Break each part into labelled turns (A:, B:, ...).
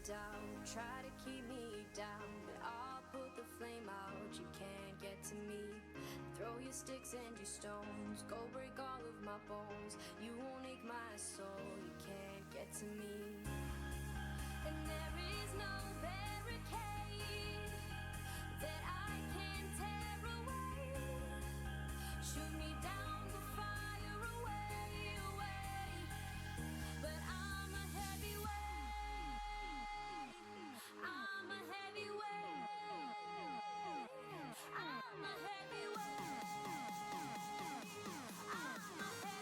A: doubt, try to keep me down, but I'll put the flame out. You can't get to me. Throw your sticks and your stones, go break all of my bones. You won't ache my soul, you can't get to me. And there is no barricade that I can tear away. Shoot me down to fire away, away. But I'm a heavyweight. I'm a heavyweight. I'm a heavyweight. I'm a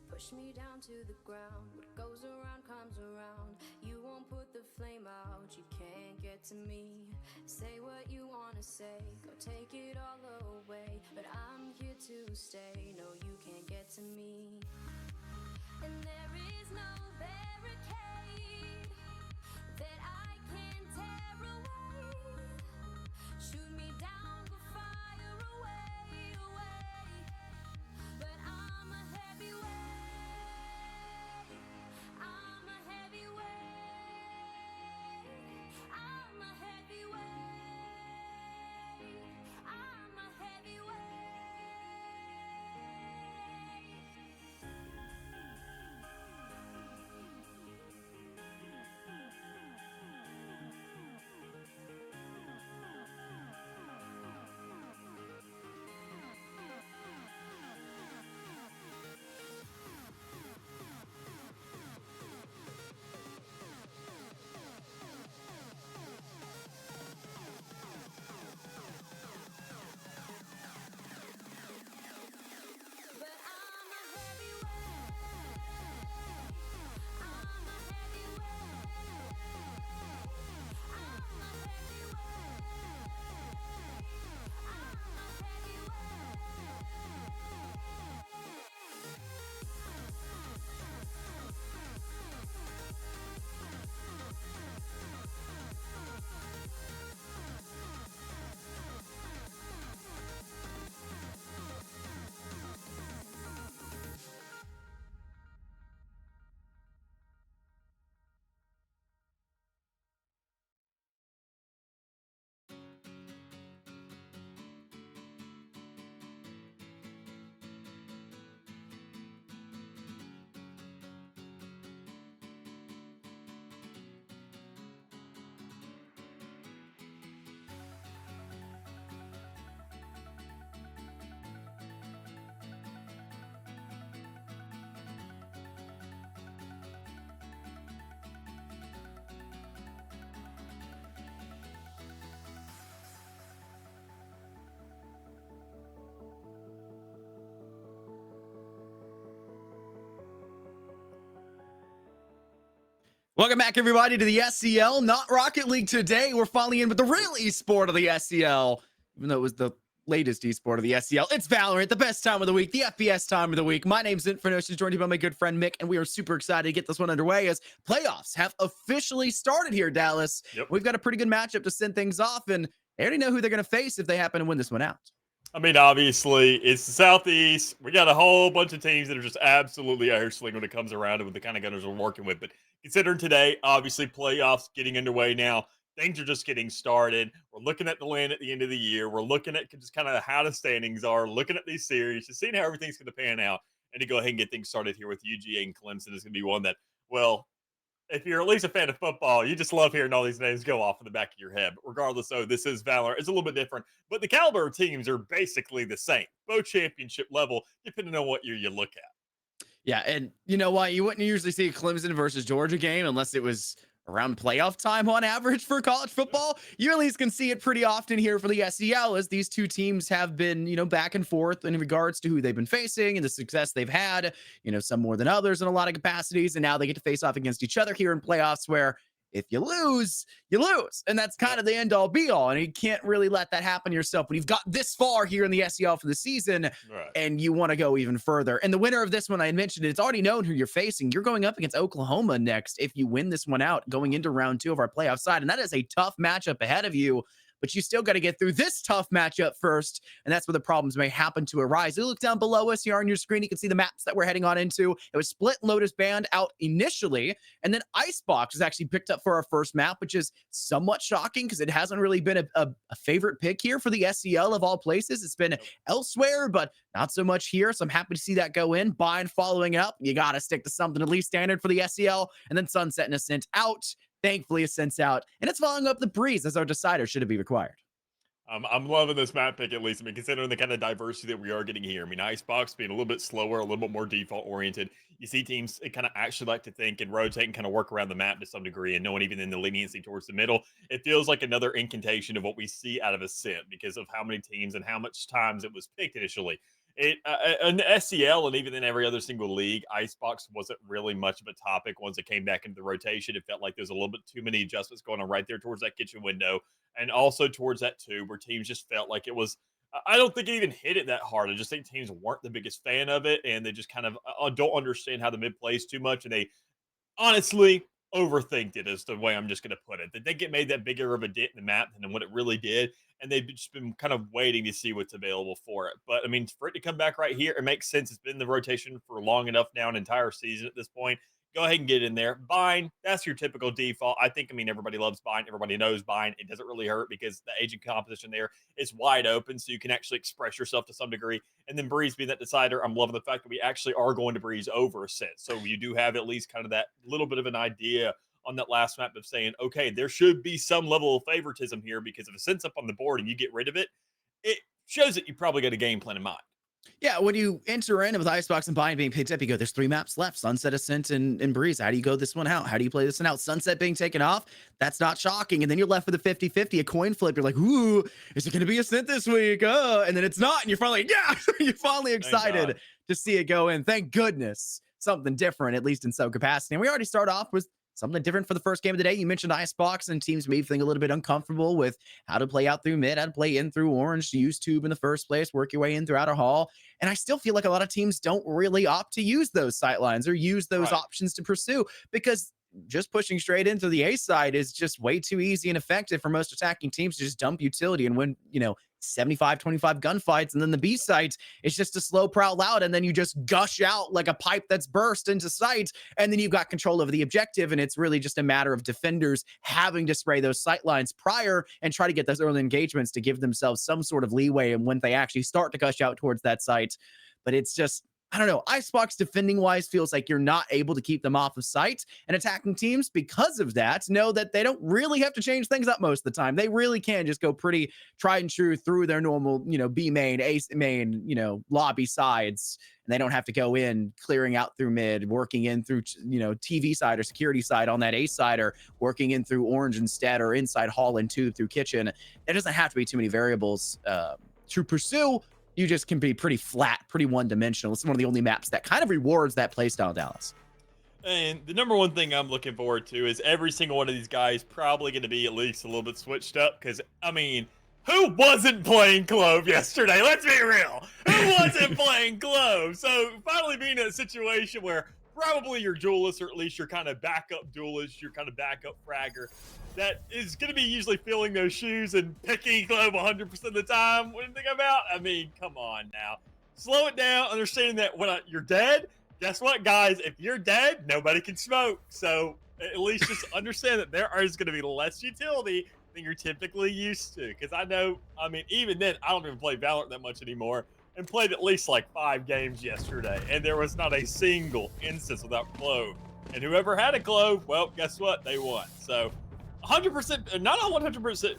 A: push me down to the ground. What goes around comes around. You won't put the flame out. You can't get to me. Say what you wanna say. Go take it all away. But I'm here to stay. No, you can't get to me. And there is no barricade that I can tear away. Shoot me down, go fire away, away. But I'm a heavyweight. I'm a heavyweight. I'm a heavyweight. I'm a heavyweight. But I'm a heavyweight. I'm a heavyweight. I'm a heavyweight. I'm a
B: Welcome back, everybody, to the SCL. Not Rocket League today. We're finally in with the real esport of the SCL, even though it was the latest esport of the SCL. It's Valorant, the best time of the week, the FPS time of the week. My name's Infernosis, joined here by my good friend Mick, and we are super excited to get this one underway as playoffs have officially started here, Dallas.
C: Yep.
B: We've got a pretty good matchup to send things off, and they already know who they're going to face if they happen to win this one out.
C: I mean, obviously, it's the Southeast. We got a whole bunch of teams that are just absolutely out here slinging when it comes around to with the kind of gunners we're working with. But considering today, obviously, playoffs getting underway now, things are just getting started. We're looking at the land at the end of the year. We're looking at just kind of how the standings are, looking at these series, just seeing how everything's going to pan out. And to go ahead and get things started here with UGA and Clemson is going to be one that, well, if you're at least a fan of football, you just love hearing all these names go off in the back of your head. But regardless, though, this is Valor. It's a little bit different, but the caliber of teams are basically the same, both championship level, depending on what year you look at.
B: Yeah, and you know what? You wouldn't usually see a Clemson versus Georgia game unless it was around playoff time on average for college football. You at least can see it pretty often here for the SEL as these two teams have been, back and forth in regards to who they've been facing and the success they've had, some more than others in a lot of capacities. And now they get to face off against each other here in playoffs where if you lose, you lose. And that's kind of the end all be all. And you can't really let that happen to yourself when you've got this far here in the SEL for the season and you want to go even further. And the winner of this one, I mentioned it's already known who you're facing. You're going up against Oklahoma next if you win this one out going into round 2 of our playoff side. And that is a tough matchup ahead of you. But you still got to get through this tough matchup first, and that's where the problems may happen to arise. You look down below us here on your screen, you can see the maps that we're heading on into. It was Split Lotus Band out initially, and then Icebox was actually picked up for our first map, which is somewhat shocking because it hasn't really been a favorite pick here for the SEL of all places. It's been elsewhere, but not so much here, so I'm happy to see that go in. Bind following up. You got to stick to something at least standard for the SEL, and then Sunset and Ascent out. Thankfully, Ascent's out, and it's following up the Breeze as our decider should it be required.
C: I'm loving this map pick at least. I mean, considering the kind of diversity that we are getting here. I mean, Icebox being a little bit slower, a little bit more default oriented. You see teams kind of actually like to think and rotate and kind of work around the map to some degree, and knowing even in the leniency towards the middle, it feels like another incantation of what we see out of Ascent because of how many teams and how much times it was picked initially. In the SEL and even in every other single league, Icebox wasn't really much of a topic once it came back into the rotation. It felt like there's a little bit too many adjustments going on right there towards that kitchen window and also towards that tube where teams just felt like it was. I don't think it even hit it that hard. I just think teams weren't the biggest fan of it, and they just kind of don't understand how the mid plays too much, and they honestly overthinked it is the way I'm just going to put it. That they get made that bigger of a dent in the map than what it really did, and they've just been kind of waiting to see what's available for it. But I mean, for it to come back right here, it makes sense. It's been in the rotation for long enough now, an entire season at this point. Go ahead and get in there. Bind, that's your typical default. I mean, everybody loves Bind. Everybody knows Bind. It doesn't really hurt because the agent composition there is wide open, so you can actually express yourself to some degree. And then Breeze being that decider, I'm loving the fact that we actually are going to Breeze over a set. So you do have at least kind of that little bit of an idea on that last map of saying, okay, there should be some level of favoritism here because if it sits up on the board and you get rid of it, it shows that you probably got a game plan in mind.
B: Yeah, when you enter in with Icebox and Bind being picked up, you go, there's 3 maps left, Sunset, Ascent, and Breeze. How do you go this one out? How do you play this one out? Sunset being taken off, that's not shocking. And then you're left with a 50-50, a coin flip. You're like, ooh, is it going to be Ascent this week? Oh, and then it's not. And you're finally like, yeah, you're finally excited to see it go in. Thank goodness. Something different, at least in some capacity. And we already start off with something different for the first game of the day. You mentioned Icebox, and teams may feel a little bit uncomfortable with how to play out through mid, how to play in through orange, to use tube in the first place, work your way in through outer hall. And I still feel like a lot of teams don't really opt to use those sight lines or use those options to pursue because just pushing straight into the A side is just way too easy and effective for most attacking teams to just dump utility and win, 75-25 gunfights. And then the B site is just a slow prowl out, and then you just gush out like a pipe that's burst into sight, and then you've got control over the objective, and it's really just a matter of defenders having to spray those sight lines prior and try to get those early engagements to give themselves some sort of leeway and when they actually start to gush out towards that site. But it's just, I don't know, Icebox defending wise feels like you're not able to keep them off of sight, and attacking teams because of that know that they don't really have to change things up most of the time. They really can just go pretty tried and true through their normal, B main, A main, lobby sides, and they don't have to go in clearing out through mid, working in through, TV side or security side on that A side, or working in through orange instead, or inside hall and tube through kitchen. There doesn't have to be too many variables to pursue. You just can be pretty flat, pretty one-dimensional. It's one of the only maps that kind of rewards that playstyle, Dallas.
C: And the number one thing I'm looking forward to is every single one of these guys probably going to be at least a little bit switched up. Because, I mean, who wasn't playing Clove yesterday? Let's be real. Who wasn't playing Clove? So finally being in a situation where probably your duelist, or at least your kind of backup duelist, your kind of backup fragger, that is going to be usually filling those shoes and picking Clove 100% of the time. What do you think about? I mean, come on now. Slow it down, understanding that when you're dead, guess what, guys? If you're dead, nobody can smoke. So at least just understand that there is going to be less utility than you're typically used to. Because I know, I mean, even then, I don't even play Valorant that much anymore, and played at least like 5 games yesterday, and there was not a single instance without Clove. And whoever had a Clove, well, guess what? They won. So 100%, not a 100%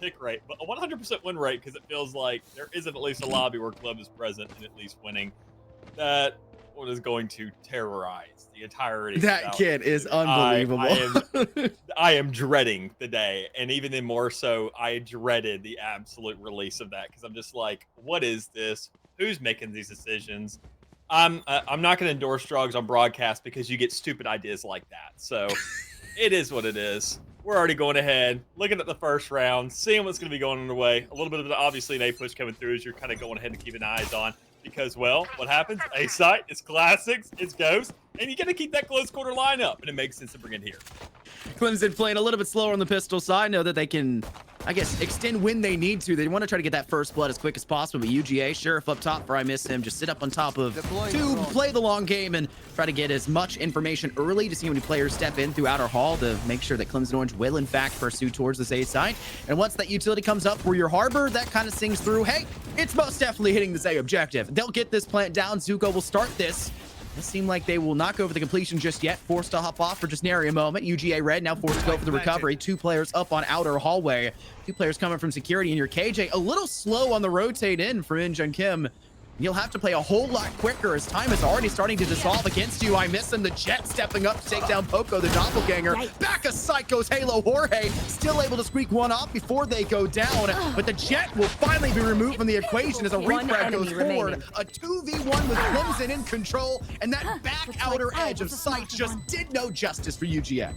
C: pick rate, but a 100% win rate, because it feels like there isn't at least a lobby where Clove is present and at least winning. That what is going to terrorize the entirety.
B: That kid is unbelievable.
C: I am dreading the day, and even then more so, I dreaded the absolute release of that because I'm just like, what is this? Who's making these decisions? I'm not going to endorse drugs on broadcast because you get stupid ideas like that. So it is what it is. We're already going ahead, looking at the first round, seeing what's going to be going on the way. A little bit of obviously an A push coming through as you're kind of going ahead and keeping eyes on. Because, well, what happens? A site, it's classics, it's ghosts, and you got to keep that close quarter lineup, and it makes sense to bring it here.
B: Clemson playing a little bit slower on the pistol side. Know that they can, I guess, extend when they need to. They want to try to get that first blood as quick as possible. But UGA, Sheriff up top for I miss him. Just sit up on top of two, play the long game, and try to get as much information early to see how many players step in through Outer Hall to make sure that Clemson Orange will, in fact, pursue towards this A side. And once that utility comes up for your harbor, that kind of sings through, hey, it's most definitely hitting this A objective. They'll get this plant down. Zuko will start this. It seemed like they will not go for the completion just yet. Forced to hop off for just nary a moment. UGA Red now forced to go for the recovery. Two players up on outer hallway. Two players coming from security in your KJ. A little slow on the rotate in for In Jun Kim. You'll have to play a whole lot quicker as time is already starting to dissolve against you. I miss him. The Jet stepping up to take down Poco, the doppelganger. Back a sight goes Halo Jorge. Still able to squeak one off before they go down. But the Jet will finally be removed from the equation as a reprep goes forward. A 2v1 with Clemson in control. And that back outer edge of sight just did no justice for UGA.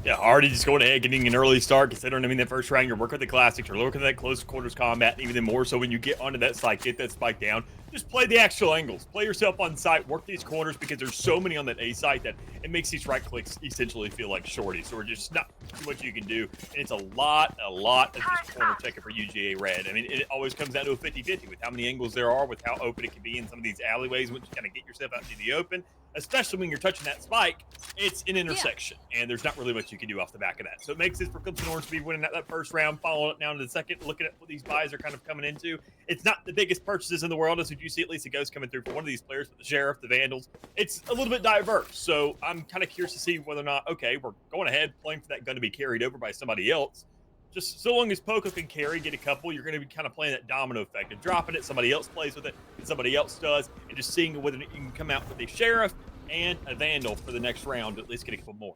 C: Yeah, already just going ahead, getting an early start, considering, I mean, that first round, you're working with the classics, you're looking at that close quarters combat, and even then more so when you get onto that site, get that spike down, just play the actual angles. Play yourself on site, work these corners, because there's so many on that A site that it makes these right clicks essentially feel like shorties. So we're just not too much you can do. And it's a lot of just corner checking for UGA Red. I mean, it always comes down to a 50-50 with how many angles there are, with how open it can be in some of these alleyways once you kind of get yourself out to the open. Especially when you're touching that spike, it's an intersection, and there's not really much you can do off the back of that. So it makes sense for Clemson Orange to be winning that first round, following it down to the second, looking at what these buys are kind of coming into. It's not the biggest purchases in the world, as you see at least a ghost coming through for one of these players, but the Sheriff, the Vandals, it's a little bit diverse. So I'm kind of curious to see whether or not, okay, we're going ahead, playing for that gun to be carried over by somebody else. Just so long as Poco can carry, get a couple, you're going to be kind of playing that domino effect of dropping it, somebody else plays with it, and somebody else does, and just seeing whether you can come out with a Sheriff and a Vandal for the next round, at least get a couple more.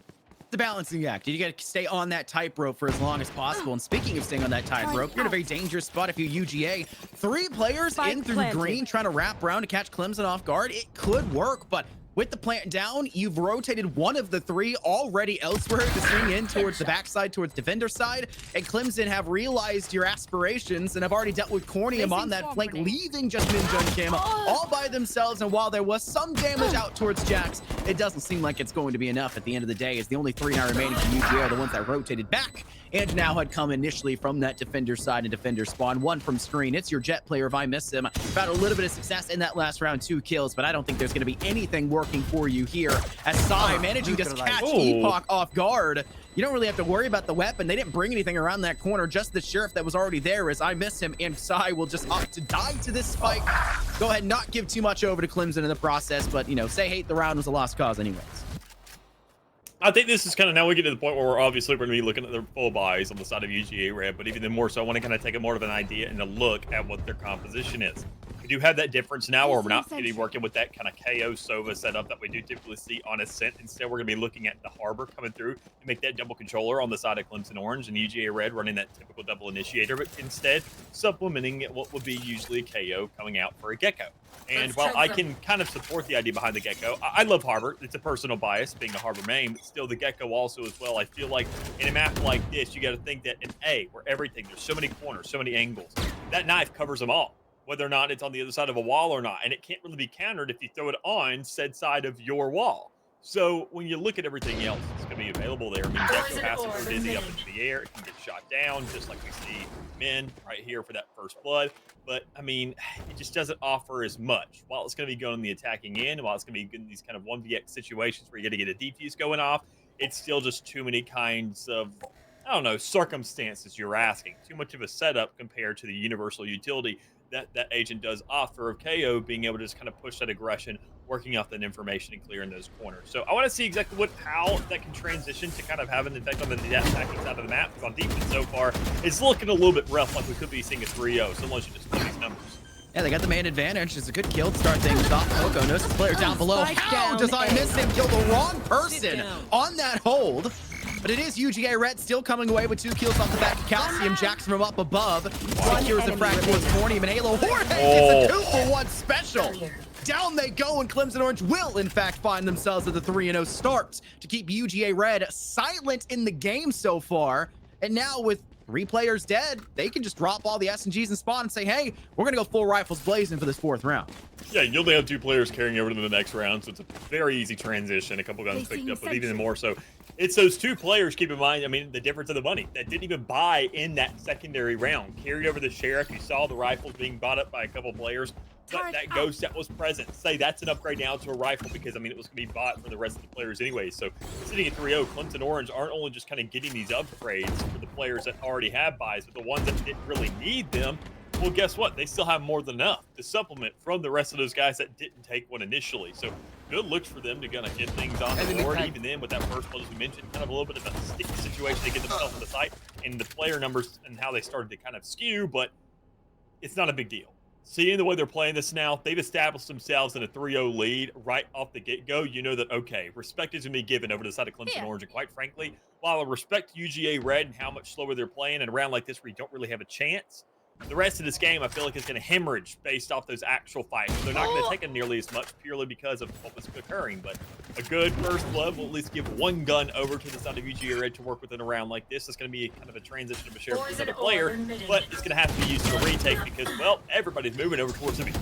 B: The balancing act. You got to stay on that tightrope for as long as possible. And speaking of staying on that tightrope, you're in a very dangerous spot if you UGA. Three players in through green trying to wrap around to catch Clemson off guard. It could work, but with the plant down, you've rotated one of the three already elsewhere to swing in towards the backside, towards defender side. And Clemson have realized your aspirations and have already dealt with Cornium on that flank, leaving just Min Jun Kim all by themselves. And while there was some damage out towards Jax, it doesn't seem like it's going to be enough at the end of the day, as the only three now remaining from UGA are the ones that rotated back and now had come initially from that defender side and defender spawn. One from screen. It's your Jet player, if I miss him. Found a little bit of success in that last round, 2 kills, but I don't think there's going to be anything working for you here, as Sai managing to catch Epoch off guard. You don't really have to worry about the weapon. They didn't bring anything around that corner, just the Sheriff that was already there, as I miss him, and Sai will just opt to die to this spike. Go ahead and not give too much over to Clemson in the process, but, you know, say hate the round was a lost cause anyways.
C: I think this is kind of, now we get to the point where we're obviously going to be looking at their full buys on the side of UGA Red, but even then more so, I want to kind of take a more of an idea and a look at what their composition is. We do have that difference now where we're not working with that kind of KO Sova setup that we do typically see on Ascent. Instead, we're going to be looking at the Harbor coming through to make that double controller on the side of Clemson Orange, and UGA Red running that typical double initiator, but instead supplementing what would be usually a KO coming out for a Gecko. And while I can kind of support the idea behind the Gecko, I love Harbor. It's a personal bias being a Harbor main, but still the Gecko also as well. I feel like in a map like this, you got to think that in A, where everything, there's so many corners, so many angles, that knife covers them all, whether or not it's on the other side of a wall or not. And it can't really be countered if you throw it on said side of your wall. So when you look at everything else that's going to be available there, I mean, Gecko has to go dizzy up into the air. It can get shot down, just like we see Min right here for that first blood. But, I mean, it just doesn't offer as much. While it's going to be going the attacking end, while it's going to be in these kind of 1vx situations where you're going to get a defuse going off, it's still just too many kinds of, I don't know, circumstances you're asking. Too much of a setup compared to the universal utility that agent does offer of KO, being able to just kind of push that aggression, working off that information and clearing those corners. So I want to see exactly how that can transition to kind of have an effect on the attacking side of the map, because on defense so far, it's looking a little bit rough, like we could be seeing a 3-0, so unless you just play these numbers.
B: Yeah, they got the man advantage. It's a good kill to start things off. Poco knows his player down below. How does I miss him? Kill the wrong person on that hold. But it is UGA Red still coming away with 2 kills off the back of Calcium. Jacks from up above. Secures the frag towards Cornium and Halo. Jorge gets a 2-for-1 special. Down they go, and Clemson Orange will, in fact, find themselves at the 3-0 start to keep UGA Red silent in the game so far. And now with 3 players dead, they can just drop all the SMGs and spawn and say, hey, we're going to go full rifles blazing for this 4th round.
C: Yeah, you'll only have 2 players carrying over to the next round, so it's a very easy transition. A couple guns picked up, but even more so, it's those 2 players, keep in mind, I mean, the difference of the money, that didn't even buy in that secondary round. Carried over the Sheriff, you saw the rifles being bought up by a couple players, but that Ghost that was present, say that's an upgrade now to a rifle because, I mean, it was going to be bought for the rest of the players anyway. So sitting at 3-0, Clemson Orange aren't only just kind of getting these upgrades for the players that already have buys, but the ones that didn't really need them, well, guess what? They still have more than enough to supplement from the rest of those guys that didn't take one initially. So good looks for them to kind of get things on the board. Even then, with that first one, as we mentioned, kind of a little bit of a sticky situation to get themselves on the site, and the player numbers and how they started to kind of skew, but it's not a big deal. Seeing the way they're playing this now, they've established themselves in a 3-0 lead right off the get-go. You know that, okay, respect is going to be given over the side of Clemson Orange. And quite frankly, while I respect UGA Red and how much slower they're playing, and a round like this where you don't really have a chance, the rest of this game, I feel like, is going to hemorrhage based off those actual fights. They're not going to take it nearly as much purely because of what was occurring. But a good first blood will at least give 1 gun over to the side of UGA Red to work with in a round like this. It's going to be kind of a transition of a sheriff to another player, but it's going to have to be used to a retake because, well, everybody's moving over towards the B.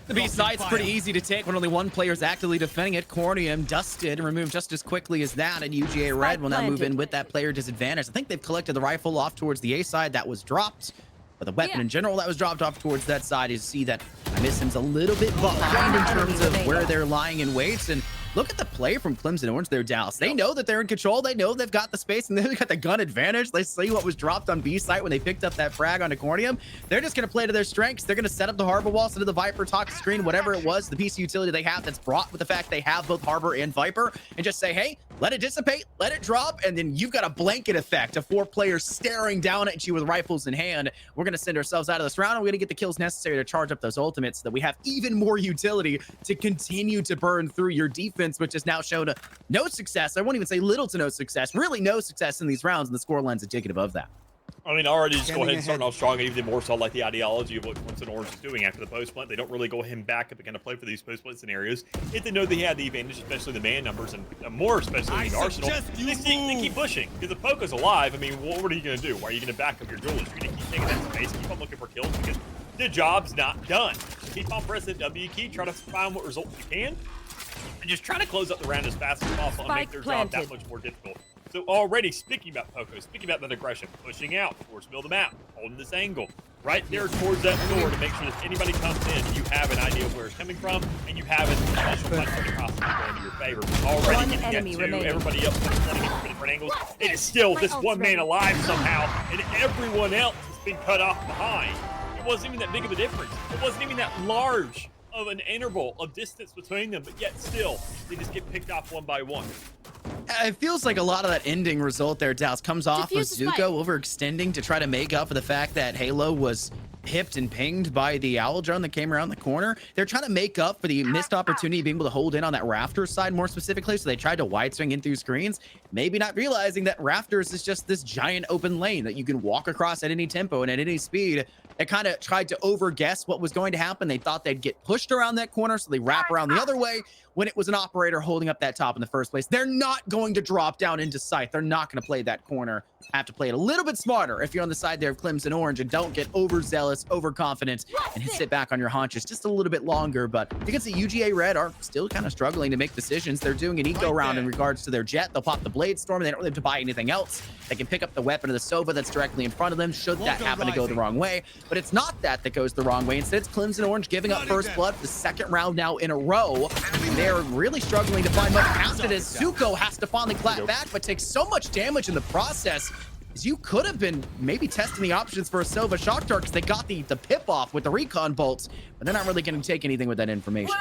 B: The B site's pretty easy to take when only 1 player is actively defending it. Cornium dusted and removed just as quickly as that, and UGA Red will now move in with that player disadvantage. I think they've collected the rifle off towards the A side. That was dropped. But the weapon in general that was dropped off towards that side, is see that Missim's a little bit behind in terms of where they're lying in wait. And look at the play from Clemson Orange there, Dallas. They know that they're in control. They know they've got the space, and they've got the gun advantage. They see what was dropped on B site when they picked up that frag onto Cornium. They're just going to play to their strengths. They're going to set up the Harbor Wall, set up the Viper toxic screen, whatever it was, the piece of utility they have that's brought with the fact they have both Harbor and Viper, and just say, hey, let it dissipate, let it drop, and then you've got a blanket effect of 4 players staring down at you with rifles in hand. We're going to send ourselves out of this round, and we're going to get the kills necessary to charge up those ultimates so that we have even more utility to continue to burn through your defense, which has now shown no success. I won't even say little to no success, really no success in these rounds, and the scoreline's indicative of that.
C: I mean, already just go ahead and start off strong, and even more so like the ideology of what Clemson Orange is doing after the post plant. They don't really go ahead and back up and kind of play for these post plant scenarios. If they know they have the advantage, especially the man numbers, and more especially in the Arsenal, they keep pushing. Because if Poco's alive, I mean, what are you going to do? Why are you going to back up your duelist? You're going to keep taking that space, keep on looking for kills, because the job's not done. Keep on pressing W key, try to find what results you can, and just try to close up the round as fast as possible and make their job that much more difficult. So already, speaking about Poco, speaking about that aggression, pushing out towards middle of the map, holding this angle, right there towards that door to make sure that if anybody comes in, you have an idea of where it's coming from, and you have an initial punch possibly going to your favor. Already getting that 2, everybody else running in from different angles. It is still this 1 man alive somehow, and everyone else has been cut off behind. It wasn't even that big of a difference. It wasn't even that large of an interval of distance between them, but yet still, they just get picked off 1 by 1.
B: It feels like a lot of that ending result there, Dallas, comes off with Zuko overextending to try to make up for the fact that Halo was hipped and pinged by the owl drone that came around the corner. They're trying to make up for the missed opportunity of being able to hold in on that Rafters side more specifically, so they tried to wide swing in through screens, maybe not realizing that Rafters is just this giant open lane that you can walk across at any tempo and at any speed. They kind of tried to overguess what was going to happen. They thought they'd get pushed around that corner, so they wrap around the other way when it was an operator holding up that top in the first place. They're not going to drop down into sight. They're not going to play that corner. Have to play it a little bit smarter if you're on the side there of Clemson Orange, and don't get overzealous, overconfident, and sit back on your haunches just a little bit longer. But you can see UGA Red are still kind of struggling to make decisions. They're doing an eco round in regards to their jet. They'll pop the Blade Storm, and they don't really have to buy anything else. They can pick up the weapon of the Sova that's directly in front of them should that happen to go the wrong way. But it's not that goes the wrong way. Instead, it's Clemson Orange giving up first blood for the 2nd round now in a row. They're really struggling to find much past it as Zuko has to finally clap back, but takes so much damage in the process. As you could have been maybe testing the options for a Sova Shock Dart because they got the pip off with the recon bolts, but they're not really going to take anything with that information.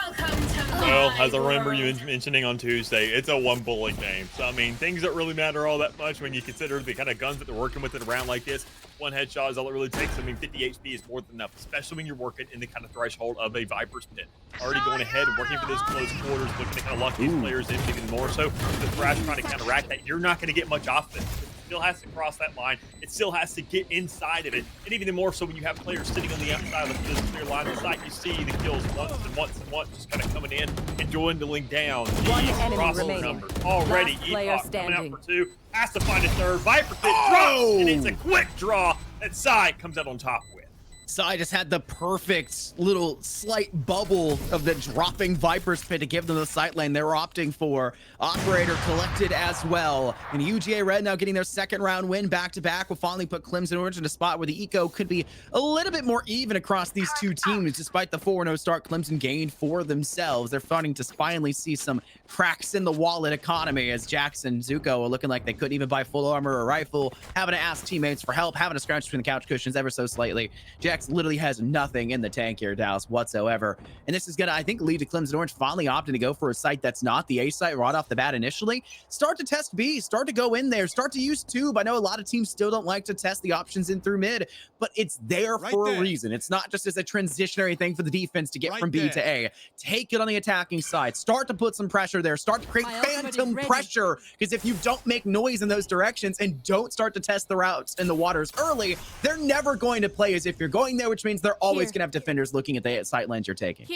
C: Well, as I remember you mentioning on Tuesday, it's a 1 bullet game. So, I mean, things don't really matter all that much when you consider the kind of guns that they're working with in a round like this. one headshot is all it really takes. I mean, 50 HP is more than enough, especially when you're working in the kind of threshold of a Viper's Pit. Already going ahead and working for those close quarters, looking to kind of lock these players in even more so. The Thrash trying to counteract that. You're not going to get much offense. Still has to cross that line. It still has to get inside of it. And even more so when you have players sitting on the outside of this clear line of sight, you see the kills once and once and once just kind of coming in and dwindling down.
D: One enemy remaining.
C: Numbers. Already,
D: Last player
C: Epoch coming
D: standing.
C: out for 2. Has to find a third. Viper Pit drops, and it's a quick draw that Psy comes out on top with.
B: Sai just had the perfect little slight bubble of the dropping Viper's Pit to give them the sight lane they were opting for. Operator collected as well. And UGA Red now getting their second round win back-to-back will finally put Clemson Orange in a spot where the eco could be a little bit more even across these two teams. Despite the 4-0 start Clemson gained for themselves, they're starting to finally see some cracks in the wallet economy as Jax and Zuko are looking like they couldn't even buy full armor or a rifle, having to ask teammates for help, having to scratch between the couch cushions ever so slightly. Jax literally has nothing in the tank here, Dallas, whatsoever. And this is going to, I think, lead to Clemson Orange finally opting to go for a site that's not the A site right off the bat initially. Start to test B, start to go in there, start to use tube. I know a lot of teams still don't like to test the options in through mid, but it's there for a reason. It's not just as a transitionary thing for the defense to get from B to A. Take it on the attacking side. Start to put some pressure there. Start to create phantom pressure, because if you don't make noise in those directions and don't start to test the routes and the waters early, they're never going to play as if you're going there, which means they're always going to have defenders looking at the sight lines you're taking.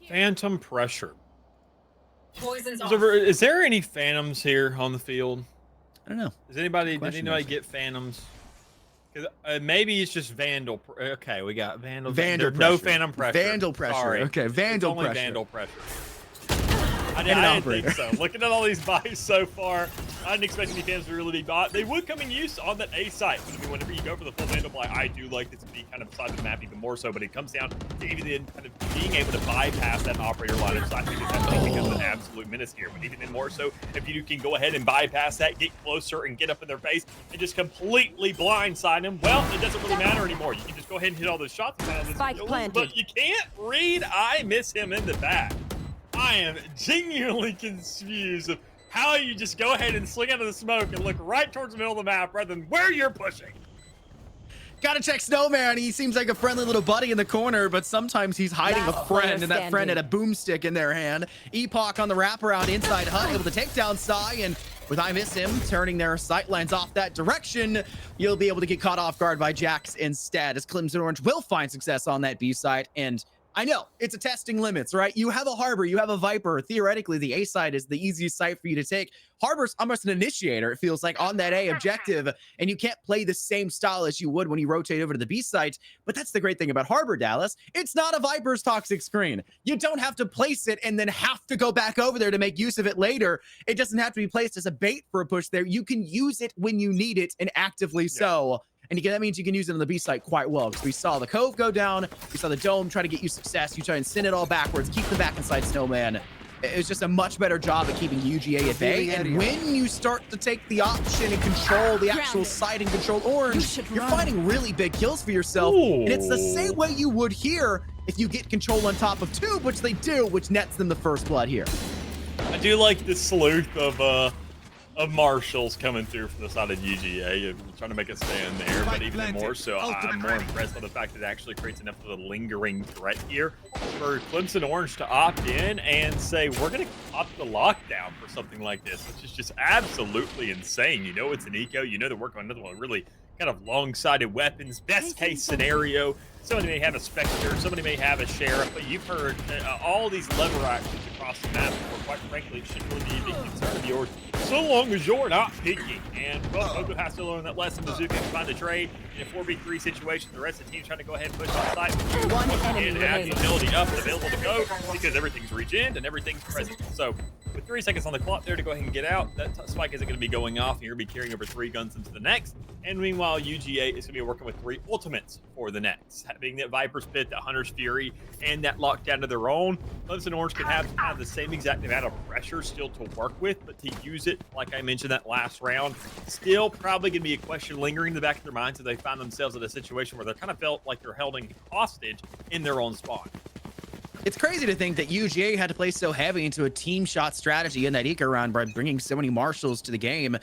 C: Phantom pressure.
D: Poison's
C: Is there any phantoms here on the field?
B: I don't know.
C: Did anybody get phantoms? Maybe it's just vandal. Okay, we got vandal.
B: Vandal
C: no
B: pressure.
C: phantom pressure.
B: Vandal pressure.
C: Sorry.
B: Okay, vandal
C: it's only
B: pressure.
C: Vandal pressure. I didn't think so. Looking at all these buys so far, I didn't expect any fans to really be bought. They would come in use on that A site. But I mean, whenever you go for the full vandal buy, I do like this to be kind of beside the map even more so. But it comes down to even then kind of being able to bypass that operator line of sight. I think becomes an absolute menace here. But even then more so, if you can go ahead and bypass that, get closer and get up in their face and just completely blindside them, well, it doesn't really matter anymore. You can just go ahead and hit all those shots.
D: Spike planted.
C: But you can't read. I miss him in the back. I am genuinely confused of how you just go ahead and swing out of the smoke and look right towards the middle of the map rather than where you're pushing.
B: Gotta check Snowman. He seems like a friendly little buddy in the corner, but sometimes he's hiding a friend, and that friend had a boomstick in their hand. Epoch on the wraparound inside hut, able to take down Psy, and with I Miss Him turning their sightlines off that direction, you'll be able to get caught off guard by Jax instead, as Clemson Orange will find success on that B side. And I know it's a testing limits, right? You have a Harbor, you have a Viper. Theoretically, the A side is the easiest site for you to take. Harbor's almost an initiator, it feels like, on that A objective, and you can't play the same style as you would when you rotate over to the B site. But that's the great thing about Harbor, Dallas. It's not a Viper's toxic screen. You don't have to place it and then have to go back over there to make use of it later. It doesn't have to be placed as a bait for a push there. You can use it when you need it, and actively so. And again, that means you can use it on the B site quite well, because we saw the Cove go down, we saw the Dome try to get you success, you try and send it all backwards, keep them back inside Snowman. It was just a much better job at keeping UGA at bay. And when you start to take the option and control the actual site and control Orange, you're finding really big kills for yourself. And it's the same way you would here if you get control on top of Tube, which they do, which nets them the first blood here.
C: I do like the sleuth of marshals coming through from the side of UGA and trying to make a stand there, but even more so, I'm more impressed by the fact that it actually creates enough of a lingering threat here for Clemson Orange to opt in and say, we're going to opt the lockdown for something like this, which is just absolutely insane. You know it's an eco, you know they're working on another one, really kind of long-sided weapons, best case scenario. Somebody may have a Spectre, somebody may have a Sheriff, but you've heard all these lever actions across the map, or quite frankly, it shouldn't really be a big concern of yours, so long as you're not picking. And, well, Pogo has to learn that lesson. Mizuka can find a trade in a 4v3 situation. The rest of the team's trying to go ahead and push on site.
D: One enemy
C: and have
D: remaining.
C: utility up and available to go, because everything's regen and everything's present. So, with 3 seconds on the clock there to go ahead and get out, that spike isn't going to be going off, and you're going to be carrying over 3 guns into the next. And meanwhile, UGA is going to be working with 3 ultimates for the next. Having that Viper's Pit, that Hunter's Fury, and that lockdown of their own. Clemson Orange can have kind of the same exact amount of pressure still to work with, but to use it, like I mentioned that last round, still probably going to be a question lingering in the back of their minds if they find themselves in a situation where they kind of felt like they're held hostage in their own spawn.
B: It's crazy to think that UGA had to play so heavy into a team shot strategy in that eco round by bringing so many marshals to the game.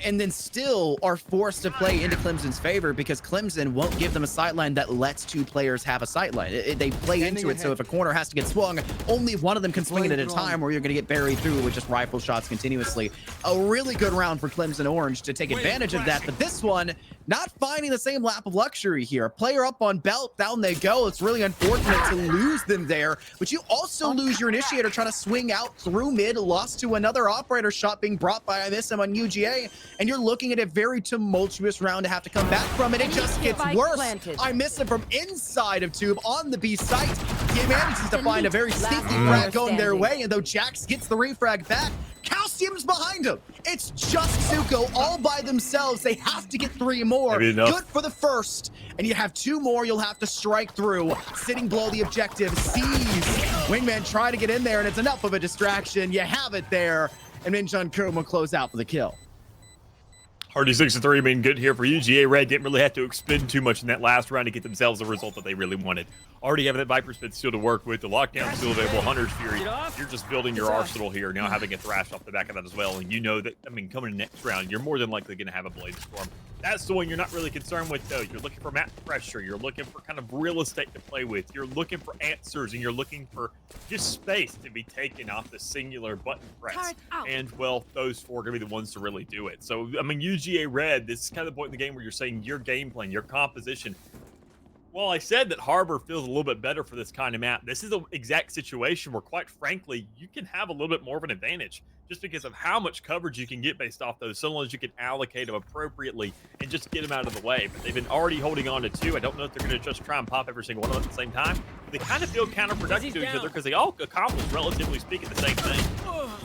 B: and then still are forced to play into Clemson's favor because Clemson won't give them a sightline that lets two players have a sightline. They play into it, so if a corner has to get swung, only one of them can swing it at a time, or you're going to get buried through with just rifle shots continuously. A really good round for Clemson Orange to take advantage of that, but this one, not finding the same lap of luxury here. Player up on belt, down they go. It's really unfortunate to lose them there, but you also lose your initiator trying to swing out through mid, lost to another operator shot being brought by ISM on UGA, and you're looking at a very tumultuous round to have to come back from, and it just gets worse. I miss him from inside of Tube on the B site. He manages to find a very sneaky frag going their way, and though Jax gets the refrag back, Calcium's behind him. It's just Suko all by themselves. They have to get 3 more. Good for the first. And you have 2 more you'll have to strike through. Sitting below the objective. Sees Wingman try to get in there, and it's enough of a distraction. You have it there. And Minjun Kun will close out for the kill.
C: Hardy 6-3, I mean, good here for UGA Red. Didn't really have to expend too much in that last round to get themselves the result that they really wanted. Already having that Viper Spit still to work with. The lockdown still available. Hunter's Fury. You're just building your arsenal here. Now having a Thrash off the back of that as well. And you know that, I mean, coming in next round, you're more than likely going to have a Blade Storm. That's the one you're not really concerned with, though. You're looking for map pressure. You're looking for kind of real estate to play with. You're looking for answers, and you're looking for just space to be taken off the singular button press. And, well, those 4 are going to be the ones to really do it. So, I mean, UGA Red, this is kind of the point in the game where you're saying your game plan, your composition. Well, I said that Harbor feels a little bit better for this kind of map. This is the exact situation where, quite frankly, you can have a little bit more of an advantage just because of how much coverage you can get based off those. So long as you can allocate them appropriately and just get them out of the way. But they've been already holding on to 2. I don't know if they're going to just try and pop every single one of them at the same time. They kind of feel counterproductive to each other because they all accomplish, relatively speaking, the same thing.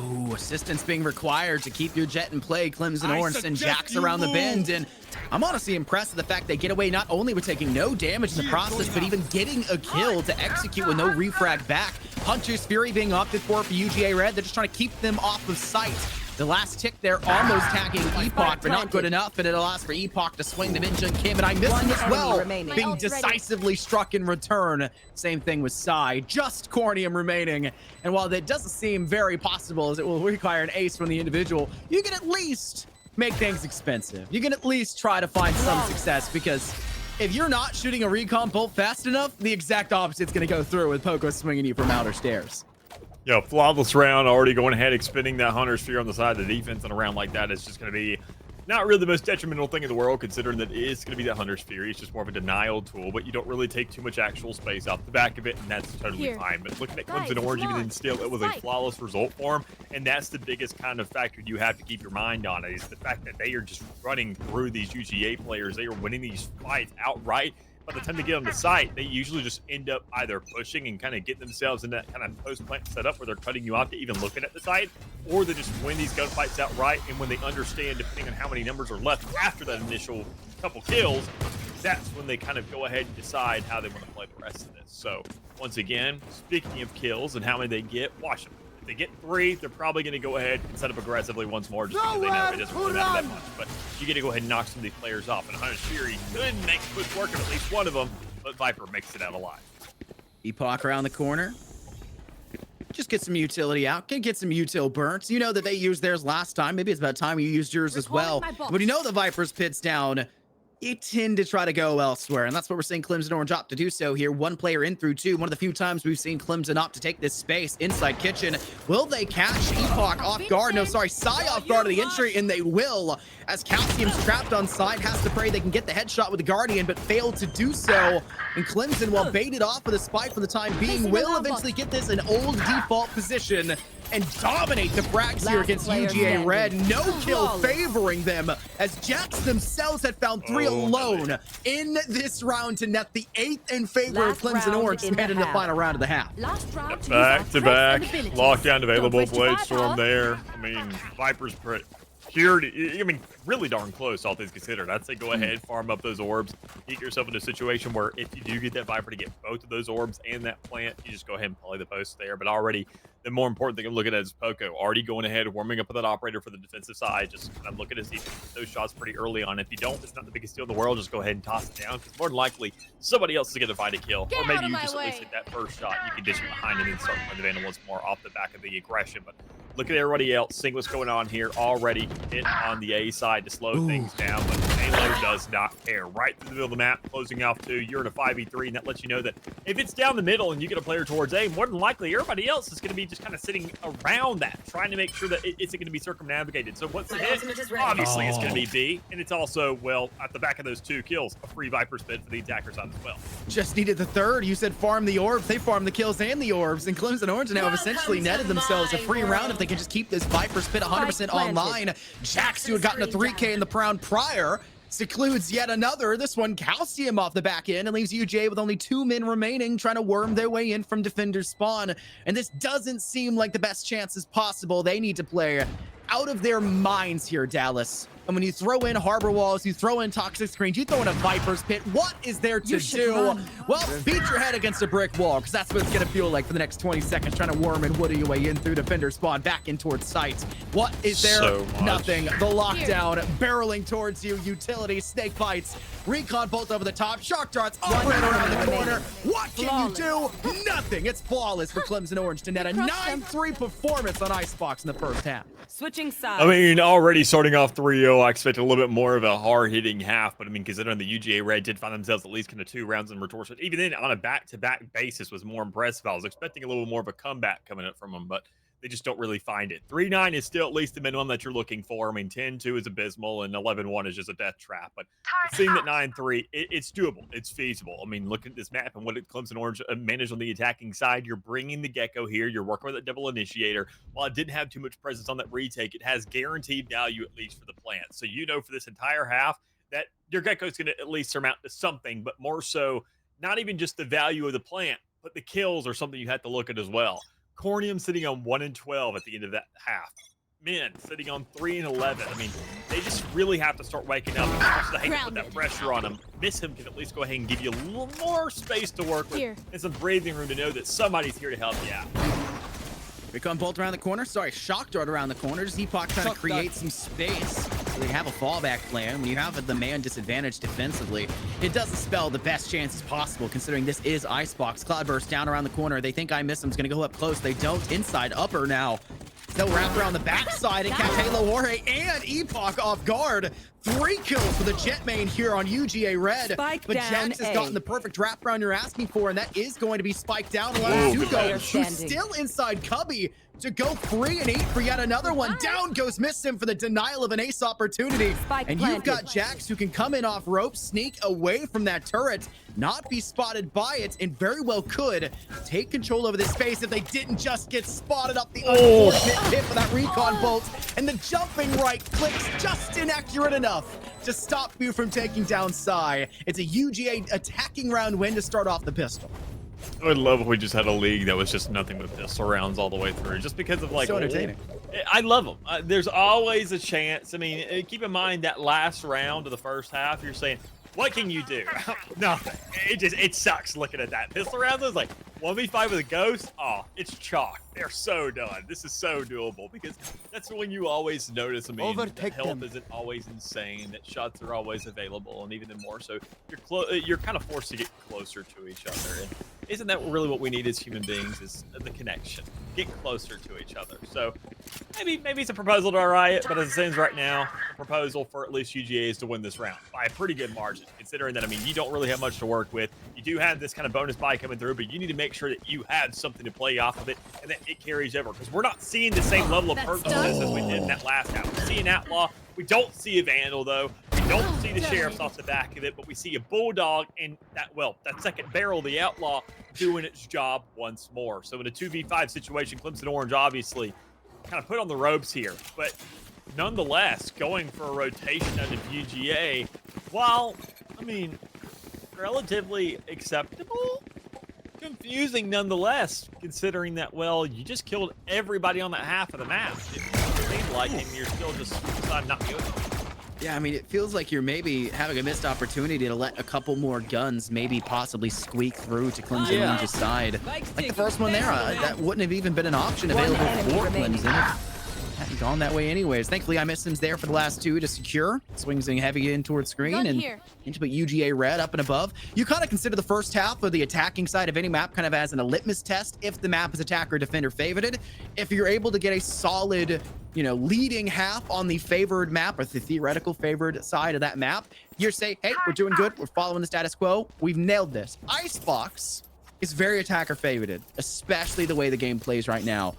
B: Ooh, assistance being required to keep your jet in play. Clemson Orange and Jax around the bend, and I'm honestly impressed with the fact they get away not only with taking no damage in the process, but even getting a kill to execute with no refrag back. Hunter's Fury being opted for UGA Red. They're just trying to keep them off of sight. The last tick there almost tagging Epoch, but not good enough, and it allows for Epoch to swing to Minjun Kim, and I missed him as well, being decisively struck in return. Same thing with Psy, just Cornium remaining, and while that doesn't seem very possible as it will require an ace from the individual, you can at least make things expensive. You can at least try to find some success, because if you're not shooting a recon bolt fast enough, the exact opposite's going to go through with Poco swinging you from outer stairs.
C: Yeah, flawless round, already going ahead, expending that Hunter's Fear on the side of the defense, and a round like that is just going to be not really the most detrimental thing in the world, considering that it is going to be that Hunter's Fury. It's just more of a denial tool, but you don't really take too much actual space off the back of it, and that's totally fine. But looking at Clemson Orange, even then still, it was a flawless result for him, and that's the biggest kind of factor you have to keep your mind on, is the fact that they are just running through these UGA players. They are winning these fights outright. By the time they get on the site, they usually just end up either pushing and kind of get themselves in that kind of post-plant setup where they're cutting you off to even looking at the site, or they just win these gunfights outright, and when they understand, depending on how many numbers are left after that initial couple kills, that's when they kind of go ahead and decide how they want to play the rest of this. So, once again, speaking of kills and how many they get, watch them. They get 3, they're probably going to go ahead and set up aggressively once more just because they know it doesn't really matter that much. But you get to go ahead and knock some of these players off. And Hunter's Fury could make quick work of at least one of them, but Viper makes it out alive.
B: Epoch around the corner. Just get some utility out. Can get some util burns. You know that they used theirs last time. Maybe it's about time you used yours as well. But you know the Viper's pit's down. You tend to try to go elsewhere, and that's what we're seeing Clemson Orange opt to do so here. 1 player in through 2. One of the few times we've seen Clemson opt to take this space inside kitchen. Will they catch Epoch off guard? No, sorry, Psy off guard of the entry, and they will. As Calcium's trapped on side, has to pray they can get the headshot with the Guardian, but failed to do so. And Clemson, while baited off with a spike for the time being, will eventually get this in old default position and dominate the frags here against UGA Red. No kill favoring them, as Jax themselves had found 3 alone in this round to net the 8th in favor of Clemson Orange, and into the final round of the half.
C: Back to back, lockdown available, Blade Storm there. I mean, Viper's purity, I mean, really darn close, all things considered. I'd say go ahead, farm up those orbs, get yourself in a situation where if you do get that Viper to get both of those orbs and that plant, you just go ahead and play the post there. But already, the more important thing I'm looking at is Poco already going ahead, warming up with that operator for the defensive side. Just kind of looking to see if you get those shots pretty early on. If you don't, it's not the biggest deal in the world. Just go ahead and toss it down, because more than likely somebody else is going to find a kill, or maybe you just at least hit that first shot. You can dish it behind and then start playing the Vandal once more off the back of the aggression. But look at everybody else, seeing what's going on here. Already hit on the A side to slow things down, but Halo does not care. Right through the middle of the map, closing off 2. You're in a 5v3, and that lets you know that if it's down the middle and you get a player towards A, more than likely everybody else is going to be just kind of sitting around that, trying to make sure that it's going to be circumnavigated. So what's the hit? Obviously, it's going to be B, and it's also, well, at the back of those 2 kills, a free Viper spin for the attackers on as well.
B: Just needed the 3rd. You said farm the orbs. They farmed the kills and the orbs, and Clemson Orange now have essentially netted themselves a free round if they can just keep this Viper spit 100% online. Jax, who had gotten a 3K in the round prior, secludes yet another. This one, Calcium off the back end, and leaves UJ with only 2 men remaining, trying to worm their way in from defender's spawn. And this doesn't seem like the best chances possible. They need to play out of their minds here, Dallas. And when you throw in harbor walls, you throw in toxic screens, you throw in a Viper's pit, what is there to do? Well, beat your head against a brick wall, because that's what it's going to feel like for the next 20 seconds, trying to worm and woody your way in through defender spawn, back in towards sight. What is there?
C: So
B: nothing. The lockdown, barreling towards you, utility, snake bites, recon bolt over the top, shark darts, over and around the corner. What can you do? Nothing. It's flawless for Clemson Orange to net a 9-3 performance on Icebox in the first half.
D: Switching sides.
C: I mean, already starting off 3-0, I expected a little bit more of a hard-hitting half, but I mean, considering the UGA Red did find themselves at least kind of 2 rounds in retortion, even then on a back-to-back basis was more impressive. I was expecting a little more of a comeback coming up from them, but they just don't really find it. 3-9 is still at least the minimum that you're looking for. I mean, 10-2 is abysmal, and 11-1 is just a death trap. But seeing that 9-3, it's doable. It's feasible. I mean, look at this map and what Clemson Orange managed on the attacking side. You're bringing the Gecko here. You're working with that double initiator. While it didn't have too much presence on that retake, it has guaranteed value at least for the plant. So you know for this entire half that your Gecko is going to at least surmount to something, but more so not even just the value of the plant, but the kills are something you have to look at as well. Cornium sitting on 1-12 at the end of that half. Men sitting on 3-11. I mean, they just really have to start waking up. And just to hate to put that pressure on them. Miss him can at least go ahead and give you a little more space to work with and some breathing room to know that somebody's here to help you out.
B: Recon bolt around the corner. Sorry, shock dart around the corner. Just Epoch trying to create some space. So they have a fallback plan. When you have the man disadvantage defensively, it doesn't spell the best chances possible, considering this is Icebox. Cloudburst down around the corner. They think I miss him. Is going to go up close. They don't. Inside upper now. They'll wrap around the backside and catch Halo Jorge and Epoch off guard. 3 kills for the jet main here on UGA Red.
D: Spike
B: but
D: down
B: Jax has
D: A.
B: gotten the perfect wraparound you're asking for, and that is going to be spiked down. Allows Zuko, who's still inside Cubby, to go 3 and 8 for yet another one. Down goes Miss him for the denial of an ace opportunity. And you've got Jax who can come in off rope, sneak away from that turret, not be spotted by it, and very well could take control over this space if they didn't just get spotted up the unfortunate hit for that recon bolt. And the jumping right clicks just inaccurate enough to stop you from taking down Psy. It's a UGA attacking round win to start off the pistol.
C: I would love if we just had a league that was just nothing but pistol rounds all the way through, just because of like.
B: So entertaining.
C: I love them. There's always a chance. I mean, keep in mind that last round of the first half, you're saying, what can you do? Nothing. It sucks looking at that. Pistol rounds is like 1v5 with a ghost. Oh, it's chalk. They're so done. This is so doable because that's when you always notice. I mean, the health isn't always insane. That shots are always available, and even more so, you're kind of forced to get closer to each other. And isn't that really what we need as human beings? Is the connection, get closer to each other. So maybe it's a proposal to our Riot, but as it stands right now, the proposal for at least UGA is to win this round by a pretty good margin. Considering that, I mean, you don't really have much to work with. You do have this kind of bonus buy coming through, but you need to make sure that you have something to play off of it and that it carries over, because we're not seeing the same level of purchases as we did in that last half. We see an Outlaw. We don't see a Vandal, though. We don't see the Sheriffs off the back of it, but we see a Bulldog and that second barrel, the Outlaw, doing its job once more. So in a 2v5 situation, Clemson Orange obviously kind of put on the ropes here, but nonetheless, going for a rotation out of UGA, while, I mean, relatively acceptable, confusing nonetheless, considering that, well, you just killed everybody on that half of the map. It seems like, and you're still just deciding not to go.
B: Yeah, I mean, it feels like you're maybe having a missed opportunity to let a couple more guns maybe possibly squeak through to Clemson Orange's side. Like the first one there, that wouldn't have even been an option available for Clemson. hadn't gone that way anyways. Thankfully, I missed him there for the last two to secure. Swings in heavy in towards screen
A: Gun
B: and
A: here.
B: into put UGA red up and above. You kind of consider the first half of the attacking side of any map kind of as a litmus test if the map is attacker defender favored. If you're able to get a solid, leading half on the favored map or the theoretical favored side of that map, you say, hey, we're doing good. We're following the status quo. We've nailed this. Icebox is very attacker favored, especially the way the game plays right now.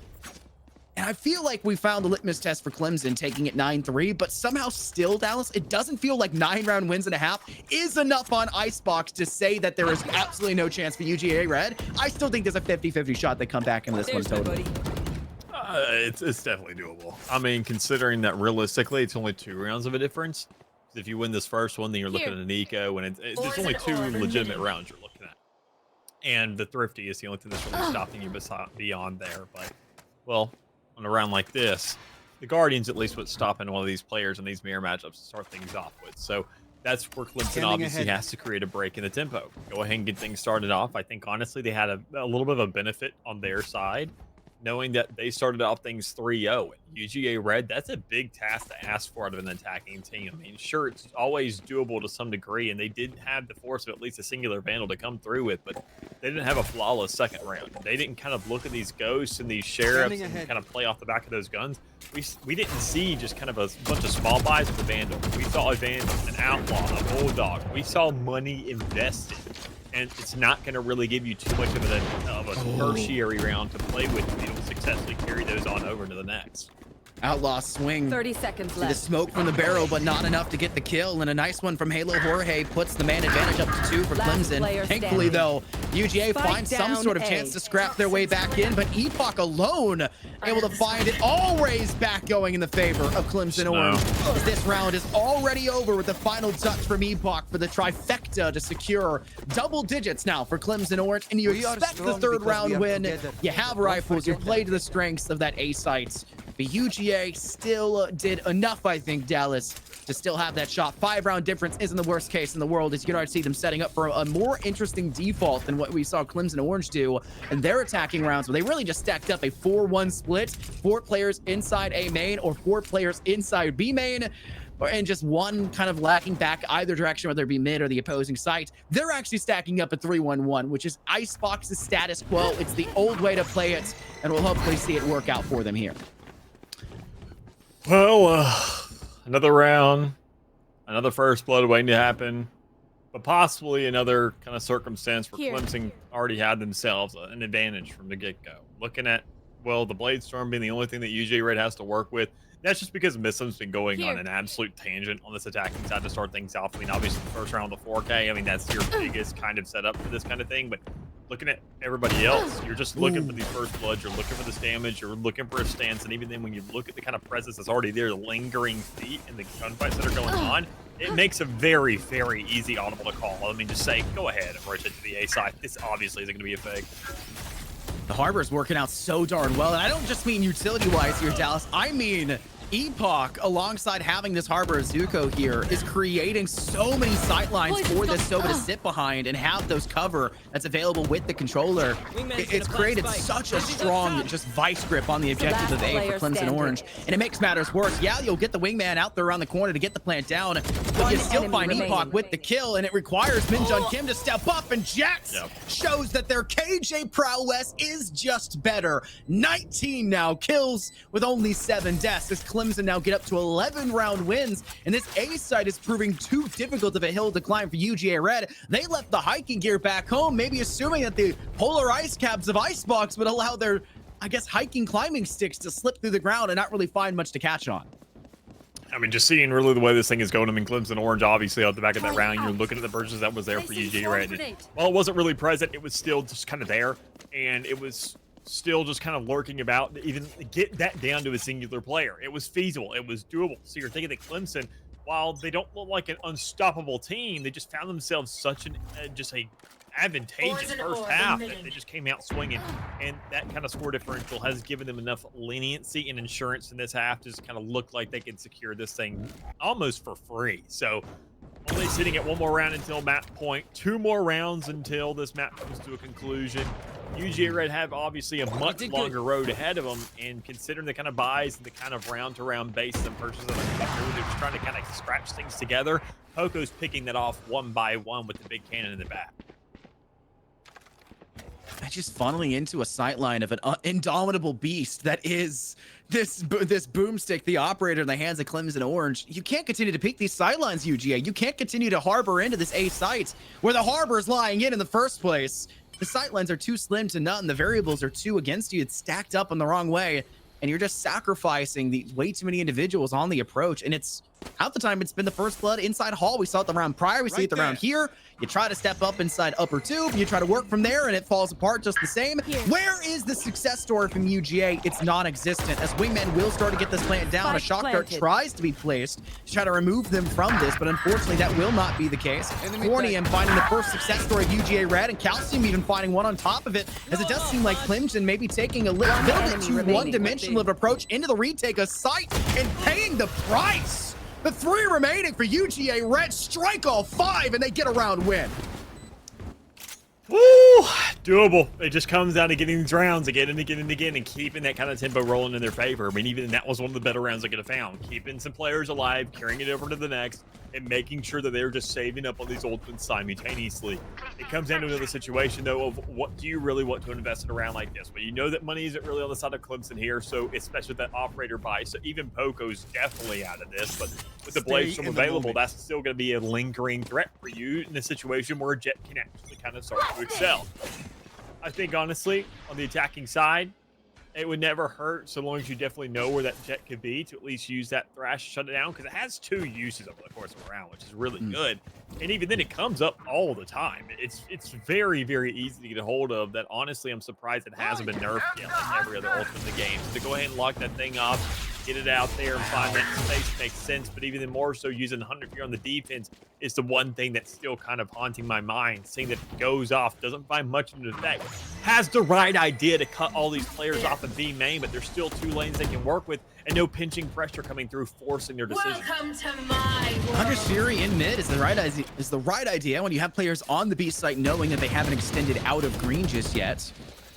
B: And I feel like we found the litmus test for Clemson taking it 9-3, but somehow still, Dallas, it doesn't feel like 9-round wins and a half is enough on Icebox to say that there is absolutely no chance for UGA Red. I still think there's a 50-50 shot they come back into this one totally.
C: It's definitely doable. I mean, considering that realistically, it's only 2 rounds of a difference. If you win this first one, then you're looking at an eco, and there's only 2 legitimate rounds you're looking at. And the Thrifty is the only thing that's really stopping you beyond there. But, well, on a round like this, the Guardians at least what's stopping one of these players in these mirror matchups to start things off with. So that's where Clemson obviously has to create a break in the tempo. Go ahead and get things started off. I think, honestly, they had a little bit of a benefit on their side, knowing that they started off things 3-0. UGA Red, that's a big task to ask for out of an attacking team. I mean, sure, it's always doable to some degree, and they did have the force of at least a singular Vandal to come through with, but they didn't have a flawless second round. They didn't kind of look at these ghosts and these sheriffs and kind of play off the back of those guns. We didn't see just kind of a bunch of small buys with the Vandal. We saw a Vandal, an Outlaw, a Bulldog. We saw money invested. And it's not going to really give you too much of a tertiary round to play with if you don't successfully carry those on over to the next.
B: Outlaw swing.
D: 30 seconds
B: The
D: left.
B: smoke from the barrel, but not enough to get the kill. And a nice one from Halo Jorge puts the man advantage up to 2 for
D: Last
B: Clemson.
D: player
B: Thankfully,
D: standing.
B: though, UGA
D: Spike
B: finds some
D: down
B: sort of
D: A.
B: chance to scrap their way back in, but Epoch alone able to find it. Always back going in the favor of Clemson Orange. As this round is already over with the final touch from Epoch for the trifecta to secure double digits now for Clemson Orange. And you expect the third round win. You have rifles. You play to the strengths of that A site. But UGA still did enough, I think, Dallas, to still have that shot. 5-round difference isn't the worst case in the world, as you can already see them setting up for a more interesting default than what we saw Clemson Orange do in their attacking rounds, where they really just stacked up a 4-1 split, 4 players inside A main or 4 players inside B main, and just one kind of lacking back either direction, whether it be mid or the opposing site. They're actually stacking up a 3-1-1, which is Icebox's status quo. It's the old way to play it, and we'll hopefully see it work out for them here.
C: Well, another round, another first blood waiting to happen, but possibly another kind of circumstance where Clemson already had themselves an advantage from the get-go. Looking at, well, the Blade Storm being the only thing that UGA Red has to work with. That's just because Missum's been going on an absolute tangent on this attacking side to start things off. I mean, obviously, the first round of the 4K, I mean, that's your biggest kind of setup for this kind of thing, but looking at everybody else, you're just looking for these first bloods, you're looking for this damage, you're looking for a stance, and even then when you look at the kind of presence that's already there, the lingering feet and the gunfights that are going on, it makes a very, very easy audible to call. I mean, just say, go ahead and rush it to the A side. This obviously isn't going to be a fake.
B: The Harbor's working out so darn well, and I don't just mean utility-wise here, Dallas. I mean Epoch, alongside having this Harbor Zuko here, is creating so many sightlines for this Sova to sit behind and have those cover that's available with the controller. It's created such a strong just vice grip on the objective of A for Clemson Orange, and it makes matters worse. Yeah, you'll get the wingman out there around the corner to get the plant down, but you still find Epoch with the kill, and it requires Minjun Kim to step up, and Jax shows that their KJ prowess is just better. 19 now kills with only 7 deaths as Clemson now get up to 11-round wins, and this A site is proving too difficult of a hill to climb for UGA Red. They left the hiking gear back home, maybe assuming that the polar ice caps of Icebox would allow their, I guess, hiking climbing sticks to slip through the ground and not really find much to catch on.
C: I mean, just seeing really the way this thing is going, I mean, Clemson Orange, obviously, out the back of that round, you're looking at the purchase that was there for UGA Red. Well, it wasn't really present. It was still just kind of there, and it was still just kind of lurking about to even get that down to a singular player. It was feasible. It was doable. So you're thinking that Clemson, while they don't look like an unstoppable team, they just found themselves such an just a advantageous first half that they just came out swinging, and that kind of score differential has given them enough leniency and insurance in this half to just kind of look like they can secure this thing almost for free. So only sitting at 1 more round until map point, 2 more rounds until this map comes to a conclusion. UGA Red have obviously a much longer road ahead of them, and considering the kind of buys and the kind of round-to-round bases and purchases that are coming through, they're just trying to kind of scratch things together. Poco's picking that off one by one with the big cannon in the back.
B: Just funneling into a sightline of an indomitable beast that is this boomstick, the operator in the hands of Clemson Orange. You can't continue to peek these sidelines, UGA. You can't continue to harbor into this A site where the harbor is lying in the first place. The sightlines are too slim to nut, and the variables are too against you. It's stacked up in the wrong way, and you're just sacrificing the way too many individuals on the approach. And it's half the time it's been the first blood inside hall. We saw it the round prior. We see it the round here. You try to step up inside upper tube. You try to work from there, and it falls apart just the same. Where is the success story from UGA? It's non-existent. As Wingman will start to get this plant down, a shock dart tries to be placed to try to remove them from this, but unfortunately that will not be the case. Cornium finding the first success story of UGA Red, and Calcium even finding one on top of it, as it does seem like Clemson may be taking a little bit too one-dimensional of approach into the retake of site and paying the price. The 3 remaining for UGA Red, strike all 5, and they get a round win.
C: Woo! Doable. It just comes down to getting these rounds again and again and again and keeping that kind of tempo rolling in their favor. I mean, even that was one of the better rounds I could have found. Keeping some players alive, carrying it over to the next, and making sure that they're just saving up on these ultimates simultaneously. It comes down to another situation, though, of what do you really want to invest in a round like this? Well, you know that money isn't really on the side of Clemson here, so especially with that operator buy. So even Poco's definitely out of this, but with the Blade Storm available, that's still going to be a lingering threat for you in a situation where a Jet can actually kind of start to excel. I think, honestly, on the attacking side, it would never hurt so long as you definitely know where that Jet could be to at least use that Thrash to shut it down, because it has 2 uses over the course of a round, which is really good. And even then, it comes up all the time. It's very, very easy to get a hold of that. Honestly, I'm surprised it hasn't been nerfed yet like every other ultimate in the game. So to go ahead and lock that thing off, get it out there and find that space makes sense. But even more so, using 100 here on the defense is the one thing that's still kind of haunting my mind. Seeing that it goes off, doesn't find much of an effect. Has the right idea to cut all these players off of B main, but there's still 2 lanes they can work with, and no pinching pressure coming through, forcing their decision.
D: Welcome to my world.
B: Under Fury in mid is the right idea when you have players on the B site knowing that they haven't extended out of green just yet.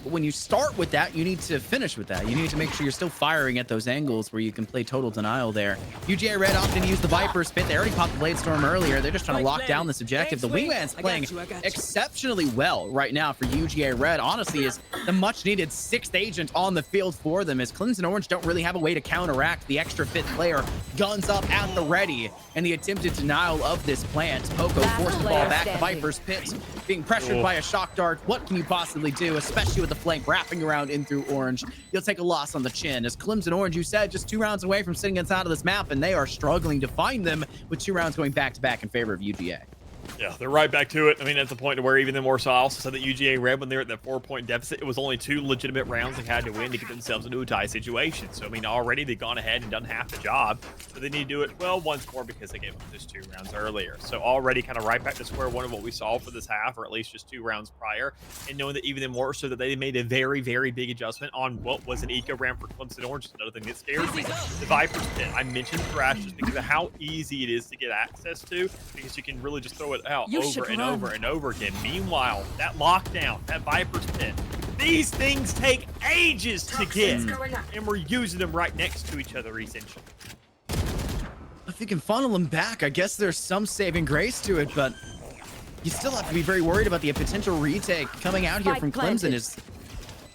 B: But when you start with that, you need to finish with that. You need to make sure you're still firing at those angles where you can play total denial there. UGA Red often use the Viper's Pit. They already popped the Blade Storm earlier. They're just trying to lock down this objective. The Wingman's playing exceptionally well right now for UGA Red. Honestly, is the much-needed 6th agent on the field for them, as Clemson Orange don't really have a way to counteract the extra fit player. Guns up at the ready, and the attempted denial of this plant. Poco forced the ball back. The Viper's Pit being pressured by a shock dart. What can you possibly do, especially with the flank wrapping around in through Orange? You'll take a loss on the chin, as Clemson Orange, you said, just 2 rounds away from sitting inside of this map, and they are struggling to find them with 2 rounds going back to back in favor of UGA.
C: Yeah, they're right back to it. I mean, at the point to where even the more so, I also said that UGA Red, when they're at that 4-point deficit, it was only 2 legitimate rounds they had to win to get themselves into a tie situation. So, I mean, already they've gone ahead and done half the job. So they need to do it, well, once more because they gave up just 2 rounds earlier. So already kind of right back to square one of what we saw for this half, or at least just 2 rounds prior. And knowing that even more so that they made a very, very big adjustment on what was an eco ramp for Clemson Orange. Another thing that scares me, the Viper's Pit. I mentioned Thrash just because of how easy it is to get access to, because you can really just throw it out over and over and over again. Meanwhile, that lockdown, that Viper's Pit, these things take ages to get, and we're using them right next to each other, essentially.
B: If you can funnel them back, I guess there's some saving grace to it, but you still have to be very worried about the potential retake coming out here from Clemson. Is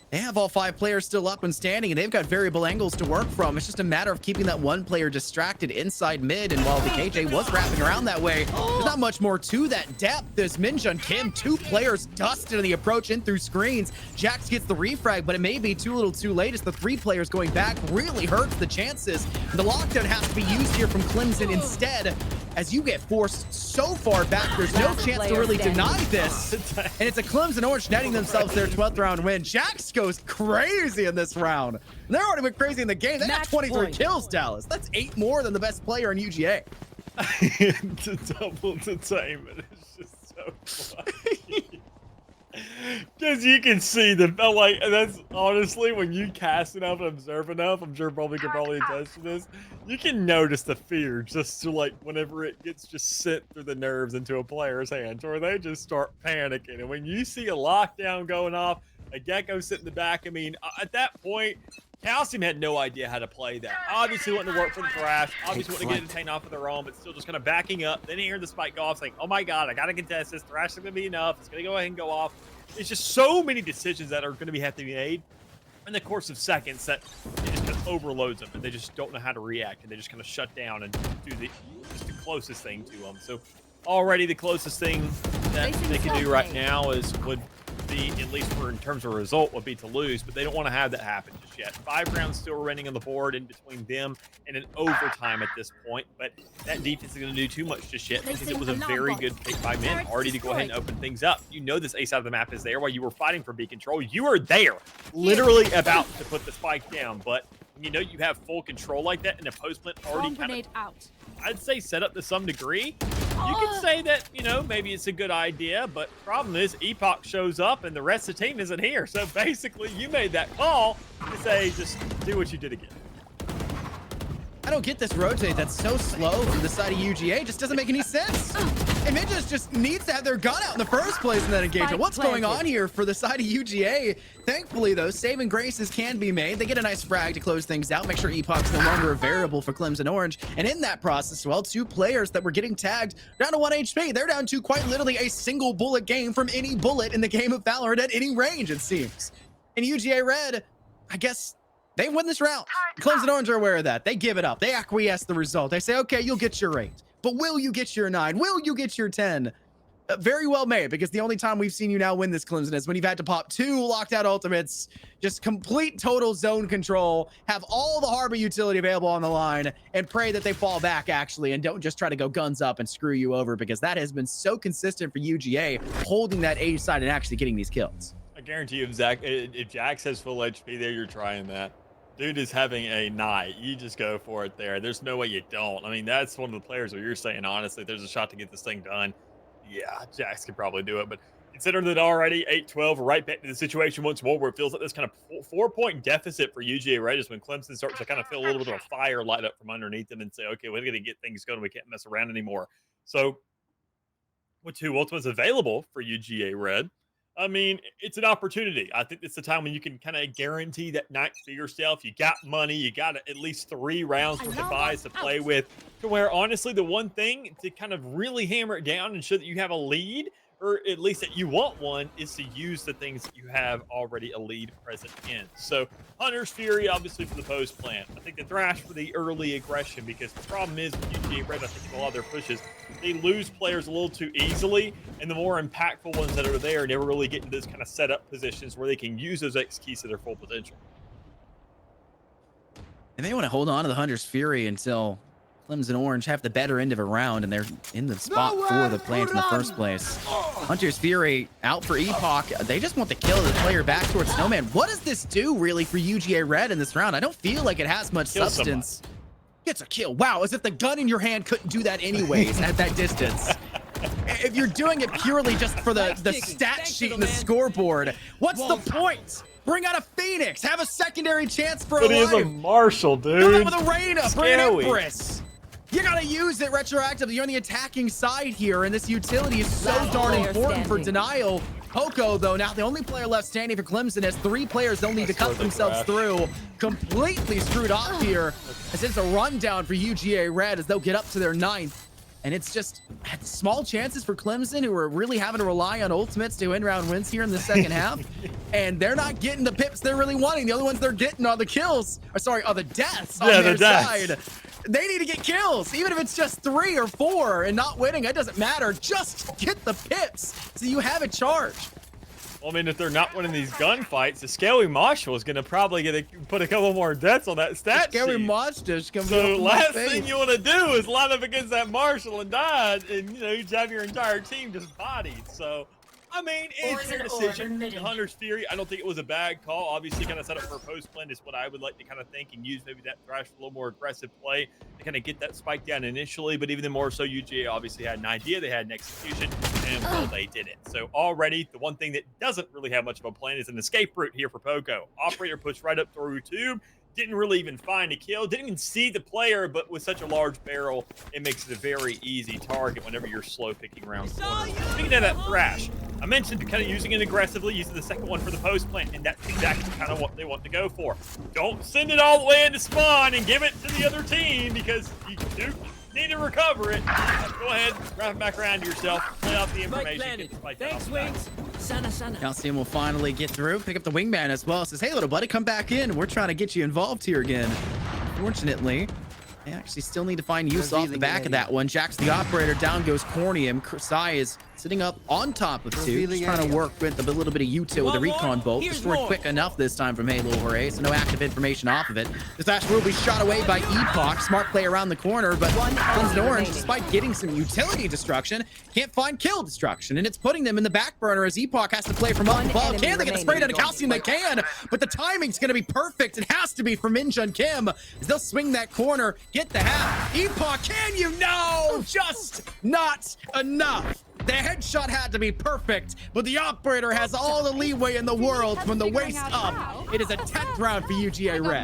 B: they have all 5 players still up and standing, and they've got variable angles to work from. It's just a matter of keeping that one player distracted inside mid, and while the KJ was wrapping around that way, there's not much more to that depth. There's Minjun Kim, 2 players dusted in the approach in through screens. Jax gets the refrag, but it may be too little too late as the 3 players going back really hurts the chances. The lockdown has to be used here from Clemson instead, as you get forced so far back. There's no chance to really deny this, and it's a Clemson Orange netting themselves their 12th round win. Jax goes crazy in this round. And they're already been crazy in the game. They got 23 kills, Dallas. That's 8 more than the best player in UGA.
C: To double the time, it's just so funny. Because you can see the, like, that's honestly, when you cast enough and observe enough, I'm sure probably could attest to this, you can notice the fear just to, like, whenever it gets just sent through the nerves into a player's hands, or they just start panicking. And when you see a lockdown going off, A Gecko sit in the back. I mean, at that point, Calcium had no idea how to play that. Obviously wanting to work for the Thrash. Obviously wanting to get Entertain off of their own, but still just kind of backing up. Then hearing the spike go off, saying, oh my God, I got to contest this. Thrash is going to be enough. It's going to go ahead and go off. It's just so many decisions that are going to have to be made in the course of seconds that it just kind of overloads them, and they just don't know how to react, and they just kind of shut down and do just the closest thing to them. So already the closest thing that they can do right now would be, at least for in terms of result, would be to lose, but they don't want to have that happen just yet. 5 rounds still remaining on the board in between them and an overtime at this point, but that defense is going to do too much just yet because it was a very good pick by men already to go ahead and open things up. You know this A side of the map is there while you were fighting for B control. You were there, literally about to put the spike down, but you know you have full control like that, and the post plant already kind of, I'd say, set up to some degree. You can say that, you know, maybe it's a good idea, but problem is Epoch shows up and the rest of the team isn't here. So basically you made that call to say, just do what you did again.
B: I don't get this rotate that's so slow from the side of UGA. It just doesn't make any sense. And Ninjas just needs to have their gun out in the first place in that engagement. What's going on here for the side of UGA? Thankfully, though, saving graces can be made. They get a nice frag to close things out, make sure Epoch's no longer a variable for Clemson Orange. And in that process, well, 2 players that were getting tagged down to 1 HP. They're down to quite literally a single bullet game from any bullet in the game of Valorant at any range, it seems. And UGA Red, I guess, they win this round. Clemson Orange are aware of that. They give it up. They acquiesce the result. They say, okay, you'll get your 8. But will you get your 9? Will you get your 10? Very well made, because the only time we've seen you now win this, Clemson, is when you've had to pop 2 locked out ultimates, just complete total zone control, have all the harbor utility available on the line, and pray that they fall back, actually, and don't just try to go guns up and screw you over, because that has been so consistent for UGA, holding that A side and actually getting these kills.
C: I guarantee you, if Jax has full HP there, you're trying that. Dude is having a night. You just go for it there. There's no way you don't. I mean, that's one of the players where you're saying, honestly, there's a shot to get this thing done. Yeah, Jax could probably do it. But considering that already 8-12, right back to the situation once more where it feels like this kind of 4-point deficit for UGA Red is when Clemson starts to kind of feel a little bit of a fire light up from underneath them and say, okay, we're going to get things going. We can't mess around anymore. So with 2 ultimates available for UGA Red, I mean, it's an opportunity. I think it's the time when you can kind of guarantee that night for yourself. You got money. You got at least 3 rounds worth of buys to play with, to where, honestly, the one thing to kind of really hammer it down and show that you have a lead, or at least that you want one, is to use the things that you have already a lead present in. So Hunter's Fury, obviously, for the post plant. I think the Thrash for the early aggression, because the problem is with UGA Red, I think in a lot of their pushes, they lose players a little too easily, and the more impactful ones that are there never really get into those kind of setup positions where they can use those X keys to their full potential.
B: And they want to hold on to the Hunter's Fury until Clemson Orange have the better end of a round, and they're in the spot for the plant in the first place. Hunter's Fury out for Epoch. They just want to kill the player back towards Snowman. What does this do, really, for UGA Red in this round? I don't feel like it has much substance. Gets a kill. Wow, as if the gun in your hand couldn't do that anyways at that distance. If you're doing it purely just for the stat sheet and the scoreboard, what's the point? Bring out a Phoenix. Have a secondary chance for a life.
C: But he's a Marshall, dude.
B: Come out with a Reyna. Bring an Empress. You gotta use it retroactively. You're on the attacking side here, and this utility is so darn important for denial. Poco, though, now the only player left standing for Clemson, has 3 players they'll need to cut themselves through. Completely screwed off here, as it's a rundown for UGA Red as they'll get up to their 9th. And it's just small chances for Clemson, who are really having to rely on ultimates to win round wins here in the second half. And they're not getting the pips they're really wanting. The only ones they're getting are the kills, or sorry, are the deaths on their side. They need to get kills, even if it's just 3 or 4 and not winning. It doesn't matter. Just get the pips so you have a charge.
C: Well, I mean, if they're not winning these gunfights, the Scaly Marshall is going to probably put a couple more deaths on that stat sheet.
B: Scaly Monsters coming
C: So last thing you want to do is line up against that Marshall and die, and you know you have your entire team just bodied. So, I mean, it's your decision. The Hunter's Fury, I don't think it was a bad call. Obviously, kind of set up for a post plan is what I would like to kind of think, and use maybe that Thrash for a little more aggressive play to kind of get that spike down initially. But even more so, UGA obviously had an idea, they had an execution, and well, they did it. So already, the one thing that doesn't really have much of a plan is an escape route here for Poco. Operator push right up through tube, didn't really even find a kill, didn't even see the player, but with such a large barrel, it makes it a very easy target whenever you're slow picking around corners. Speaking of that Thrash, I mentioned kind of using it aggressively, using the second one for the post plant, and that's exactly kind of what they want to go for. Don't send it all the way into spawn and give it to the other team because you do need to recover it. Go ahead, wrap it back around to yourself, play out the information. Get the fight down.
D: Thanks, Wings. Sana.
B: Calcium will finally get through, pick up the wingman as well. Says, hey, little buddy, come back in. We're trying to get you involved here again. Unfortunately, they actually still need to find use off the back of that one. Jack's the operator. Down goes Cornium. Sai is sitting up on top of two, just trying to work with a little bit of util with a recon bolt. Destroyed quick enough this time from Halo Hooray, so no active information off of it. The Thrash will be shot away by Epoch. Smart play around the corner, but Crimson Orange, despite getting some utility destruction, can't find kill destruction, and it's putting them in the back burner as Epoch has to play from up above. Can they get sprayed out of Calcium? They can, but the timing's going to be perfect. It has to be for Minjun Kim as they'll swing that corner, get the half. Epoch, can you? No, just not enough. The headshot had to be perfect, but the operator has all the leeway in the world from the waist up. It is a 10th round for UGA Red.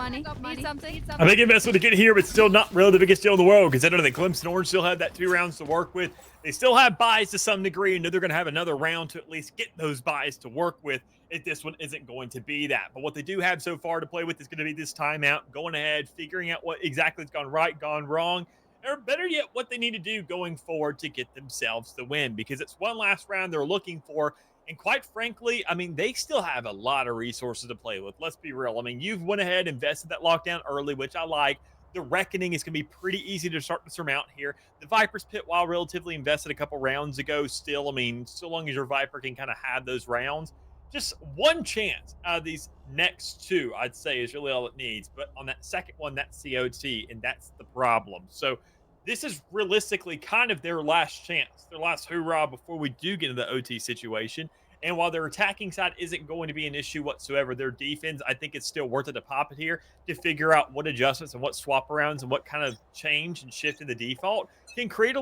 C: A big investment to get here, but still not really the biggest deal in the world, considering that Clemson Orange still had that 2 rounds to work with. They still have buys to some degree, and know they're going to have another round to at least get those buys to work with if this one isn't going to be that. But what they do have so far to play with is going to be this timeout, going ahead, figuring out what exactly has gone right, gone wrong, or better yet, what they need to do going forward to get themselves the win, because it's one last round they're looking for. And quite frankly, I mean, they still have a lot of resources to play with. Let's be real. I mean, you've went ahead, invested that lockdown early, which I like. The Reckoning is going to be pretty easy to start to surmount here. The Viper's Pit, while relatively invested a couple rounds ago, still, I mean, so long as your Viper can kind of have those rounds, just one chance out of these next 2, I'd say, is really all it needs. But on that second one, that's COT, and that's the problem. So this is realistically kind of their last chance, their last hoorah before we do get into the OT situation. And while their attacking side isn't going to be an issue whatsoever, their defense, I think it's still worth it to pop it here to figure out what adjustments and what swap arounds and what kind of change and shift in the default can create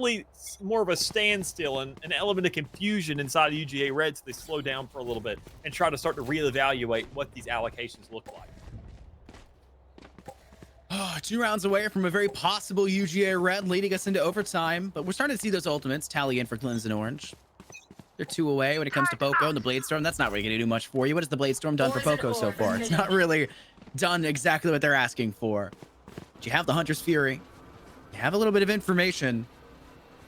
C: more of a standstill and an element of confusion inside UGA Red, so they slow down for a little bit and try to start to reevaluate what these allocations look like.
B: 2 rounds away from a very possible UGA Red leading us into overtime, but we're starting to see those ultimates tally in for Clemson Orange. They're 2 away when it comes to Poco and the Bladestorm. That's not really going to do much for you. What has the Bladestorm done for Poco so far? It's not really done exactly what they're asking for. But you have the Hunter's Fury. You have a little bit of information.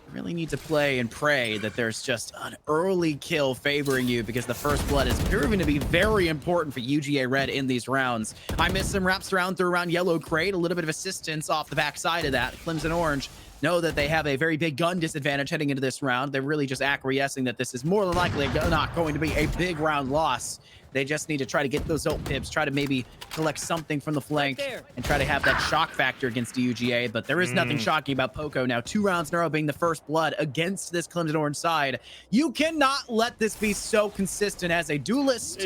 B: You really need to play and pray that there's just an early kill favoring you, because the first blood is proving to be very important for UGA Red in these rounds. I miss some wraps around through around Yellow Crate. A little bit of assistance off the backside of that. Clemson Orange know that they have a very big gun disadvantage heading into this round. They're really just acquiescing that this is more than likely not going to be a big round loss. They just need to try to get those ult pips, try to maybe collect something from the flank, and try to have that shock factor against the UGA. But there is nothing shocking about Poco now. 2 rounds in a row being the first blood against this Clemson Orange side. You cannot let this be so consistent as a duelist.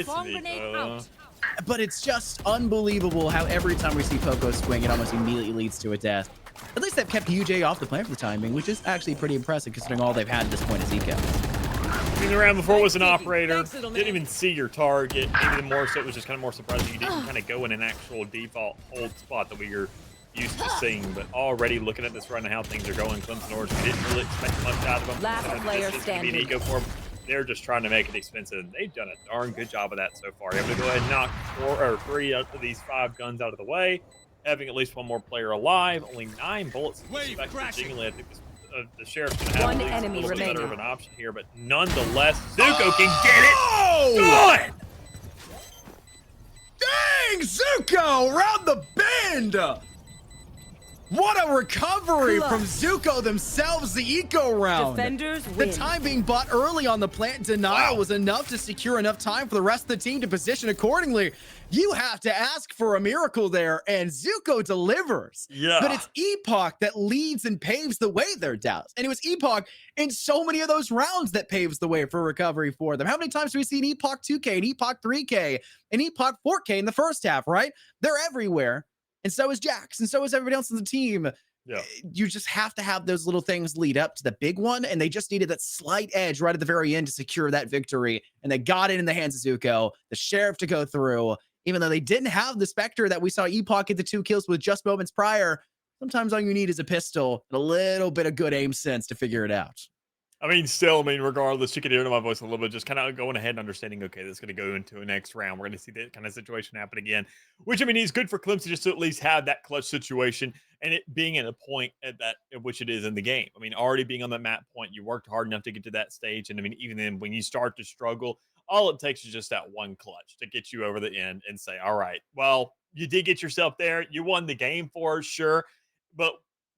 B: But it's just unbelievable how every time we see Poco swing, it almost immediately leads to a death. At least they've kept UJ off the plan for the timing, which is actually pretty impressive considering all they've had at this point is Eco.
C: In the round before was an operator. Didn't even see your target. Even more so, it was just kind of more surprising you didn't kind of go in an actual default hold spot that we are used to seeing. But already looking at this run and how things are going, Clemson Orange, we didn't really expect much out of them.
D: Last player standing.
C: An eco for them. They're just trying to make it expensive. They've done a darn good job of that so far. You're able to go ahead and knock 3 out of these 5 guns out of the way, having at least one more player alive. Only 9 bullets. Genuinely, I think the Sheriff's going to have
D: one
C: at least
D: enemy
C: a little bit
D: remaining.
C: better of an option here, but nonetheless, Zuko can get it. Good!
B: Dang, Zuko around the bend. What a recovery from Zuko themselves, the eco round.
D: Defenders
B: The
D: win.
B: time being bought early on the plant denial was enough to secure enough time for the rest of the team to position accordingly. You have to ask for a miracle there, and Zuko delivers.
C: Yeah.
B: But it's Epoch that leads and paves the way there, Dallas. And it was Epoch in so many of those rounds that paves the way for recovery for them. How many times have we seen Epoch 2K and Epoch 3K and Epoch 4K in the first half, right? They're everywhere. And so is Jax, and so is everybody else on the team.
C: Yeah.
B: You just have to have those little things lead up to the big one, and they just needed that slight edge right at the very end to secure that victory, and they got it in the hands of Zuko, the Sheriff to go through. Even though they didn't have the Spectre that we saw Epoch get the 2 kills with just moments prior, sometimes all you need is a pistol and a little bit of good aim sense to figure it out.
C: I mean, still, I mean, regardless, you can hear it in my voice a little bit, just kind of going ahead and understanding, okay, this is going to go into a next round. We're going to see that kind of situation happen again, which, I mean, is good for Clemson just to at least have that clutch situation and it being at a point at which it is in the game. I mean, already being on that map point, you worked hard enough to get to that stage. And I mean, even then, when you start to struggle, all it takes is just that one clutch to get you over the end and say, all right, well, you did get yourself there. You won the game for us, sure. But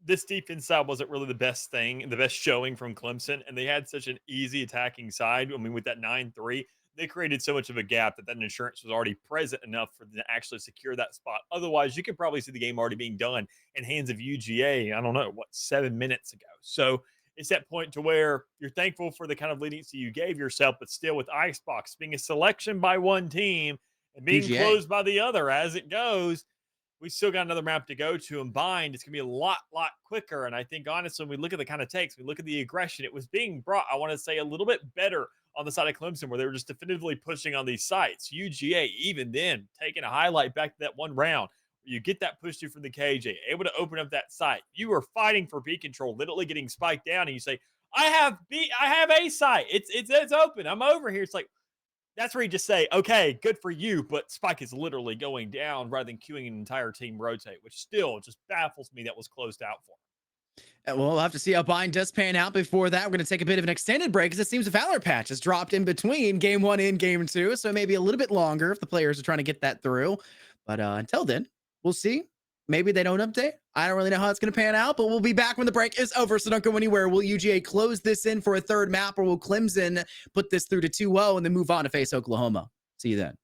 C: this defense side wasn't really the best thing, the best showing from Clemson, and they had such an easy attacking side. I mean, with that 9-3, they created so much of a gap that insurance was already present enough for them to actually secure that spot. Otherwise, you could probably see the game already being done in hands of UGA, I don't know, 7 minutes ago. So it's that point to where you're thankful for the kind of leniency you gave yourself, but still with Icebox being a selection by one team and being
B: UGA.
C: closed by the other as it goes, we still got another map to go to, and bind, it's going to be a lot quicker. And I think, honestly, when we look at the kind of takes, we look at the aggression, it was being brought, I want to say, a little bit better on the side of Clemson, where they were just definitively pushing on these sites. UGA, even then, taking a highlight back to that one round, where you get that push through from the KJ, able to open up that site. You were fighting for B control, literally getting spiked down, and you say, I have A site. It's open. I'm over here. It's like, that's where you just say, okay, good for you, but Spike is literally going down rather than queuing an entire team rotate, which still just baffles me that was closed out for him.
B: Well, we'll have to see how Bind does pan out. Before that, we're going to take a bit of an extended break because it seems a Valor patch has dropped in between game 1 and game 2, so maybe a little bit longer if the players are trying to get that through. But until then, we'll see. Maybe they don't update. I don't really know how it's going to pan out, but we'll be back when the break is over, so don't go anywhere. Will UGA close this in for a third map, or will Clemson put this through to 2-0 and then move on to face Oklahoma? See you then.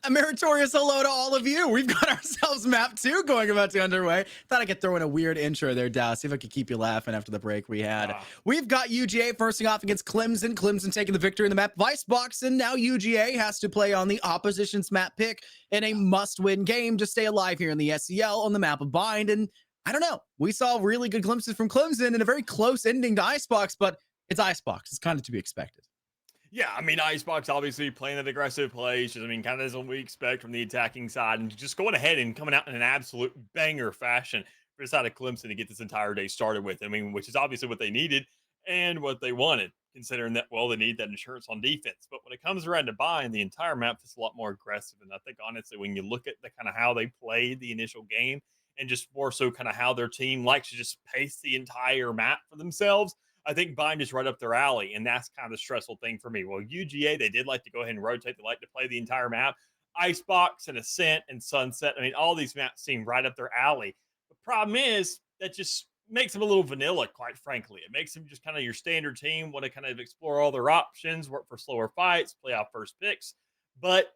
B: A meritorious hello to all of you. We've got ourselves map 2 going about to underway. Thought I could throw in a weird intro there, Dallas. See if I could keep you laughing after the break we had. We've got UGA firsting off against Clemson. Clemson taking the victory in the map of Icebox, and now UGA has to play on the opposition's map pick in a must-win game to stay alive here in the SEL on the map of Bind. And I don't know. We saw really good glimpses from Clemson and a very close ending to Icebox, but it's Icebox. It's kind of to be expected.
C: Yeah, I mean, Icebox obviously playing that aggressive plays, just, I mean, kind of as what we expect from the attacking side, and just going ahead and coming out in an absolute banger fashion for the side of Clemson to get this entire day started with. I mean, which is obviously what they needed and what they wanted, considering that, well, they need that insurance on defense. But when it comes around to buying, the entire map is a lot more aggressive. And I think, honestly, when you look at the kind of how they played the initial game and just more so kind of how their team likes to just pace the entire map for themselves, I think Bind is right up their alley, and that's kind of the stressful thing for me. Well, UGA, they did like to go ahead and rotate. They like to play the entire map. Icebox and Ascent and Sunset, I mean, all these maps seem right up their alley. The problem is that just makes them a little vanilla, quite frankly. It makes them just kind of your standard team, want to kind of explore all their options, work for slower fights, play off first picks. But,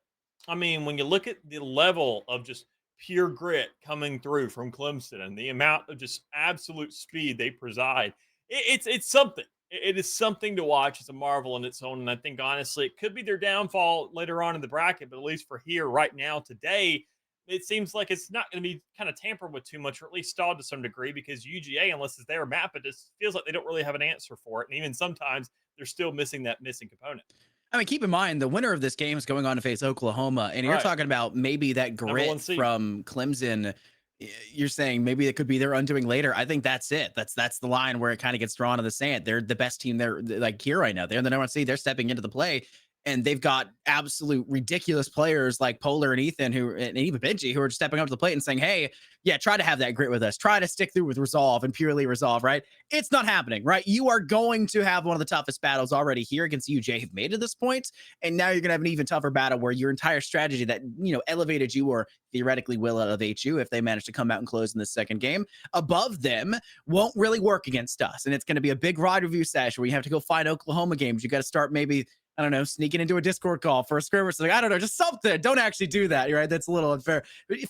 C: I mean, when you look at the level of just pure grit coming through from Clemson and the amount of just absolute speed they preside, it's something. It is something to watch. It's a marvel in its own. And I think, honestly, it could be their downfall later on in the bracket. But at least for here, right now, today, it seems like it's not going to be kind of tampered with too much, or at least stalled to some degree, because UGA, unless it's their map, it just feels like they don't really have an answer for it. And even sometimes they're still missing that missing component.
B: I mean, keep in mind, the winner of this game is going on to face Oklahoma. And you're talking about maybe that grit from Clemson. You're saying maybe it could be their undoing later. I think that's it. That's the line where it kind of gets drawn in the sand. They're the best team there, like here right now. They're in the number 1 seed. They're stepping into the play, and they've got absolute ridiculous players like Polar and Ethan, and even Benji, who are just stepping up to the plate and saying, "Hey, yeah, try to have that grit with us. Try to stick through with resolve and purely resolve." Right? It's not happening. Right? You are going to have one of the toughest battles already here against UJ who've made it to this point, and now you're going to have an even tougher battle where your entire strategy that elevated you, or theoretically will elevate you if they manage to come out and close in the second game above them, won't really work against us. And it's going to be a big ride review session where you have to go find Oklahoma games. You got to start maybe, I don't know, sneaking into a Discord call for a scrimmage. Like, I don't know, just something. Don't actually do that, right? That's a little unfair.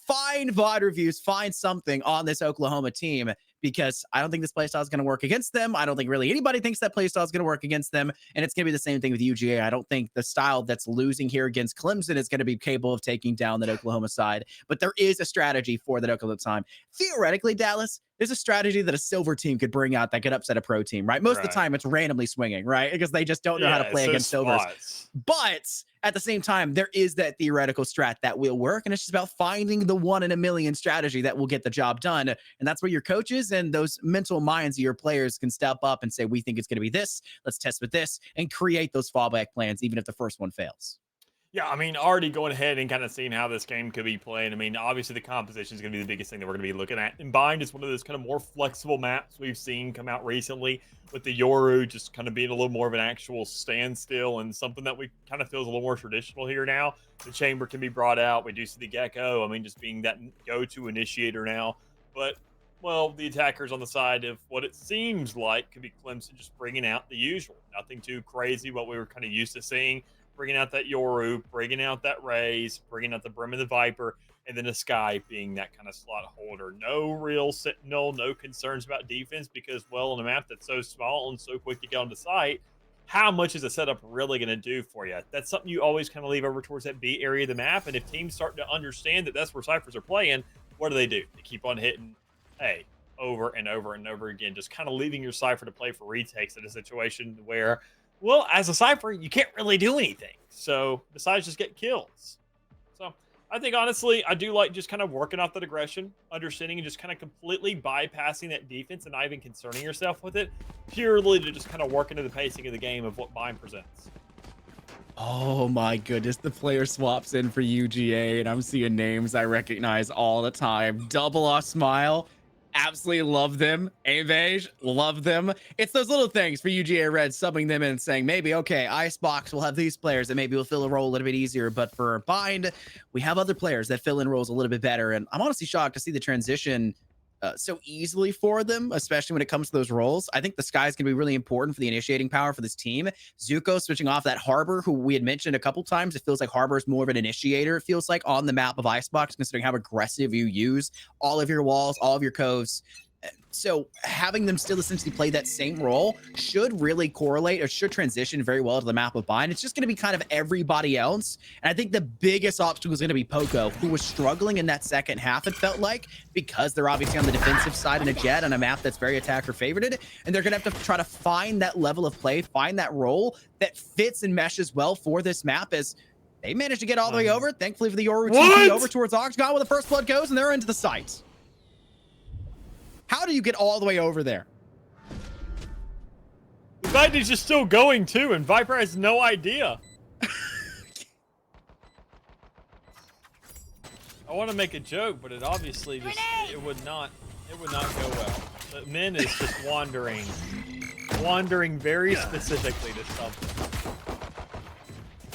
B: Find VOD reviews, find something on this Oklahoma team, because I don't think this playstyle is going to work against them. I don't think really anybody thinks that playstyle is going to work against them. And it's going to be the same thing with UGA. I don't think the style that's losing here against Clemson is going to be capable of taking down that Oklahoma side. But there is a strategy for that Oklahoma time. Theoretically, Dallas, there's a strategy that a silver team could bring out that could upset a pro team, right? Most of the time it's randomly swinging, right? Because they just don't know how to play against silvers. But at the same time, there is that theoretical strat that will work. And it's just about finding the 1 in a million strategy that will get the job done. And that's where your coaches and those mental minds of your players can step up and say, we think it's going to be this. Let's test with this and create those fallback plans, even if the first one fails.
C: Yeah, I mean, already going ahead and kind of seeing how this game could be playing. I mean, obviously the composition is going to be the biggest thing that we're going to be looking at. And Bind is one of those kind of more flexible maps we've seen come out recently, with the Yoru just kind of being a little more of an actual standstill and something that we kind of feels a little more traditional here now. The Chamber can be brought out. We do see the Gecko, I mean, just being that go-to initiator now. But, well, the attackers on the side of what it seems like could be Clemson just bringing out the usual. Nothing too crazy, what we were kind of used to seeing. Bringing out that Yoru, bringing out that Raze, bringing out the Brim of the Viper, and then the Sky being that kind of slot holder. No real Sentinel, no concerns about defense, because, well, on a map that's so small and so quick to get onto site, how much is a setup really going to do for you? That's something you always kind of leave over towards that B area of the map. And if teams start to understand that that's where Cyphers are playing, what do? They keep on hitting, hey, over and over and over again, just kind of leaving your Cypher to play for retakes in a situation where, well, as a Cypher, you can't really do anything. So besides just get kills. So I think, honestly, I do like just kind of working off that aggression, understanding, and just kind of completely bypassing that defense and not even concerning yourself with it, purely to just kind of work into the pacing of the game of what Bind presents.
B: Oh my goodness, the player swaps in for UGA, and I'm seeing names I recognize all the time. Double Off Smile. Absolutely love them. Avage, love them. It's those little things for UGA Red, subbing them in and saying, maybe, okay, Icebox will have these players that maybe will fill a role a little bit easier, but for Bind, we have other players that fill in roles a little bit better. And I'm honestly shocked to see the transition so easily for them, especially when it comes to those roles. I think the sky is going to be really important for the initiating power for this team. Zuko switching off that Harbor, who we had mentioned a couple times. It feels like Harbor is more of an initiator, it feels like, on the map of Icebox, considering how aggressive you use all of your walls, all of your coves. So having them still essentially play that same role should really correlate or should transition very well to the map of Bind. It's just going to be kind of everybody else. And I think the biggest obstacle is going to be Poco, who was struggling in that second half, it felt like, because they're obviously on the defensive side in a Jet on a map that's very attacker favorited. And they're going to have to try to find that level of play, find that role that fits and meshes well for this map, as they managed to get all the way over. Thankfully for the Yoru TP over towards Octagon, where the first blood goes, and they're into the site. How do you get all the way over there?
C: The fight is just still going too, and Viper has no idea. I want to make a joke, but it obviously just it would not go well. The Min is just wandering very specifically to something.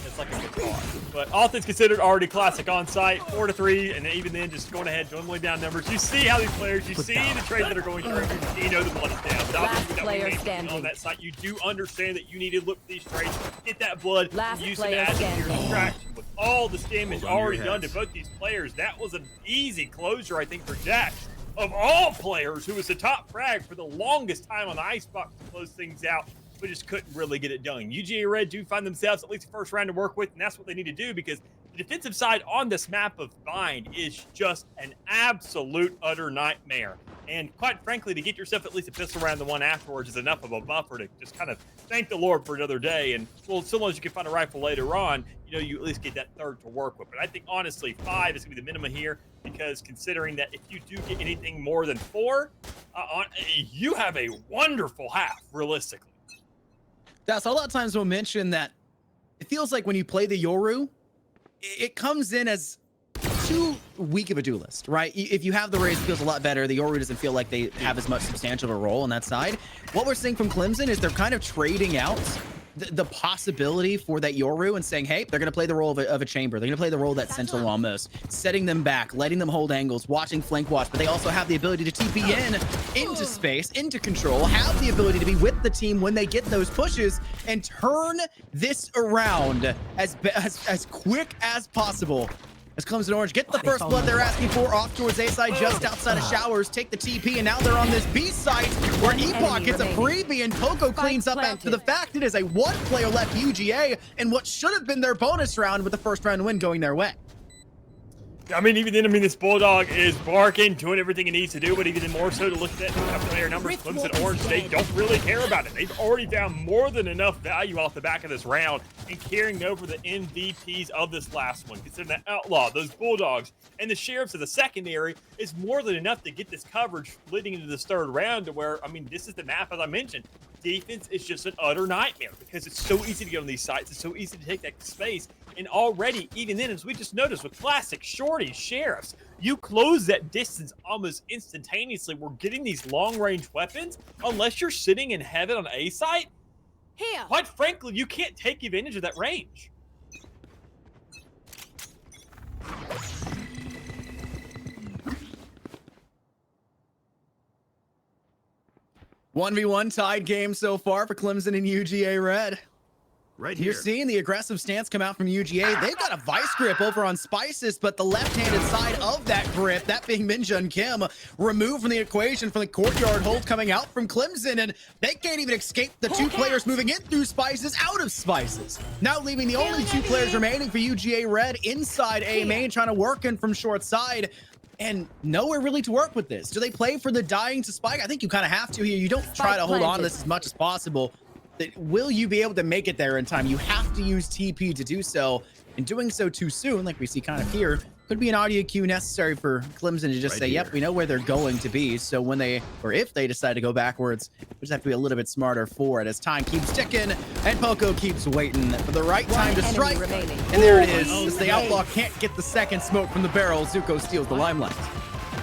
C: It's like a guitar. But all things considered, already classic on site, 4-3, and even then just going ahead, dwindling down numbers. You see how these players, you see the trades that are going through, you know the blood is down. But
D: Last
C: obviously
D: player
C: that
D: standing.
C: on that site, you do understand that you need to look for these trades, get that blood,
D: Last
C: use it
D: player
C: as your
D: standing.
C: distraction. With all this damage already done to both these players, that was an easy closure, I think, for Jax. Of all players, who was the top frag for the longest time on the Icebox to close things out, but just couldn't really get it done. UGA Red do find themselves at least a first round to work with, and that's what they need to do, because the defensive side on this map of Bind is just an absolute utter nightmare. And quite frankly, to get yourself at least a pistol round, the one afterwards, is enough of a buffer to just kind of thank the Lord for another day. And well, so long as you can find a rifle later on, you know, you at least get that third to work with. But I think honestly, 5 is going to be the minimum here, because considering that if you do get anything more than 4, you have a wonderful half, realistically.
B: Yeah, so a lot of times we'll mention that it feels like when you play the Yoru, it comes in as too weak of a duelist, right? If you have the Raze, it feels a lot better. The Yoru doesn't feel like they have as much substantial of a role on that side. What we're seeing from Clemson is they're kind of trading out the possibility for that Yoru and saying, hey, they're going to play the role of a chamber. They're going to play the role of that Sentinel almost, setting them back, letting them hold angles, watching flank watch, but they also have the ability to TP into space, into control, have the ability to be with the team when they get those pushes and turn this around as quick as possible. As Clemson Orange get the first blood they're asking for off towards A side, just outside of Showers, take the TP, and now they're on this B site where Epoch gets a freebie and Poco cleans up after the fact. It is a 1-player left UGA and what should have been their bonus round, with the first round win going their way.
C: I mean, even then, this Bulldog is barking, doing everything he needs to do, but even more so to look at that player numbers, Clemson Orange, they don't really care about it. They've already found more than enough value off the back of this round and carrying over the MVPs of this last one. Considering that Outlaw, those Bulldogs, and the Sheriffs of the secondary is more than enough to get this coverage leading into this third round, to where, I mean, this is the map, as I mentioned. Defense is just an utter nightmare because it's so easy to get on these sites. It's so easy to take that space. And already, even then, as we just noticed with classic Shorty Sheriffs, you close that distance almost instantaneously. We're getting these long-range weapons. Unless you're sitting in heaven on A site,
D: Here.
C: quite frankly, you can't take advantage of that range.
B: 1v1 tied game so far for Clemson and UGA Red.
E: Right
B: You're
E: here.
B: seeing the aggressive stance come out from UGA. They've got a vice grip over on Spices, but the left-handed side of that grip, that being Minjun Kim, removed from the equation from the courtyard hold coming out from Clemson, and they can't even escape the two players moving in through Spices out of Spices. Now leaving the only 2 players remaining for UGA Red inside A main, trying to work in from short side. And nowhere really to work with this. Do they play for the dying to spike? I think you kind of have to here. You don't try to hold on to this as much as possible. Will you be able to make it there in time? You have to use TP to do so. And doing so too soon, like we see kind of here, could be an audio cue necessary for Clemson to just say, yep, we know where they're going to be. So when they, or if they decide to go backwards, we just have to be a little bit smarter for it as time keeps ticking and Poco keeps waiting for the right time to strike. And there it is. As the Outlaw can't get the second smoke from the barrel, Zuko steals the limelight.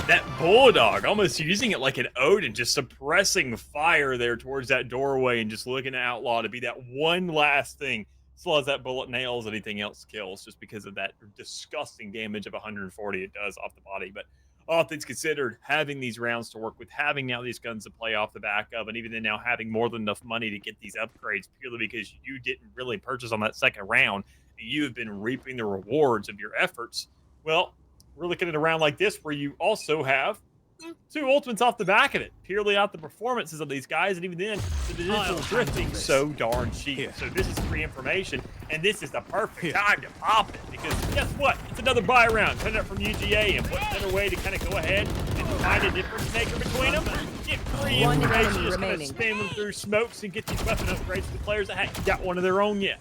C: That Bulldog almost using it like an Odin, just suppressing fire there towards that doorway and just looking at Outlaw to be that one last thing. As long as that bullet nails, anything else kills, just because of that disgusting damage of 140 it does off the body. But all things considered, having these rounds to work with, having now these guns to play off the back of, and even then now having more than enough money to get these upgrades purely because you didn't really purchase on that second round, and you have been reaping the rewards of your efforts. Well, we're looking at a round like this where you also have two ultimates off the back of it, purely out the performances of these guys, and even then, the digital drifting so darn cheap. So this is free information, and this is the perfect time to pop it, because guess what? It's another buy round coming up from UGA, and what better way to kind of go ahead and find a difference maker between them? Get free information, just kind of spam them through smokes and get these weapon upgrades to the players that haven't got one of their own yet.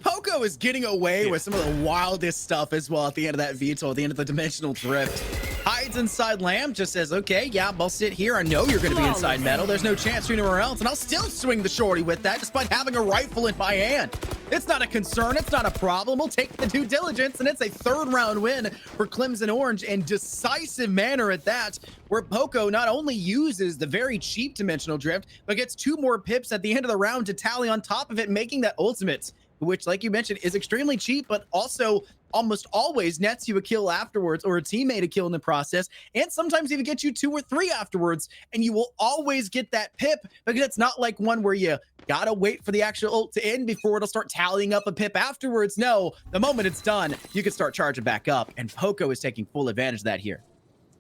B: Poco is getting away with some of the wildest stuff as well at the end of that veto, at the end of the dimensional drift. Hides inside Lamb, just says, okay, yeah, I'll sit here. I know you're going to be inside metal. There's no chance you're anywhere else, and I'll still swing the shorty with that despite having a rifle in my hand. It's not a concern. It's not a problem. We'll take the due diligence, and it's a third round win for Clemson Orange in decisive manner at that, where Poco not only uses the very cheap dimensional drift, but gets 2 more pips at the end of the round to tally on top of it, making that ultimate, which, like you mentioned, is extremely cheap, but also almost always nets you a kill afterwards, or a teammate a kill in the process, and sometimes even get you 2 or 3 afterwards, and you will always get that pip, because it's not like one where you gotta wait for the actual ult to end before it'll start tallying up a pip afterwards. No, the moment it's done, you can start charging back up, and Poco is taking full advantage of that here.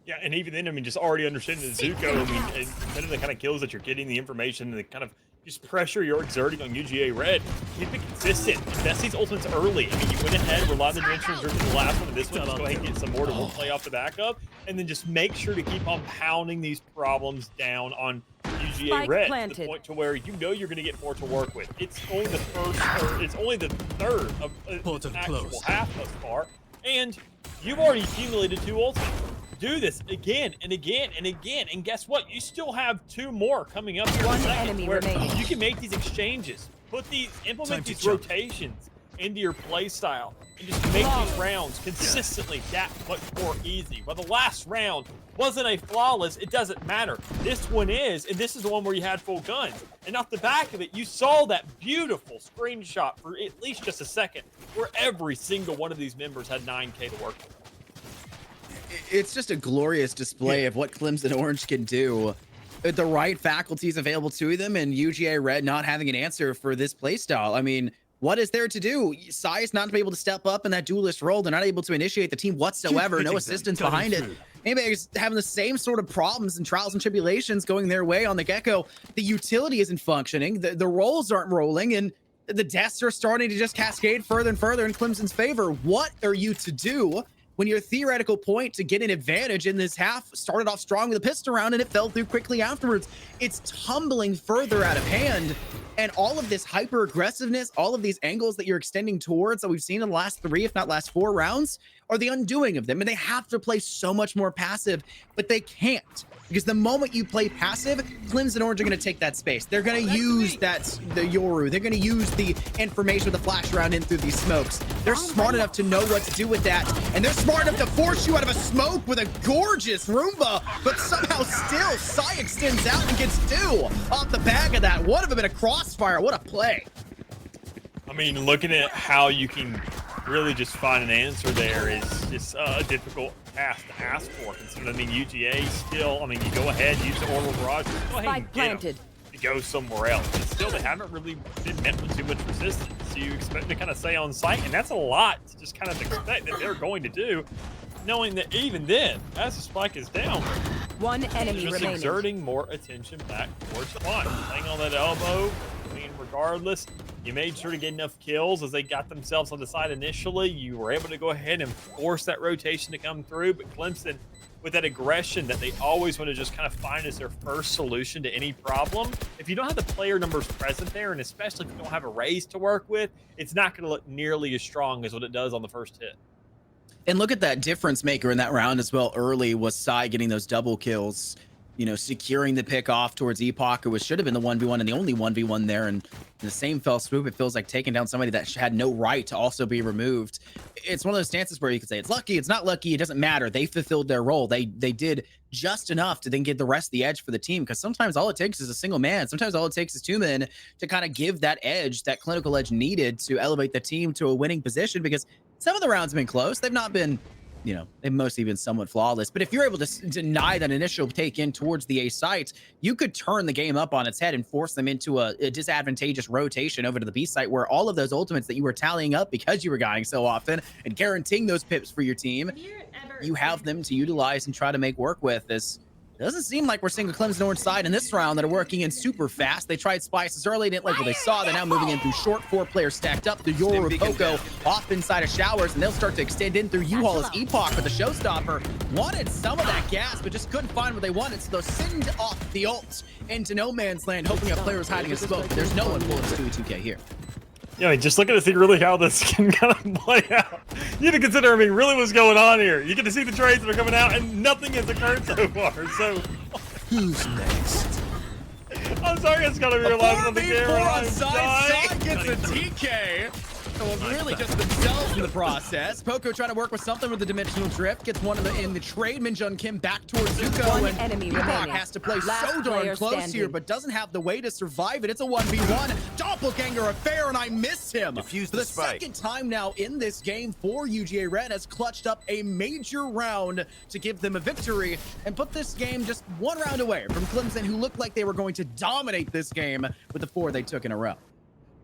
C: Yeah, and even then, I mean, just already understanding the Zuko, I mean, and kind of the kind of kills that you're getting, the information, and the kind of just pressure you're exerting on UGA Red. Keep it consistent. Invest these ultimates early. I mean, you went ahead, relied on the dimensional drift in the last one, and this one, just go ahead and get some more to play off the back of, and then just make sure to keep on pounding these problems down on UGA
D: Spike
C: Red
D: planted.
C: to the point to where you know you're going to get more to work with. It's only the first, or it's only the third of the actual half thus far, and you've already accumulated 2 ultimates. Do this again and again and again, and guess what? You still have 2 more coming up here in a second, where you can make these exchanges, implement these rotations into your play style, and just make these rounds consistently that much more easy. Well, the last round wasn't a flawless, it doesn't matter. This one is, and this is the one where you had full guns. And off the back of it, you saw that beautiful screenshot for at least just a second, where every single one of these members had 9K to work with.
B: It's just a glorious display of what Clemson Orange can do with the right faculties available to them, and UGA Red not having an answer for this playstyle. I mean, what is there to do? Sai is not able to step up in that duelist role. They're not able to initiate the team whatsoever. No assistance behind it. Maybe is having the same sort of problems and trials and tribulations going their way on the Gecko. The utility isn't functioning. The roles aren't rolling, and the deaths are starting to just cascade further and further in Clemson's favor. What are you to do when your theoretical point to get an advantage in this half started off strong with a pistol round and it fell through quickly afterwards? It's tumbling further out of hand, and all of this hyper aggressiveness, all of these angles that you're extending towards that we've seen in the last 3, if not last 4 rounds, are the undoing of them. And they have to play so much more passive, but they can't, because the moment you play passive, Clemson Orange are going to take that space. They're going to use the Yoru. They're going to use the information with the flash round in through these smokes. They're smart enough to know what to do with that, and they're smart enough to force you out of a smoke with a gorgeous Roomba, but somehow still Sai extends out and gets 2 off the back of that. What have been a crossfire? What a play.
C: I mean, looking at how you can really just find an answer there is just a difficult task to ask for. Considering, I mean, UGA still, I mean, you go ahead, use the orbital barrage, just go ahead and get them to go somewhere else. But still, they haven't really been met with too much resistance. So you expect to kind of stay on site, and that's a lot to just kind of expect that they're going to do, knowing that even then, as the spike is down,
D: 1 enemy
C: just
D: remaining.
C: exerting more attention back towards spawn, playing on that elbow. I mean, regardless, you made sure to get enough kills as they got themselves on the side initially. You were able to go ahead and force that rotation to come through, but Clemson, with that aggression that they always want to just kind of find as their first solution to any problem, if you don't have the player numbers present there, and especially if you don't have a raise to work with, it's not going to look nearly as strong as what it does on the first hit.
B: And look at that difference maker in that round as well. Early was Sai getting those double kills, you know, securing the pick off towards Epoch. It was should have been the 1v1 and the only 1v1 there. And in the same fell swoop, it feels like taking down somebody that had no right to also be removed. It's one of those stances where you could say it's lucky, it's not lucky, it doesn't matter. They fulfilled their role. They did just enough to then get the rest of the edge for the team, because sometimes all it takes is a single man. Sometimes all it takes is 2 men to kind of give that edge, that clinical edge needed to elevate the team to a winning position, because some of the rounds have been close. They've not been you know, they've mostly been somewhat flawless. But if you're able to deny that initial take in towards the A site, you could turn the game up on its head and force them into a disadvantageous rotation over to the B site, where all of those ultimates that you were tallying up because you were dying so often and guaranteeing those pips for your team, you have them to utilize and try to make work with. This doesn't seem like we're seeing a Clemson Orange side in this round that are working in super fast. They tried Spices early, didn't like what they saw. They're now moving in through short, 4 players stacked up. The Yoru Poco off inside of Showers, and they'll start to extend in through U-Haul as Epoch with the showstopper. Wanted some of that gas, but just couldn't find what they wanted, so they'll send off the ult into no man's land, hoping a player is hiding in smoke. But there's no one pulling Stewie 2K here.
C: Yeah, I mean, just looking to see really how this can kind of play out. You have to consider, I mean, really what's going on here. You get to see the trades that are coming out, and nothing has occurred so far. So,
E: who's next?
C: I'm sorry, it's gotta be reliable on the camera.
B: On side gets a TK. Well, really just themselves in the process. Poco trying to work with something with the dimensional drift. Gets one in the trade. Minjun Kim back towards Zuko. And Epoch has to play so darn close here, but doesn't have the way to survive it. It's a 1v1. Doppelganger affair, and I miss him.
E: Defuse
B: For the second time now in this game for UGA Red has clutched up a major round to give them a victory and put this game just one round away from Clemson, who looked like they were going to dominate this game with the 4 they took in a row.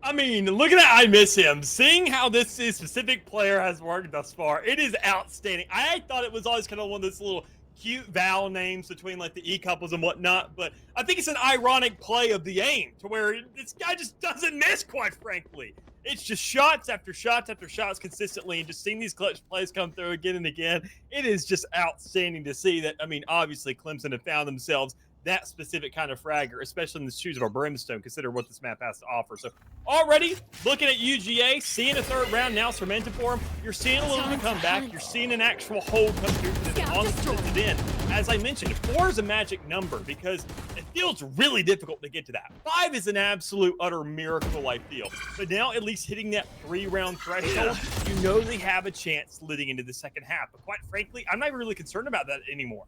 C: I mean, look at that. I miss him. Seeing how this specific player has worked thus far, it is outstanding. I thought it was always kind of one of those little cute vowel names between like the E couples and whatnot, but I think it's an ironic play of the aim to where this guy just doesn't miss, quite frankly. It's just shots after shots after shots consistently, and just seeing these clutch plays come through again and again. It is just outstanding to see that. I mean, obviously Clemson have found themselves that specific kind of fragger, especially in the shoes of a Brimstone, consider what this map has to offer. So already looking at UGA, seeing a third round now cemented for them, you're seeing a little bit come back, you're seeing an actual hold come through for them on the end. As I mentioned, 4 is a magic number because it feels really difficult to get to that. 5 is an absolute utter miracle, I feel. But now at least hitting that 3-round threshold, you know they have a chance leading into the second half. But quite frankly, I'm not really concerned about that anymore.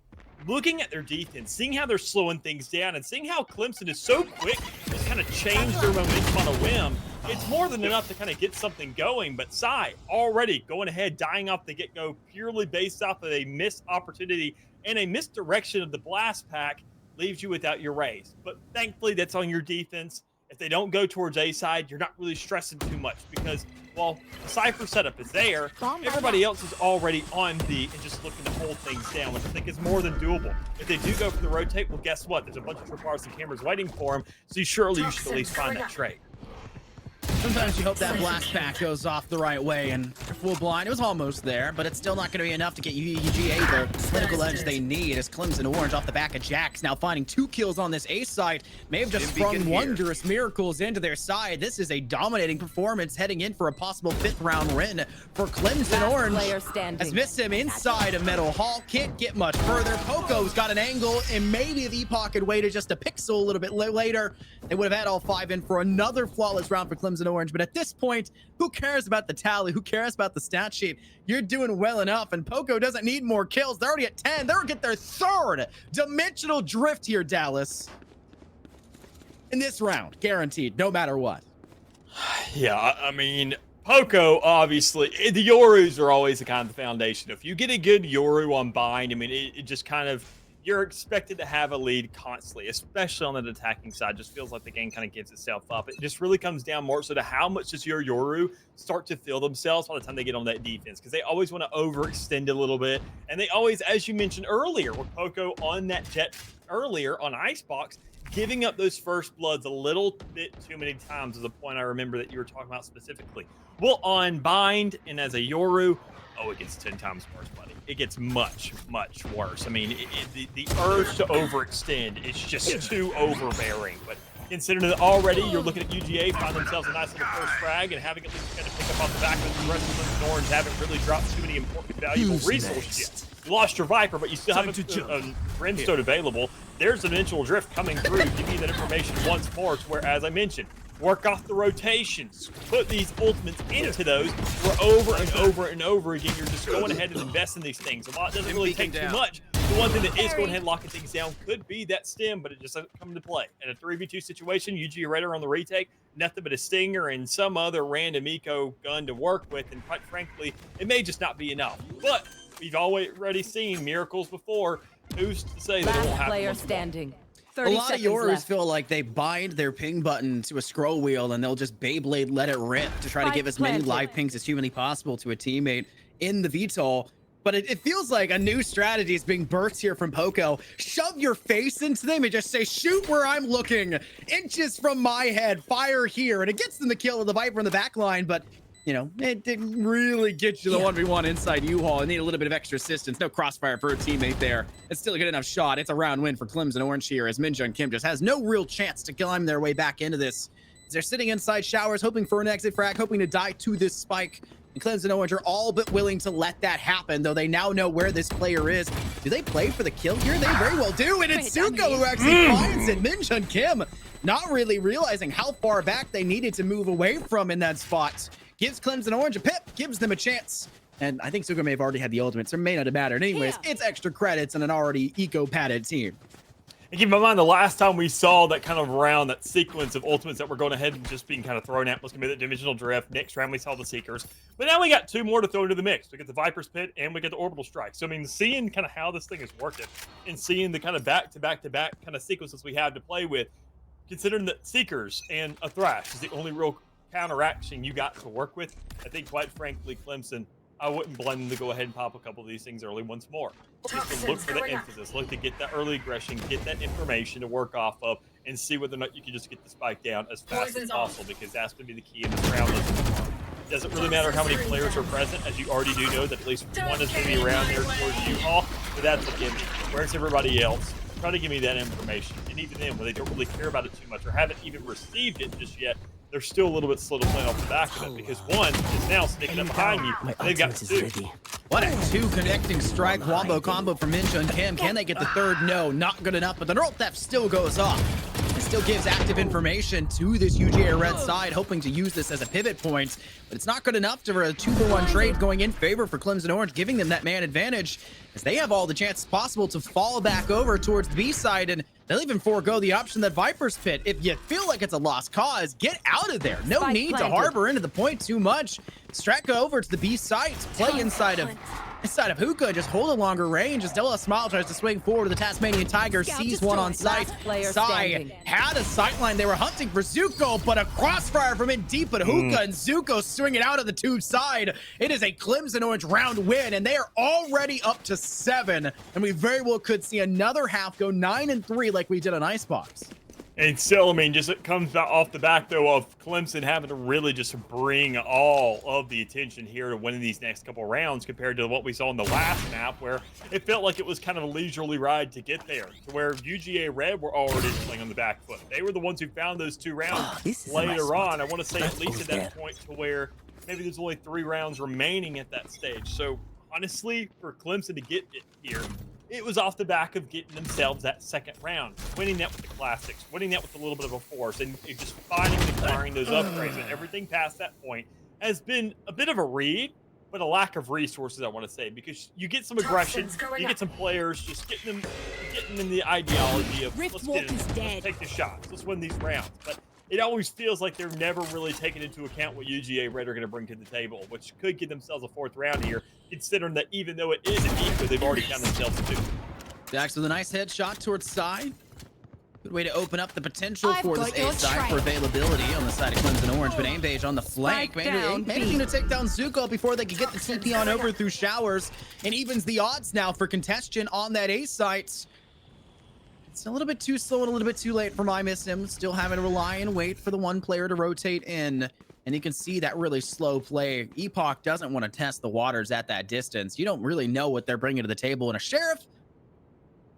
C: Looking at their defense, seeing how they're slowing things down, and seeing how Clemson is so quick to just kind of change their momentum on a whim, it's more than enough to kind of get something going. But Sai already going ahead, dying off the get-go purely based off of a missed opportunity and a misdirection of the blast pack leaves you without your raise. But thankfully, that's on your defense. If they don't go towards A side, you're not really stressing too much because, well, the Cypher setup is there. Everybody else is already on B and just looking to hold things down, which I think is more than doable. If they do go for the rotate, well, guess what? There's a bunch of trip bars and cameras waiting for them, so surely you should at least find that trade.
B: Sometimes you hope that blast pack goes off the right way, and full blind, it was almost there, but it's still not going to be enough to get UGA the clinical edge they need, as Clemson Orange off the back of Jax now finding 2 kills on this A side. May have just sprung wondrous miracles into their side. This is a dominating performance heading in for a possible 5th round win for Clemson Orange. Has missed him inside of Meadow Hall, can't get much further. Poco's got an angle, and maybe if Epoch had waited just a pixel a little bit later, they would have had all 5 in for another flawless round for Clemson Orange. But at this point, who cares about the tally? Who cares about the stat sheet? You're doing well enough, and Poco doesn't need more kills. They're already at 10. They'll get their 3rd dimensional drift here, Dallas, in this round, guaranteed, no matter what.
C: Yeah, I mean, Poco, obviously, the Yorus are always the kind of the foundation. If you get a good Yoru on bind, I mean, it just kind of, you're expected to have a lead constantly, especially on the attacking side. Just feels like the game kind of gives itself up. It just really comes down more so to how much does your Yoru start to feel themselves by the time they get on that defense, because they always want to overextend a little bit. And they always, as you mentioned earlier, with Poco on that jet earlier on Icebox, giving up those first bloods a little bit too many times is a point I remember that you were talking about specifically. Well, on bind and as a Yoru, oh, it gets 10 times worse, buddy. It gets much, much worse. I mean, the urge to overextend is just too overbearing. But considering that already you're looking at UGA, find themselves a nice little first frag, and having at least kind of pick up off the back of the rest of Clemson Orange haven't really dropped too many important, valuable resources yet. You lost your Viper, but you still have a Brimstone available. There's an eventual drift coming through. Give you that information once more, to where, as I mentioned, work off the rotations, put these ultimates into those, where over and over and over again, you're just going ahead and invest in these things. A lot doesn't really take too much. The one thing that is going ahead and locking things down could be that stem, but it just doesn't come into play. In a 3v2 situation, UG Raider on the retake, nothing but a stinger and some other random eco gun to work with, and quite frankly, it may just not be enough. But we've already seen miracles before. Who's to say that it won't
D: Last
C: happen
D: player
C: once more?
D: standing.
B: A
D: 30
B: lot of
D: seconds
B: yours
D: left.
B: feel like they bind their ping button to a scroll wheel and they'll just Beyblade let it rip to try to
D: Spike
B: give as many
D: planted.
B: live pings as humanly possible to a teammate in the VTOL. But it feels like a new strategy is being birthed here from Poco. Shove your face into them and just say, shoot where I'm looking. Inches from my head, fire here. And it gets them the kill of the Viper in the back line, but you know, it didn't really get you the 1v1 inside U-Haul. I need a little bit of extra assistance. No crossfire for a teammate there. It's still a good enough shot. It's a round win for Clemson Orange here as Minjun Kim just has no real chance to climb their way back into this. As they're sitting inside showers, hoping for an exit frag, hoping to die to this spike. And Clemson Orange are all but willing to let that happen, though they now know where this player is. Do they play for the kill here? They very well do, and it's Zuko who actually finds it. Minjun Kim not really realizing how far back they needed to move away from in that spot. Gives Clemson Orange a pip, gives them a chance. And I think Zuko may have already had the ultimate, so it may not have mattered. Anyways, it's extra credits and an already eco-padded team.
C: And keep in mind, the last time we saw that kind of round, that sequence of ultimates that were going ahead and just being kind of thrown at was going to be the Dimensional Drift. Next round, we saw the Seekers. But now we got two more to throw into the mix. We get the Viper's Pit and we get the Orbital Strike. So, I mean, seeing kind of how this thing is working and seeing the kind of back-to-back-to-back kind of sequences we have to play with, considering that Seekers and a Thrash is the only real counteraction you got to work with, I think, quite frankly, Clemson, I wouldn't blame them to go ahead and pop a couple of these things early once more. Just to look for the emphasis, look to get that early aggression, get that information to work off of, and see whether or not you can just get the spike down as fast as possible, because that's going to be the key in this round. It doesn't really matter how many players are present, as you already do know that at least one is going to be around there towards you all, but that's a gimme. Where's everybody else? Try to give me that information. And even then, when they don't really care about it too much or haven't even received it just yet, they're still a little bit slow to play off the back of it, because one is now sneaking up behind you, and they've got two.
B: What a two connecting strike wombo combo from Minjun Kim. Can they get the third? No, not good enough, but the neural theft still goes off. It still gives active information to this UGA red side, hoping to use this as a pivot point, but it's not good enough for a 2-for-1 trade going in favor for Clemson Orange, giving them that man advantage, as they have all the chances possible to fall back over towards the B side, and they'll even forego the option that Viper's Pit. If you feel like it's a lost cause, get out of there. No
D: Spike
B: need
D: planted.
B: to harbor into the point too much. Straka over to the B site, play inside of Hookah, just hold a longer range as Della Smile tries to swing forward to the Tasmanian Tiger,
D: Scout
B: sees one on
D: destroyed.
B: sight.
D: Last player
B: Sai
D: standing.
B: had a sightline. They were hunting for Zuko, but a crossfire from in deep at Hookah, and Zuko swinging out of the tube side. It is a Clemson Orange round win, and they are already up to 7, and we very well could see another half go 9-3 like we did on Icebox.
C: And still, I mean, just it comes off the back, though, of Clemson having to really just bring all of the attention here to winning these next couple rounds compared to what we saw in the last map, where it felt like it was kind of a leisurely ride to get there, to where UGA Red were already playing on the back foot. They were the ones who found those 2 rounds later on. I want to say at least at that point to where maybe there's only 3 rounds remaining at that stage. So, honestly, for Clemson to get it here, it was off the back of getting themselves that second round, winning that with the classics, winning that with a little bit of a force, and just finding and acquiring those upgrades. And everything past that point has been a bit of a read, but a lack of resources, I want to say, because you get some aggression, you get some players, just getting them the ideology of let's take the shots, let's win these rounds. But it always feels like they're never really taking into account what UGA Red are going to bring to the table, which could give themselves a 4th round here, considering that even though it is an equal, they've already found themselves 2.
B: Jax with a nice headshot towards side. Good way to open up the potential for this A side for availability on the side of Clemson Orange, but Aimbage on the flank. Managing to take down Zuko before they could get the TP on over through showers, and evens the odds now for contention on that A site. It's a little bit too slow and a little bit too late for my miss him. Still having to rely and wait for the one player to rotate in. And you can see that really slow play. Epoch doesn't want to test the waters at that distance. You don't really know what they're bringing to the table. And a Sheriff,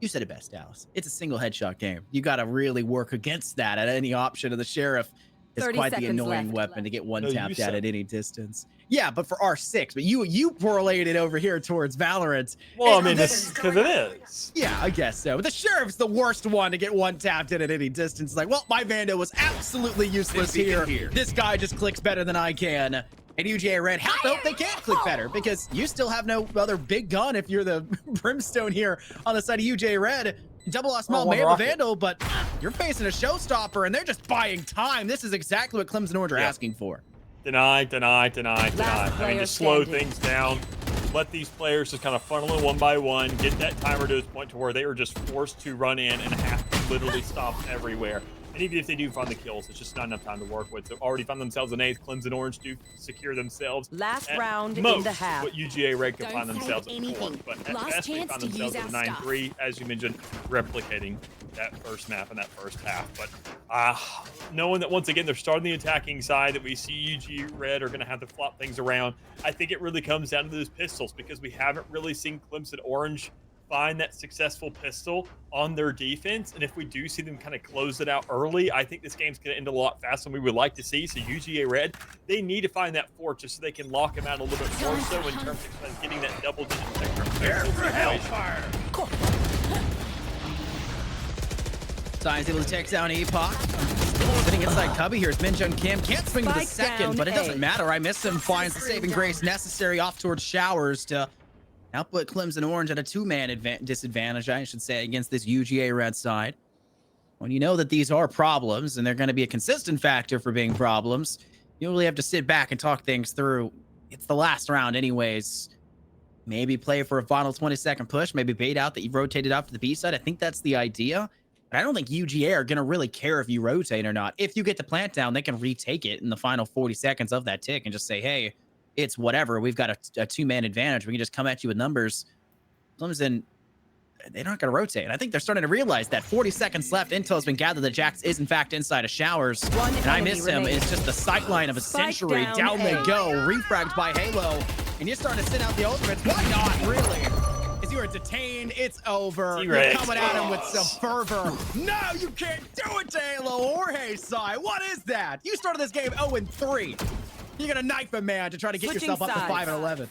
B: you said it best, Dallas. It's a single headshot game. You got to really work against that at any option. And the Sheriff is quite the annoying weapon to get one tapped at any distance. Yeah, but for R6, but you correlated over here towards Valorant.
C: Well, I mean, it's because it is.
B: Yeah, I guess so. But the Sheriff's the worst one to get one tapped in at any distance. Like, well, my Vando was absolutely useless here. This guy just clicks better than I can. And UGA Red, hope they can't click better, because you still have no other big gun if you're the Brimstone here on the side of UGA Red. Double lost small may have a Vandal, but you're facing a showstopper, and they're just buying time. This is exactly what Clemson Orange are asking for.
C: Deny. I mean, just slow things down. let these players just kind of funnel in one by one, get that timer to its point to where they are just forced to run in and have to literally stop everywhere. And even if they do find the kills, it's just not enough time to work with. So already found themselves an 8th. Clemson Orange do secure themselves.
D: Last round
C: most
D: in the half.
C: what UGA Red could
A: Don't
C: find
A: say
C: themselves at
A: anything.
C: 4th. But at
A: Last
C: best, they
A: chance
C: found
A: to
C: themselves
A: use
C: at
A: our
C: 9-3, as you mentioned, replicating that first map in that first half. But knowing that, once again, they're starting the attacking side, that we see UG Red are going to have to flop things around, I think it really comes down to those pistols, because we haven't really seen Clemson Orange find that successful pistol on their defense. And if we do see them kind of close it out early, I think this game's going to end a lot faster than we would like to see. So UGA Red, they need to find that fort just so they can lock him out a little bit more so in terms of kind of getting that double-digit pistol situation.
B: Signs able to take down Epoch. Sitting inside Cubby here is Minjun Kim. Can't swing to the
D: Spike
B: second,
D: down
B: but it
D: A.
B: doesn't matter. I missed him. Finds the saving grace necessary off towards Showers to now put Clemson Orange at a 2-man disadvantage, I should say, against this UGA Red side. When you know that these are problems and they're going to be a consistent factor for being problems, you really have to sit back and talk things through. It's the last round anyways. Maybe play for a final 20-second push, maybe bait out that you rotated out to the B side. I think that's the idea. But I don't think UGA are going to really care if you rotate or not. If you get the plant down, they can retake it in the final 40 seconds of that tick and just say, hey, it's whatever. We've got a 2-man advantage. We can just come at you with numbers. Clemson, they're not going to rotate. And I think they're starting to realize that 40 seconds left. Intel has been gathered that Jax is, in fact, inside of Showers. And I miss him. It's just the sightline of a century. Down they go. Refragged by Halo. And you're starting to send out the ultimates. Why not, really? As you are detained, it's over. You're coming at him with some fervor. No, you can't do it to Halo or Haysai. What is that? You started this game 0-3. You're gonna knife a man to try to get
D: Switching
B: yourself up to
D: sides.
B: 5-11.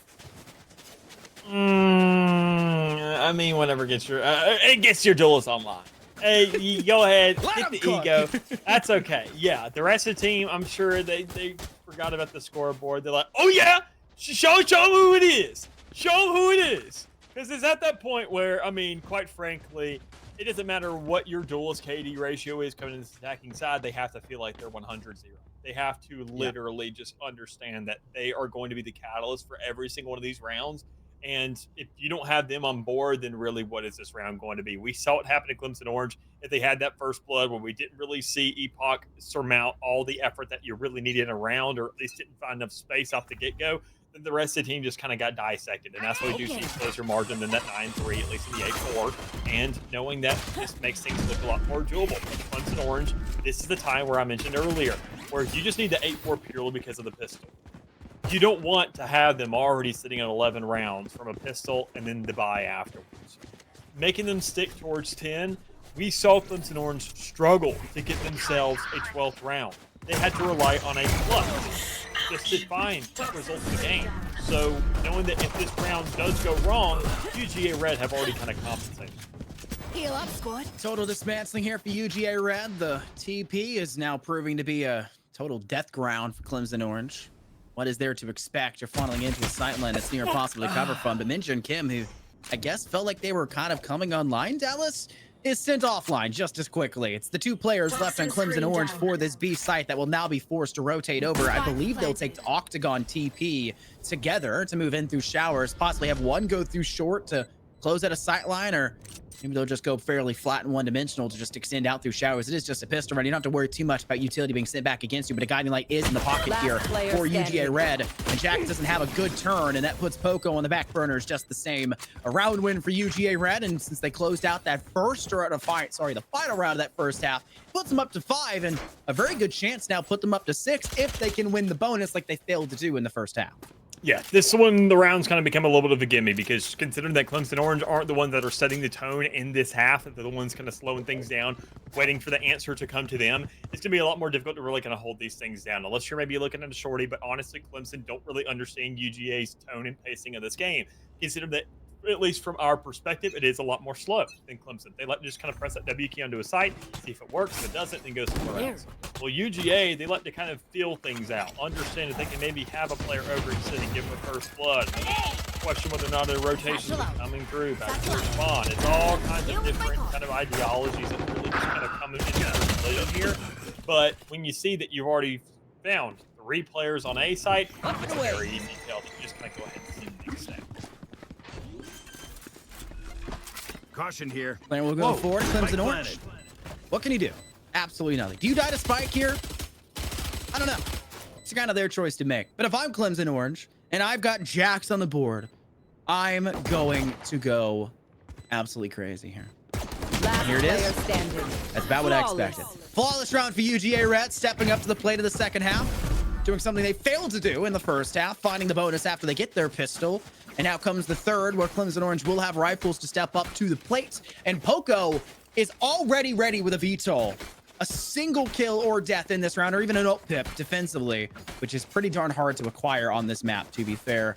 C: I mean, whatever gets your it gets your duelist online. Hey, you go ahead,
B: Let
C: get
B: him
C: the
B: cook.
C: ego. That's okay. Yeah, the rest of the team, I'm sure they forgot about the scoreboard. They're like, oh yeah, show who it is. Show who it is. Because it's at that point where, I mean, quite frankly, it doesn't matter what your duelist KD ratio is coming in this attacking side. They have to feel like they're 100-0. They have to literally just understand that they are going to be the catalyst for every single one of these rounds. And if you don't have them on board, then really what is this round going to be? We saw it happen at Clemson Orange. If they had that first blood where we didn't really see Epoch surmount all the effort that you really needed in a round, or at least didn't find enough space off the get-go, then the rest of the team just kind of got dissected. And that's why we do see closer margin than that 9-3, at least in the 8-4. And knowing that this makes things look a lot more doable. Clemson Orange, this is the time where I mentioned earlier, where you just need the 8-4 purely because of the pistol. You don't want to have them already sitting at 11 rounds from a pistol and then the buy afterwards. Making them stick towards 10, we saw Clemson Orange struggle to get themselves a 12th round. They had to rely on a plus just to find quick results in the game. So knowing that if this round does go wrong, UGA Red have already kind of compensated.
A: Heal up, squad.
B: Total dismantling here for UGA Red. The TP is now proving to be a total death ground for Clemson Orange. What is there to expect? You're funneling into a sightline that's near impossible to cover from. But Minjun Kim, who I guess felt like they were kind of coming online, Dallas, is sent offline just as quickly. It's the 2 players left on Clemson Orange for this B site that will now be forced to rotate over. I believe they'll take the Octagon TP together to move in through Showers, possibly have one go through short to close at a sightline, or maybe they'll just go fairly flat and one-dimensional to just extend out through Showers. It is just a pistol run. You don't have to worry too much about utility being sent back against you, but a guiding light is in the pocket
D: Last
B: here
D: player
B: for
D: standing.
B: UGA Red. And Jax doesn't have a good turn, and that puts Poco on the back burners just the same. A round win for UGA Red, and since they closed out that the final round of that first half, puts them up to 5, and a very good chance now put them up to 6 if they can win the bonus like they failed to do in the first half.
C: Yeah, this one, the rounds kind of become a little bit of a gimme, because considering that Clemson Orange aren't the ones that are setting the tone in this half, they're the ones kind of slowing things down, waiting for the answer to come to them, it's going to be a lot more difficult to really kind of hold these things down. Unless you're maybe looking at a shorty, but honestly, Clemson don't really understand UGA's tone and pacing of this game. Consider that, at least from our perspective, it is a lot more slow than Clemson. They like to just kind of press that W key onto a site, see if it works. If it doesn't, then go somewhere else. Well, UGA, they like to kind of feel things out, understand that they can maybe have a player over in city, give them a first blood, question whether or not their rotations are coming through, back to their spawn. It's all kinds of different kind of ideologies that really just kind of come into collision here. But when you see that you've already found 3 players on A site, it's a very easy tell that you just kind of go ahead and see things down.
E: Caution here.
B: Player will go
E: Whoa,
B: forward. Clemson
E: spike
B: Orange.
E: planted.
B: What can you do? Absolutely nothing. Do you die to spike here? I don't know. It's kind of their choice to make. But if I'm Clemson Orange and I've got Jax on the board, I'm going to go absolutely crazy here.
D: Last
B: Here it is.
D: player standing.
B: That's about what I expected. Flawless round for UGA Red, stepping up to the plate of the second half, doing something they failed to do in the first half, finding the bonus after they get their pistol. And now comes the third, where Clemson Orange will have rifles to step up to the plate. And Poco is already ready with a VTOL. A single kill or death in this round, or even an ult pip defensively, which is pretty darn hard to acquire on this map, to be fair.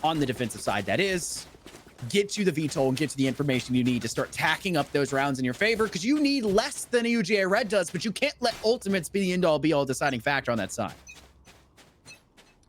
B: On the defensive side, that is. Get you the VTOL and get you the information you need to start tacking up those rounds in your favor, because you need less than a UGA Red does, but you can't let ultimates be the end-all be-all deciding factor on that side.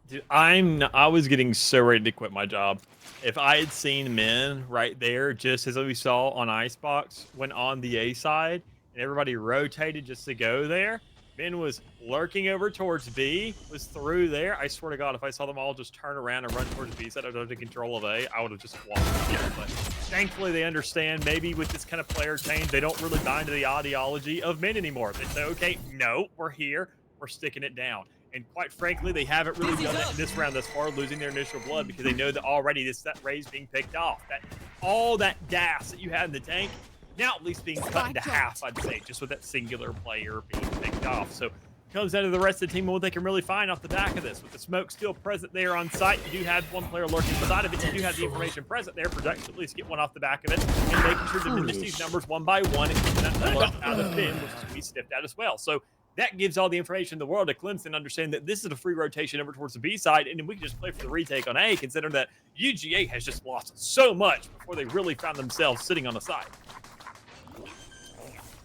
C: Dude, I was getting so ready to quit my job. If I had seen men right there, just as we saw on Icebox, when on the A side, and everybody rotated just to go there, Ben was lurking over towards B, was through there. I swear to God, if I saw them all just turn around and run towards B, said I don't have control of A, I would have just walked. Yeah, but thankfully, they understand maybe with this kind of player change, they don't really buy into the ideology of men anymore. They say, okay, no, we're here. We're sticking it down. And quite frankly, they haven't really done it in this round thus far, losing their initial blood, because they know that already that Ray's being picked off. That all that gas that you had in the tank, now at least being cut into half, I'd say, just with that singular player being picked off. So it comes down to the rest of the team and what they can really find off the back of this. With the smoke still present there on site, you do have one player lurking beside of it. You do have the information present there for Jax to at least get one off the back of it, and making sure to diminish these numbers one by one and keeping that blood out of Finn, which is to be sniffed out as well. So that gives all the information in the world to Clemson, understand that this is a free rotation over towards the B side, and then we can just play for the retake on A, considering that UGA has just lost so much before they really found themselves sitting on the side.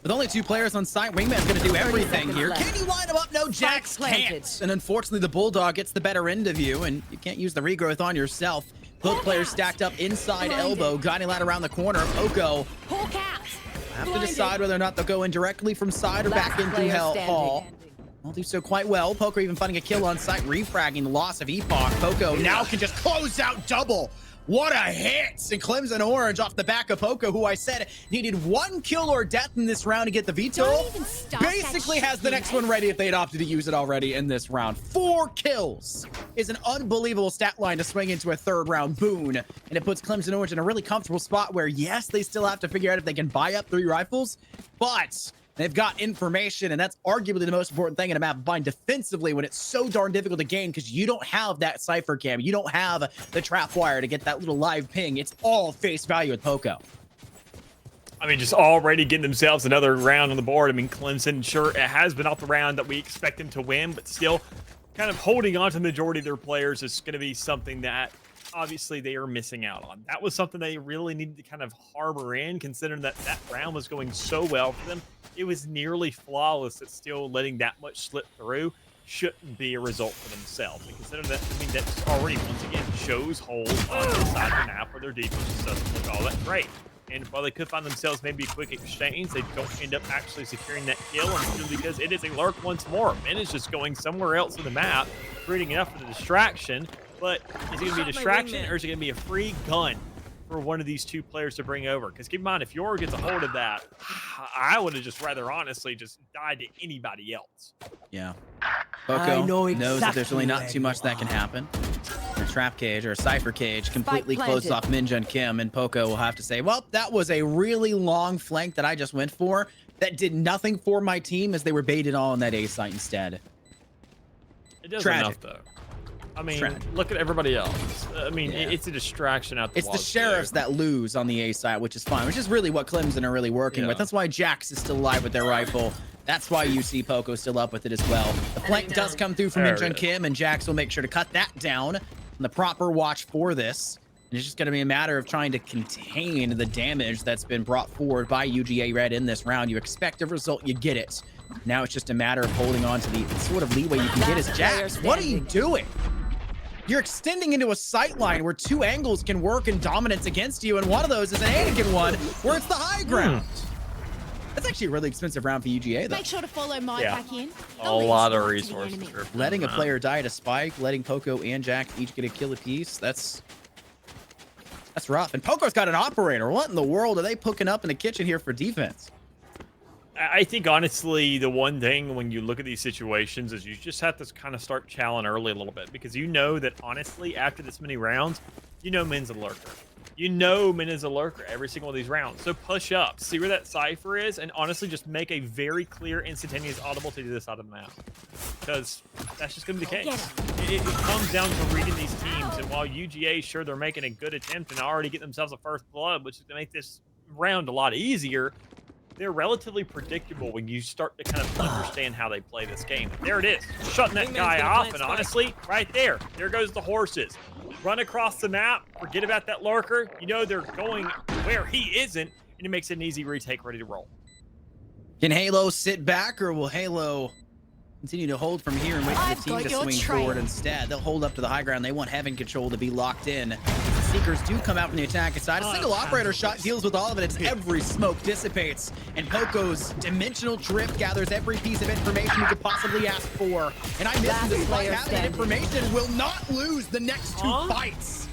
B: With only 2 players on site, Wingman's going to do everything here. Can you line him up? No, Jax can't. And unfortunately, the Bulldog gets the better end of you, and you can't use the regrowth on yourself. Both players stacked up inside elbow, guiding ladder around the corner. Poco have to decide whether or not they'll go in directly from side or back in through Hall. They'll do so quite well. Poco even finding a kill on site, refragging the loss of Epoch. Poco now can just close out double. What a hit! And Clemson Orange off the back of Poco, who I said needed 1 kill or death in this round to get the VTOL, basically has the next one ready if they had opted to use it already in this round. 4 kills is an unbelievable stat line to swing into a third round boon, and it puts Clemson Orange in a really comfortable spot where, yes, they still have to figure out if they can buy up 3 rifles, but they've got information, and that's arguably the most important thing in a map bind defensively when it's so darn difficult to gain, because you don't have that cipher cam. You don't have the trap wire to get that little live ping. It's all face value with Poco.
C: I mean, just already getting themselves another round on the board. I mean, Clemson, sure, it has been off the round that we expect them to win, but still kind of holding on to the majority of their players is going to be something that obviously they are missing out on. That was something they really needed to kind of harbor in, considering that that round was going so well for them. It was nearly flawless. That still letting that much slip through shouldn't be a result for themselves. And consider that, I mean, that already once again shows holes on the side of the map where their defense just doesn't look all that great. And while they could find themselves maybe a quick exchange, they don't end up actually securing that kill, and because it is a lurk once more. Men is just going somewhere else in the map, creating enough of a distraction. But is it going to be a distraction, or is it going to be a free gun for one of these 2 players to bring over? Because keep in mind, if Yor gets a hold of that, I would have just rather honestly just died to anybody else.
B: Yeah. Poco knows that there's really not too much that can happen. A trap cage or a cipher cage completely closed off Minja and Kim, and Poco will have to say, well, that was a really long flank that I just went for that did nothing for my team, as they were baited all on that A site instead.
C: It does enough, though. I mean, look at everybody else. I mean, it's a distraction out the
B: It's the sheriffs that lose on the A side, which is fine, which is really what Clemson are really working with. That's why Jax is still alive with their rifle. That's why you see Poco still up with it as well. The flank does come through from Minja and Kim, and Jax will make sure to cut that down. And the proper watch for this. And it's just going to be a matter of trying to contain the damage that's been brought forward by UGA Red in this round. You expect a result, you get it. Now it's just a matter of holding on to the sort of leeway you can get as Jax. What are you doing? You're extending into a sight line where 2 angles can work in dominance against you, and one of those is an Anakin one where it's the high ground. That's actually a really expensive round for UGA, though.
F: Make sure to follow Mike back in.
C: A lot of resources.
B: Letting a player die to spike, letting Poco and Jack each get a kill apiece, that's That's rough. And Poco's got an operator. What in the world are they cooking up in the kitchen here for defense?
C: I think, honestly, the one thing when you look at these situations is you just have to kind of start challenging early a little bit, because you know that, honestly, after this many rounds, you know Min's a lurker. You know Min is a lurker every single one of these rounds. So push up, see where that cipher is, and honestly just make a very clear, instantaneous audible to this side of the map. Because that's just going to be the case. It comes down to reading these teams, and while UGA, sure, they're making a good attempt and already get themselves a first blood, which is going to make this round a lot easier, they're relatively predictable when you start to kind of understand how they play this game. There it is, shutting that guy off, and honestly, right there goes the horses. Run across the map, forget about that lurker. You know they're going where he isn't, and it makes it an easy retake, ready to roll.
B: Can Halo sit back, or will Halo continue to hold from here and wait for the team to swing forward instead? They'll hold up to the high ground. They want Heaven Control to be locked in. The Seekers do come out from the attacking side. A single operator shot deals with all of it as every smoke dissipates. And Poco's dimensional drift gathers every piece of information you could possibly ask for. And I miss despite having that information, will not lose the next two fights.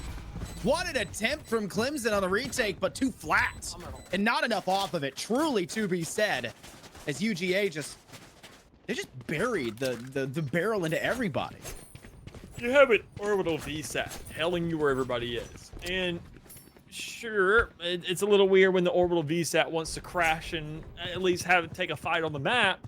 B: What an attempt from Clemson on the retake, but too flat. And not enough off of it, truly to be said. As UGA they just buried the barrel into everybody.
C: You have an orbital VSAT telling you where everybody is. And sure, it's a little weird when the orbital VSAT wants to crash and at least take a fight on the map.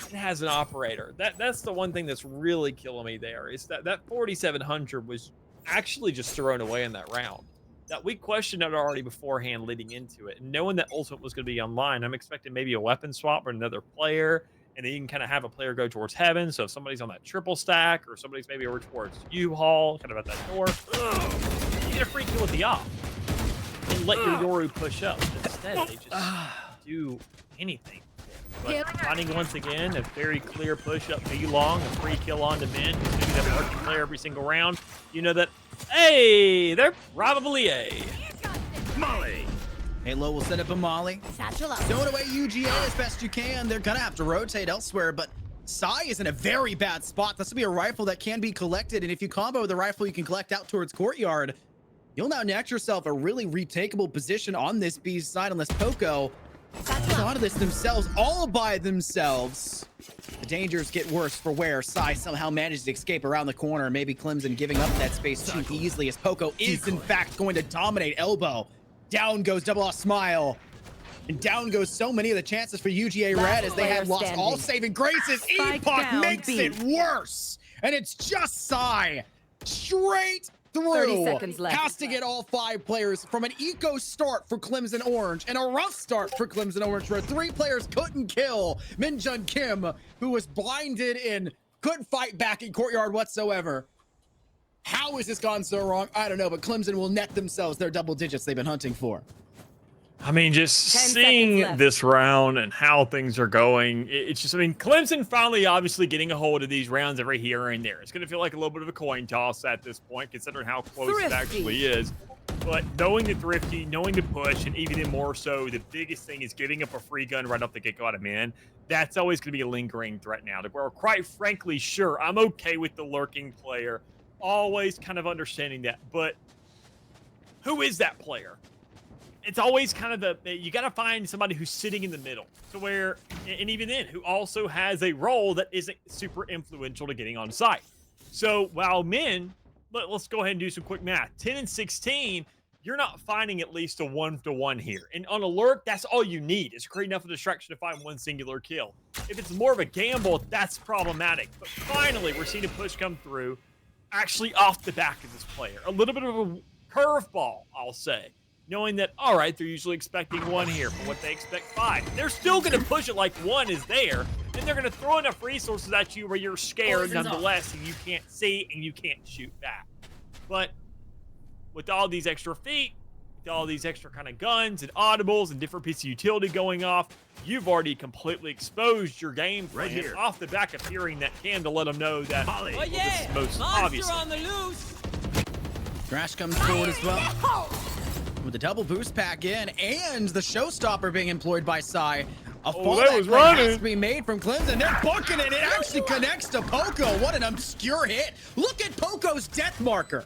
C: It has an operator. That's the one thing that's really killing me there, is that 4700 was actually just thrown away in that round. That we questioned it already beforehand leading into it. And knowing that Ultimate was going to be online, I'm expecting maybe a weapon swap or another player. And then you can kind of have a player go towards Heaven. So if somebody's on that triple stack, or somebody's maybe over towards U-Haul, kind of at that door, you get a free kill with the op. And let your Yoru push up. Instead, they just do anything. But finding, once again, a very clear push up B-Long, a free kill on to Min, who's going to be that lurking player every single round. You know that, hey, they're probably A.
E: Molly.
B: Halo will set up a molly. Stowing away UGA as best you can. They're gonna have to rotate elsewhere, but Sai is in a very bad spot. This will be a rifle that can be collected, and if you combo with the rifle you can collect out towards Courtyard, you'll now net yourself a really retakeable position on this B side, unless Poco thought of this themselves, all by themselves. The dangers get worse for where Sai somehow manages to escape around the corner. Maybe Clemson giving up that space too easily, as Poco is in fact going to dominate elbow. Down goes Double Off Smile. And down goes so many of the chances for UGA Red, as they have lost all saving graces. Epoch makes it worse. And it's just Sai straight through.
D: 30 seconds left.
B: Has to get all 5 players from an eco start for Clemson Orange and a rough start for Clemson Orange, where 3 players couldn't kill Minjun Kim, who was blinded and couldn't fight back in Courtyard whatsoever. How has this gone so wrong? I don't know, but Clemson will net themselves their double digits they've been hunting for.
C: I mean, just seeing this round and how things are going, it's just, I mean, Clemson finally obviously getting a hold of these rounds every here and there. It's going to feel like a little bit of a coin toss at this point, considering how close it actually is. But knowing the thrifty, knowing the push, and even more so, the biggest thing is giving up a free gun right off the get-go out of Min. That's always going to be a lingering threat now. We're quite frankly, sure, I'm okay with the lurking player. Always kind of understanding that, but who is that player? It's always kind of you got to find somebody who's sitting in the middle, to where, and even then, who also has a role that isn't super influential to getting on site. So while Min, let's go ahead and do some quick math. 10 and 16, you're not finding at least a 1-to-1 here. And on alert, that's all you need, is create enough of a distraction to find one singular kill. If it's more of a gamble, that's problematic. But finally, we're seeing a push come through, actually off the back of this player. A little bit of a curveball, I'll say. Knowing that, all right, they're usually expecting 1 here, but what they expect 5. They're still going to push it like 1 is there, and they're going to throw enough resources at you where you're scared nonetheless, and you can't see and you can't shoot back. But with all these extra feet, with all these extra kind of guns and audibles and different pieces of utility going off, you've already completely exposed your game right here off the back of hearing that can to let them know that this is most obvious.
D: On the loose.
B: Crash comes forward as well, with the double boost pack in and the showstopper being employed by Sai. A fallback play has to be made from Clemson. They're booking it. It actually connects to Poco. What an obscure hit. Look at Poco's death marker.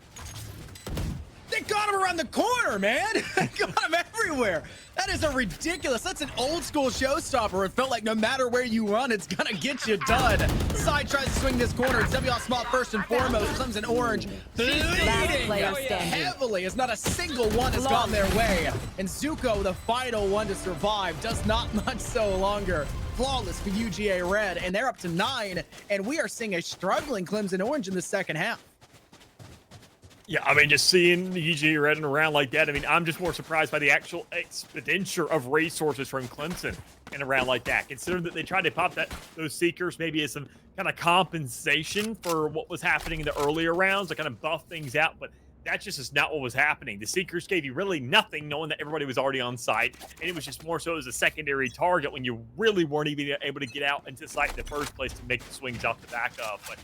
B: It got him around the corner, man. Got him everywhere. That is a ridiculous. That's an old school showstopper. It felt like no matter where you run, it's gonna get you done. Side tries to swing this corner. It's WL Small first and foremost. Clemson Orange bleeding heavily as not a single one has gone their way. And Zuko, the final one to survive, does not much so longer. Flawless for UGA Red, and they're up to 9, and we are seeing a struggling Clemson Orange in the second half.
C: Yeah, I mean, just seeing the UGA Red in a round like that, I mean, I'm just more surprised by the actual expenditure of resources from Clemson in a round like that. Considering that they tried to pop those Seekers maybe as some kind of compensation for what was happening in the earlier rounds to kind of buff things out, but that just is not what was happening. The Seekers gave you really nothing, knowing that everybody was already on site, and it was just more so as a secondary target when you really weren't even able to get out into sight in the first place to make the swings off the back of. But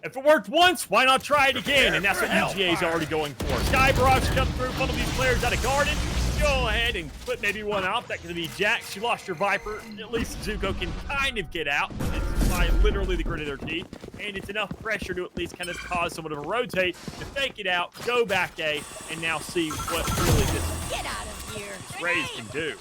C: if it worked once, why not try it again? And that's what UGA is already going for. Sky Barrage comes through, funnel these players out of garden. Go ahead and flip maybe one off. That could be Jax. You lost your Viper. At least Zuko can kind of get out. It's by literally the grit of their teeth. And it's enough pressure to at least kind of cause somewhat of a rotate to fake it out, go back A, and now see what really this Raze can do.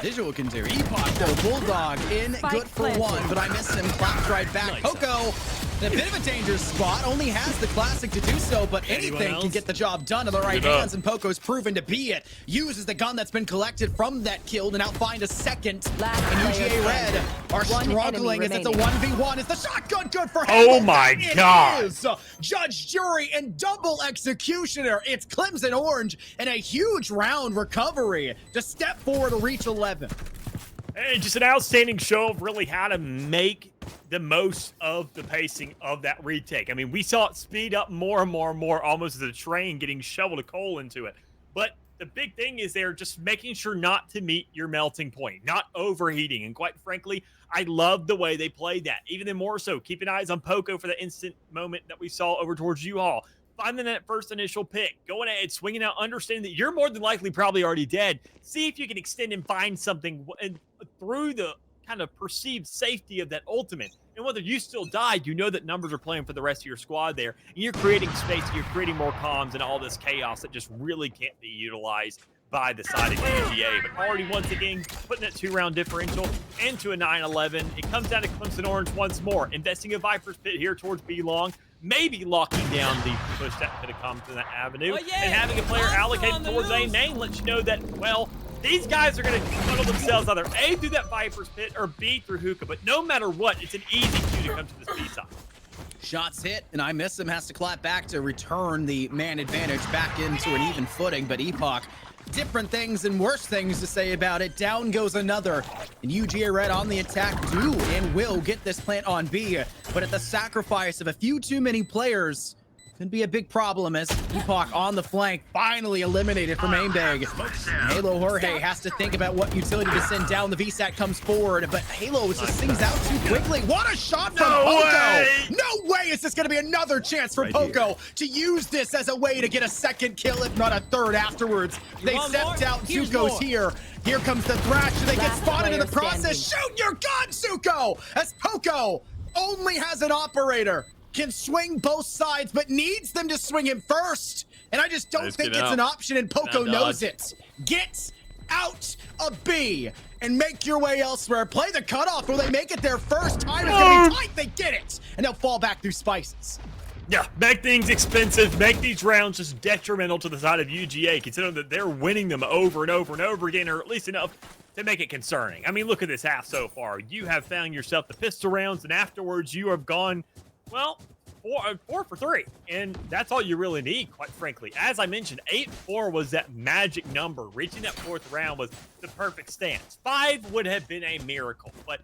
B: Visual can do. Epoch, though, Bulldog in, good for one, but I missed him. Claps right back. Poco, in a bit of a dangerous spot, only has the classic to do so, but anything can get the job done in the right hands, and Poco's proven to be it. Uses the gun that's been collected from that kill to now find a second. And UGA Red are struggling as it's a 1v1. Is the shotgun good for him?
C: Oh my God.
B: It is. Judge, jury, and double executioner. It's Clemson Orange and a huge round recovery to step forward to reach 11.
C: And just an outstanding show of really how to make the most of the pacing of that retake. I mean, we saw it speed up more and more and more, almost as a train getting shoveled of coal into it. But the big thing is they're just making sure not to meet your melting point, not overheating. And quite frankly, I love the way they played that. Even more so, keeping eyes on Poco for the instant moment that we saw over towards U-Haul. Finding that first initial pick, going ahead, swinging out, understanding that you're more than likely probably already dead. See if you can extend and find something through the kind of perceived safety of that ultimate. And whether you still died, you know that numbers are playing for the rest of your squad there. And you're creating space, you're creating more comms and all this chaos that just really can't be utilized by the side of UGA. But already, once again, putting that 2-round differential into a 9-11. It comes down to Clemson Orange once more. Investing a Viper's Pit here towards B-Long. Maybe locking down the push that could have come to that avenue. And having a player allocated towards A main lets you know that, well, these guys are going to funnel themselves either A, through that Viper's Pit, or B, through Hookah. But no matter what, it's an easy cue to come to this B side.
B: Shots hit, and I miss him. Has to clap back to return the man advantage back into an even footing. But Epoch, different things and worse things to say about it. Down goes another. And UGA Red on the attack do and will get this plant on B. But at the sacrifice of a few too many players, could be a big problem as Epoch on the flank finally eliminated from aimbag. Halo Jorge has to think about what utility to send down. The VSAT comes forward, but Halo just sings out too quickly. What a shot from Poco! No way is this going to be another chance for Poco to use this as a way to get a second kill, if not a third afterwards. They stepped out. Zuko's here. Here comes the thrash. They get spotted in the process. Shoot your gun, Zuko! As Poco only has an operator. Can swing both sides, but needs them to swing him first. And I just don't think it's an option, and Poco knows it. Get out of B and make your way elsewhere. Play the cutoff. Will they make it their first time? It's going to be tight. They get it. And they'll fall back through spices.
C: Yeah, make things expensive, make these rounds just detrimental to the side of UGA, considering that they're winning them over and over and over again, or at least enough to make it concerning. I mean, look at this half so far. You have found yourself the pistol rounds, and afterwards you have gone, well, 4 for 3, and that's all you really need, quite frankly. As I mentioned, 8-4 was that magic number. Reaching that 4th round was the perfect stance. 5 would have been a miracle, but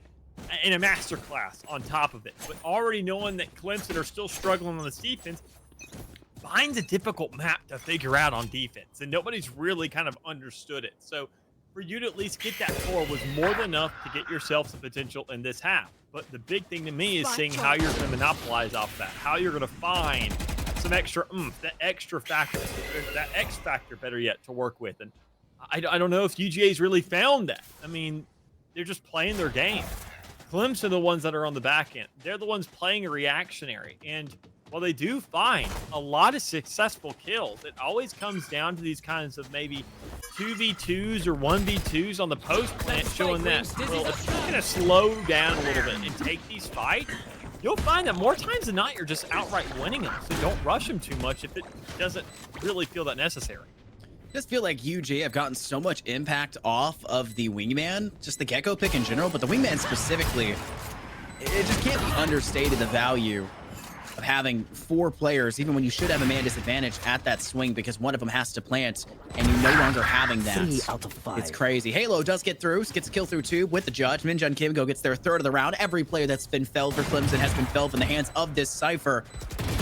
C: in a masterclass on top of it. But already knowing that Clemson are still struggling on this defense, finds a difficult map to figure out on defense, and nobody's really kind of understood it. So for you to at least get that 4 was more than enough to get yourself some potential in this half. But the big thing to me is seeing how you're going to monopolize off that, how you're going to find some extra that extra factor, that X factor, better yet, to work with. And I don't know if UGA's really found that. I mean, they're just playing their game. Clemson are the ones that are on the back end. They're the ones playing a reactionary. And well, they do find a lot of successful kills. It always comes down to these kinds of maybe 2v2s or 1v2s on the post plant, showing that, well, if you're going to slow down a little bit and take these fights, you'll find that more times than not, you're just outright winning them. So don't rush them too much if it doesn't really feel that necessary.
B: I just feel like UG have gotten so much impact off of the wingman, just the Gecko pick in general, but the wingman specifically, it just can't be understated the value of having 4 players, even when you should have a man disadvantage at that swing because one of them has to plant and you no longer having that.
E: 3 out of 5.
B: It's crazy. Halo does get through, gets a kill through tube with the judge. Minjun Kim go gets their 3rd of the round. Every player that's been felled for Clemson has been felled in the hands of this Cypher.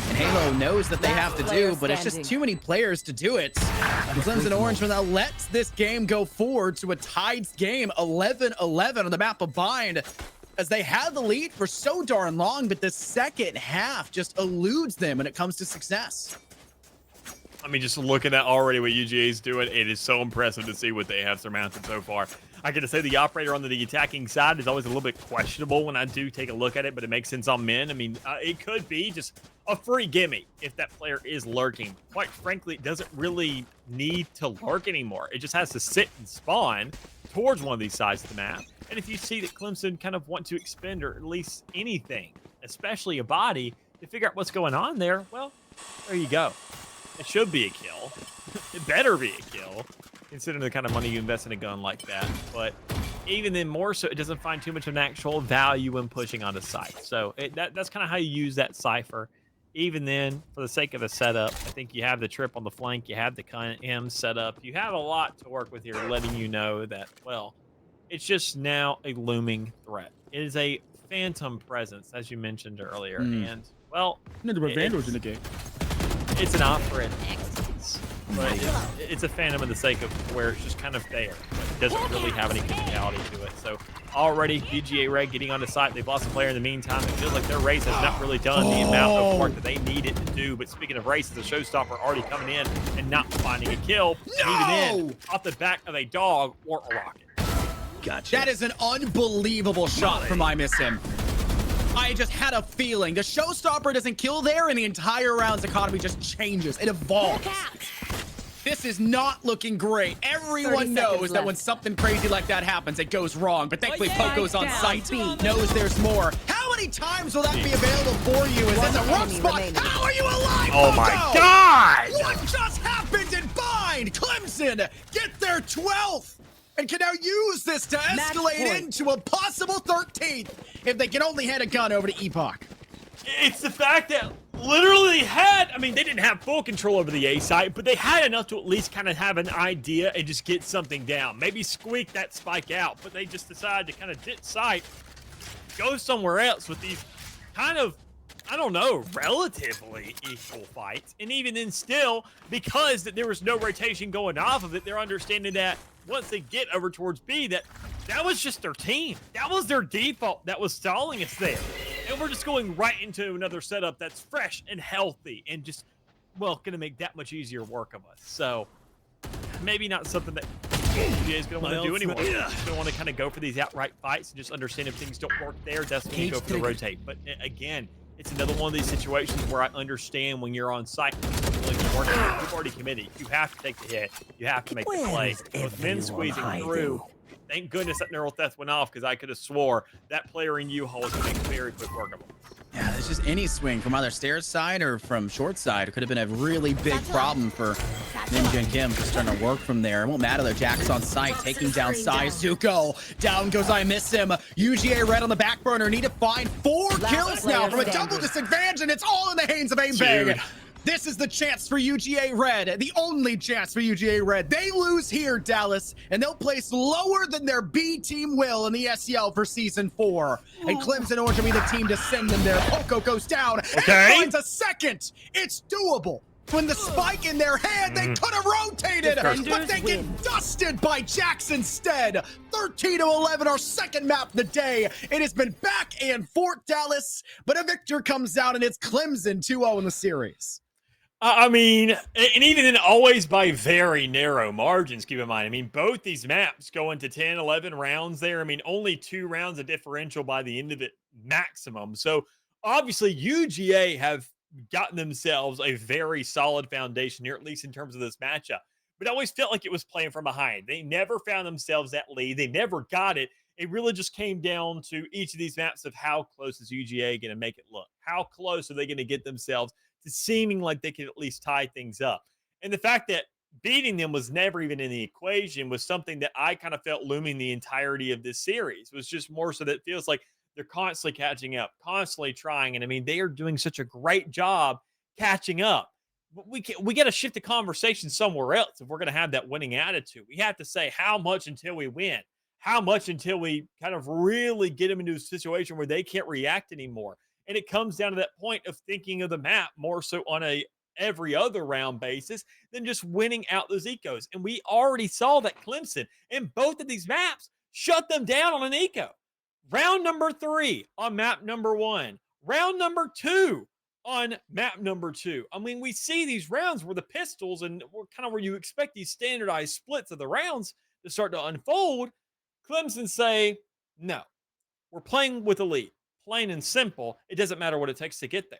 B: And Halo knows that they have to do, but it's just too many players to do it. And Clemson Orange now lets this game go forward to a tied game, 11-11 on the map of Bind, as they had the lead for so darn long, but the second half just eludes them when it comes to success.
C: I mean, just looking at already what UGA is doing, it is so impressive to see what they have surmounted so far. I got to say the operator on the attacking side is always a little bit questionable when I do take a look at it, but it makes sense on men. I mean, it could be just a free gimme if that player is lurking. Quite frankly, it doesn't really need to lurk anymore. It just has to sit and spawn towards one of these sides of the map. And if you see that Clemson kind of want to expend or at least anything, especially a body, to figure out what's going on there, well, there you go. It should be a kill. It better be a kill, considering the kind of money you invest in a gun like that. But even then more so, it doesn't find too much of an actual value when pushing onto site. So that's kind of how you use that Cypher. Even then, for the sake of a setup, I think you have the trip on the flank, you have the M set up, you have a lot to work with here, letting you know that, well, it's just now a looming threat. It is a phantom presence, as you mentioned earlier, and, well,
B: Vandals in the game.
C: it's an opera in essence, but it's a phantom in the sake of where it's just kind of there, but it doesn't really have any physicality to it. So already UGA Red getting on the site, they've lost a player in the meantime. It feels like their race has not really done the amount of work that they needed to do. But speaking of races, the showstopper already coming in and not finding a kill, and even then off the back of a dog or a rocket.
B: Gotcha. That is an unbelievable shot from I Miss Him. I just had a feeling. The showstopper doesn't kill there, and the entire round's economy just changes. It evolves. This is not looking great. Everyone knows that when something crazy like that happens, it goes wrong. But thankfully, Poco's on site, knows there's more. How many times will that be available for you? Is this a rough spot? How are you alive,
C: Oh my God!
B: What just happened in Bind? Clemson get their 12th and can now use this to escalate into a possible 13th if they can only hand a gun over to Epoch.
C: It's the fact that literally had, I mean, they didn't have full control over the A site, but they had enough to at least kind of have an idea and just get something down. Maybe squeak that spike out, but they just decided to kind of ditch site, go somewhere else with these kind of, I don't know, relatively equal fights. And even then still, because there was no rotation going off of it, they're understanding that once they get over towards B, that was just their team. That was their default that was stalling us there. And we're just going right into another setup that's fresh and healthy and just, well, going to make that much easier work of us. So maybe not something that UGA is going to want to do anymore. Just going to want to kind of go for these outright fights and just understand if things don't work there, that's when you go for the rotate. But again, it's another one of these situations where I understand when you're on site, you've already committed. You have to take the hit. You have to make the play. With men squeezing through, thank goodness that neural theft went off because I could have swore that player in U-Haul was going to make very quick work of him.
B: Yeah, there's just any swing from either stairs side or from short side. It could have been a really big problem for Ninja and Kim just trying to work from there. It won't matter though. Jack's on site, taking down Sai Zuko. Down goes I Miss Him. UGA Red on the back burner. Need to find 4 kills now from a double disadvantage, and it's all in the hands of Aimbag. This is the chance for UGA Red, the only chance for UGA Red. They lose here, Dallas, and they'll place lower than their B team will in the SEL for Season 4. And Clemson Orange will be the team to send them there. Poco goes down and finds a second. It's doable. When the spike in their hand, they could have rotated, but they get dusted by Jax instead. 13-11, our second map of the day. It has been back and forth, Dallas, but a victor comes out, and it's Clemson 2-0 in the series.
C: I mean, and even then, always by very narrow margins, keep in mind. I mean, both these maps go into 10, 11 rounds there. I mean, only 2 rounds of differential by the end of it maximum. So, obviously, UGA have gotten themselves a very solid foundation here, at least in terms of this matchup. But it always felt like it was playing from behind. They never found themselves that lead. They never got it. It really just came down to each of these maps of how close is UGA going to make it look? How close are they going to get themselves to seeming like they could at least tie things up? And the fact that beating them was never even in the equation was something that I kind of felt looming the entirety of this series. It was just more so that it feels like they're constantly catching up, constantly trying. And I mean, they are doing such a great job catching up. But we got to shift the conversation somewhere else if we're going to have that winning attitude. We have to say how much until we win, how much until we kind of really get them into a situation where they can't react anymore. And it comes down to that point of thinking of the map more so on a every other round basis than just winning out those ecos. And we already saw that Clemson in both of these maps shut them down on an eco. Round number 3 on map number 1. Round number 2 on map number 2. I mean, we see these rounds where the pistols and kind of where you expect these standardized splits of the rounds to start to unfold. Clemson say, no, we're playing with a lead. Plain and simple. It doesn't matter what it takes to get there.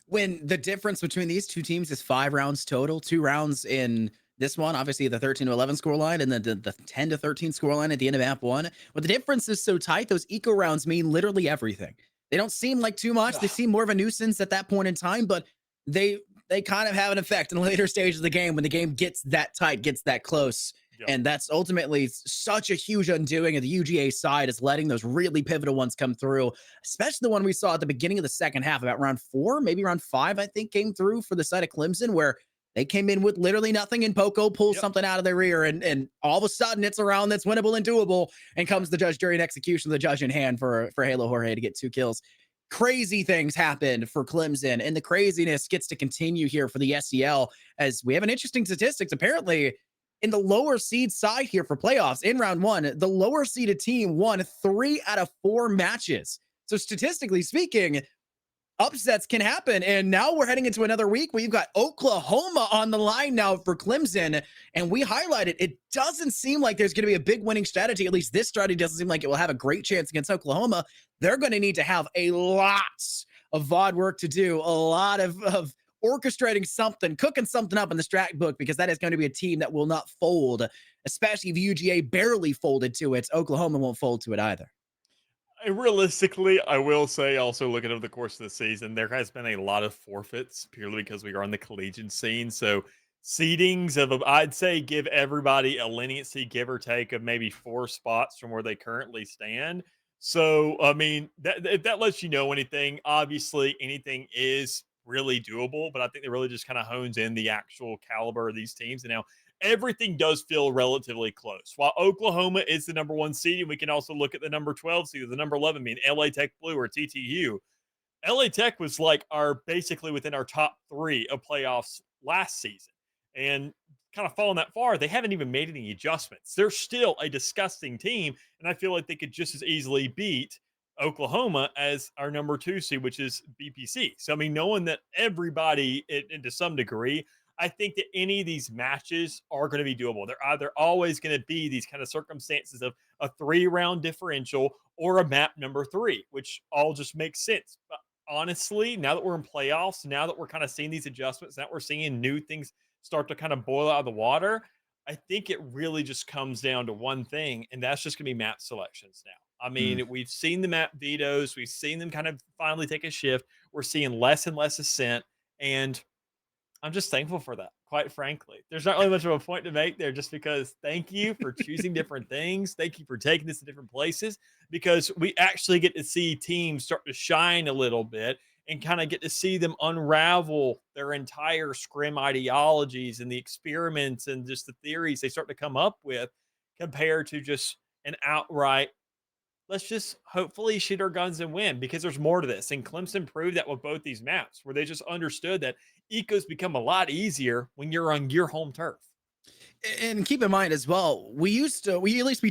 B: When the difference between these two teams is 5 rounds total, 2 rounds in this one, obviously the 13-11 score line, and then the 10-13 score line at the end of map 1. But the difference is so tight, those eco rounds mean literally everything. They don't seem like too much. They seem more of a nuisance at that point in time, but they kind of have an effect in the later stage of the game when the game gets that tight, gets that close. Yep. And that's ultimately such a huge undoing of the UGA side, is letting those really pivotal ones come through, especially the one we saw at the beginning of the second half, about round 4, maybe round 5, I think, came through for the side of Clemson, where they came in with literally nothing and Poco pulls something out of their rear, and all of a sudden it's a round that's winnable and doable, and comes the judge, jury, and execution, the judge in hand for Halo Jorge to get 2 kills. Crazy things happened for Clemson, and the craziness gets to continue here for the SEL, as we have an interesting statistics. Apparently, in the lower seed side here for playoffs in round 1, the lower seeded team won 3 out of 4 matches. So statistically speaking, upsets can happen. And now we're heading into another week where you've got Oklahoma on the line now for Clemson. And we highlighted, it doesn't seem like there's going to be a big winning strategy. At least this strategy doesn't seem like it will have a great chance against Oklahoma. They're going to need to have a lot of VOD work to do, a lot of orchestrating something, cooking something up in the strat book, because that is going to be a team that will not fold, especially if UGA barely folded to it. Oklahoma won't fold to it either.
C: Realistically, I will say, also looking over the course of the season, there has been a lot of forfeits purely because we are on the collegiate scene. So seedings of, I'd say, give everybody a leniency, give or take, of maybe 4 spots from where they currently stand. So, I mean, if that lets you know anything, obviously anything is really doable, but I think it really just kind of hones in the actual caliber of these teams. And now everything does feel relatively close. While Oklahoma is the number 1 seed, and we can also look at the number 12 seed, the number 11 being LA Tech Blue or TTU. LA Tech was like basically within our top 3 of playoffs last season. And kind of fallen that far, they haven't even made any adjustments. They're still a disgusting team, and I feel like they could just as easily beat Oklahoma as our number 2 seed, which is BPC. So, I mean, knowing that everybody, to some degree, I think that any of these matches are going to be doable. They're either always going to be these kind of circumstances of a 3-round differential or a map number 3, which all just makes sense. But honestly, now that we're in playoffs, now that we're kind of seeing these adjustments, now we're seeing new things start to kind of boil out of the water, I think it really just comes down to one thing, and that's just going to be map selections now. I mean, we've seen the map vetoes. We've seen them kind of finally take a shift. We're seeing less and less ascent, and I'm just thankful for that, quite frankly. There's not really much of a point to make there, just because thank you for choosing different things. Thank you for taking this to different places, because we actually get to see teams start to shine a little bit and kind of get to see them unravel their entire scrim ideologies and the experiments and just the theories they start to come up with, compared to just an outright, let's just hopefully shoot our guns and win, because there's more to this. And Clemson proved that with both these maps, where they just understood that ecos become a lot easier when you're on your home turf.
B: And keep in mind as well, we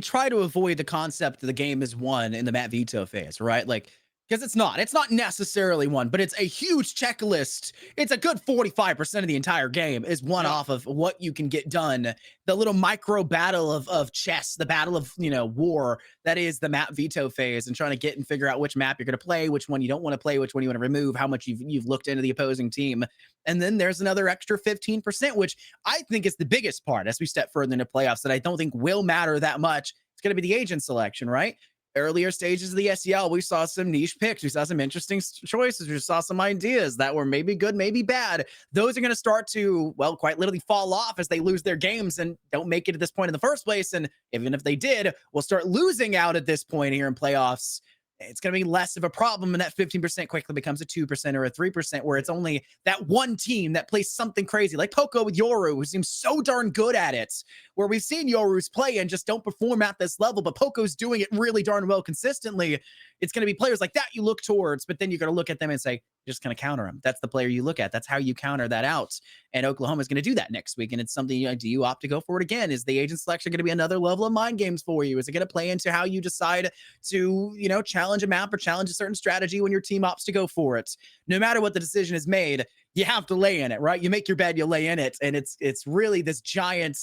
B: try to avoid the concept that the game is won in the map veto phase, right? Like, Because it's not necessarily one, but it's a huge checklist. It's a good 45% of the entire game is one off of what you can get done. The little micro battle of chess, the battle of, war, that is the map veto phase, and trying to get and figure out which map you're going to play, which one you don't want to play, which one you want to remove, how much you've looked into the opposing team. And then there's another extra 15%, which I think is the biggest part as we step further into playoffs that I don't think will matter that much. It's going to be the agent selection, right? Earlier stages of the SEL, we saw some niche picks. We saw some interesting choices. We saw some ideas that were maybe good, maybe bad. Those are going to start to, well, quite literally fall off as they lose their games and don't make it to this point in the first place. And even if they did, we'll start losing out at this point here in playoffs. It's going to be less of a problem, and that 15% quickly becomes a 2% or a 3%, where it's only that one team that plays something crazy, like Poco with Yoru, who seems so darn good at it, where we've seen Yoru's play and just don't perform at this level, but Poco's doing it really darn well consistently. It's going to be players like that you look towards, but then you're going to look at them and say, you're just going to counter them. That's the player you look at. That's how you counter that out. And Oklahoma's going to do that next week. And it's something, do you opt to go for it again? Is the agent selection going to be another level of mind games for you? Is it going to play into how you decide to, challenge a map or challenge a certain strategy when your team opts to go for it? No matter what the decision is made, you have to lay in it, right? You make your bed, you lay in it. And it's really this giant,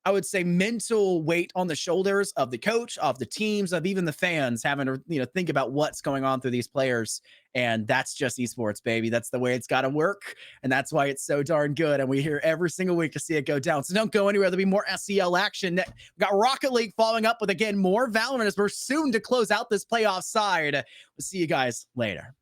B: I would say, mental weight on the shoulders of the coach, of the teams, of even the fans having to, think about what's going on through these players. And that's just esports, baby. That's the way it's got to work. And that's why it's so darn good. And we hear every single week to see it go down. So don't go anywhere. There'll be more SEL action. We got Rocket League following up with, again, more Valorant as we're soon to close out this playoff side. We'll see you guys later.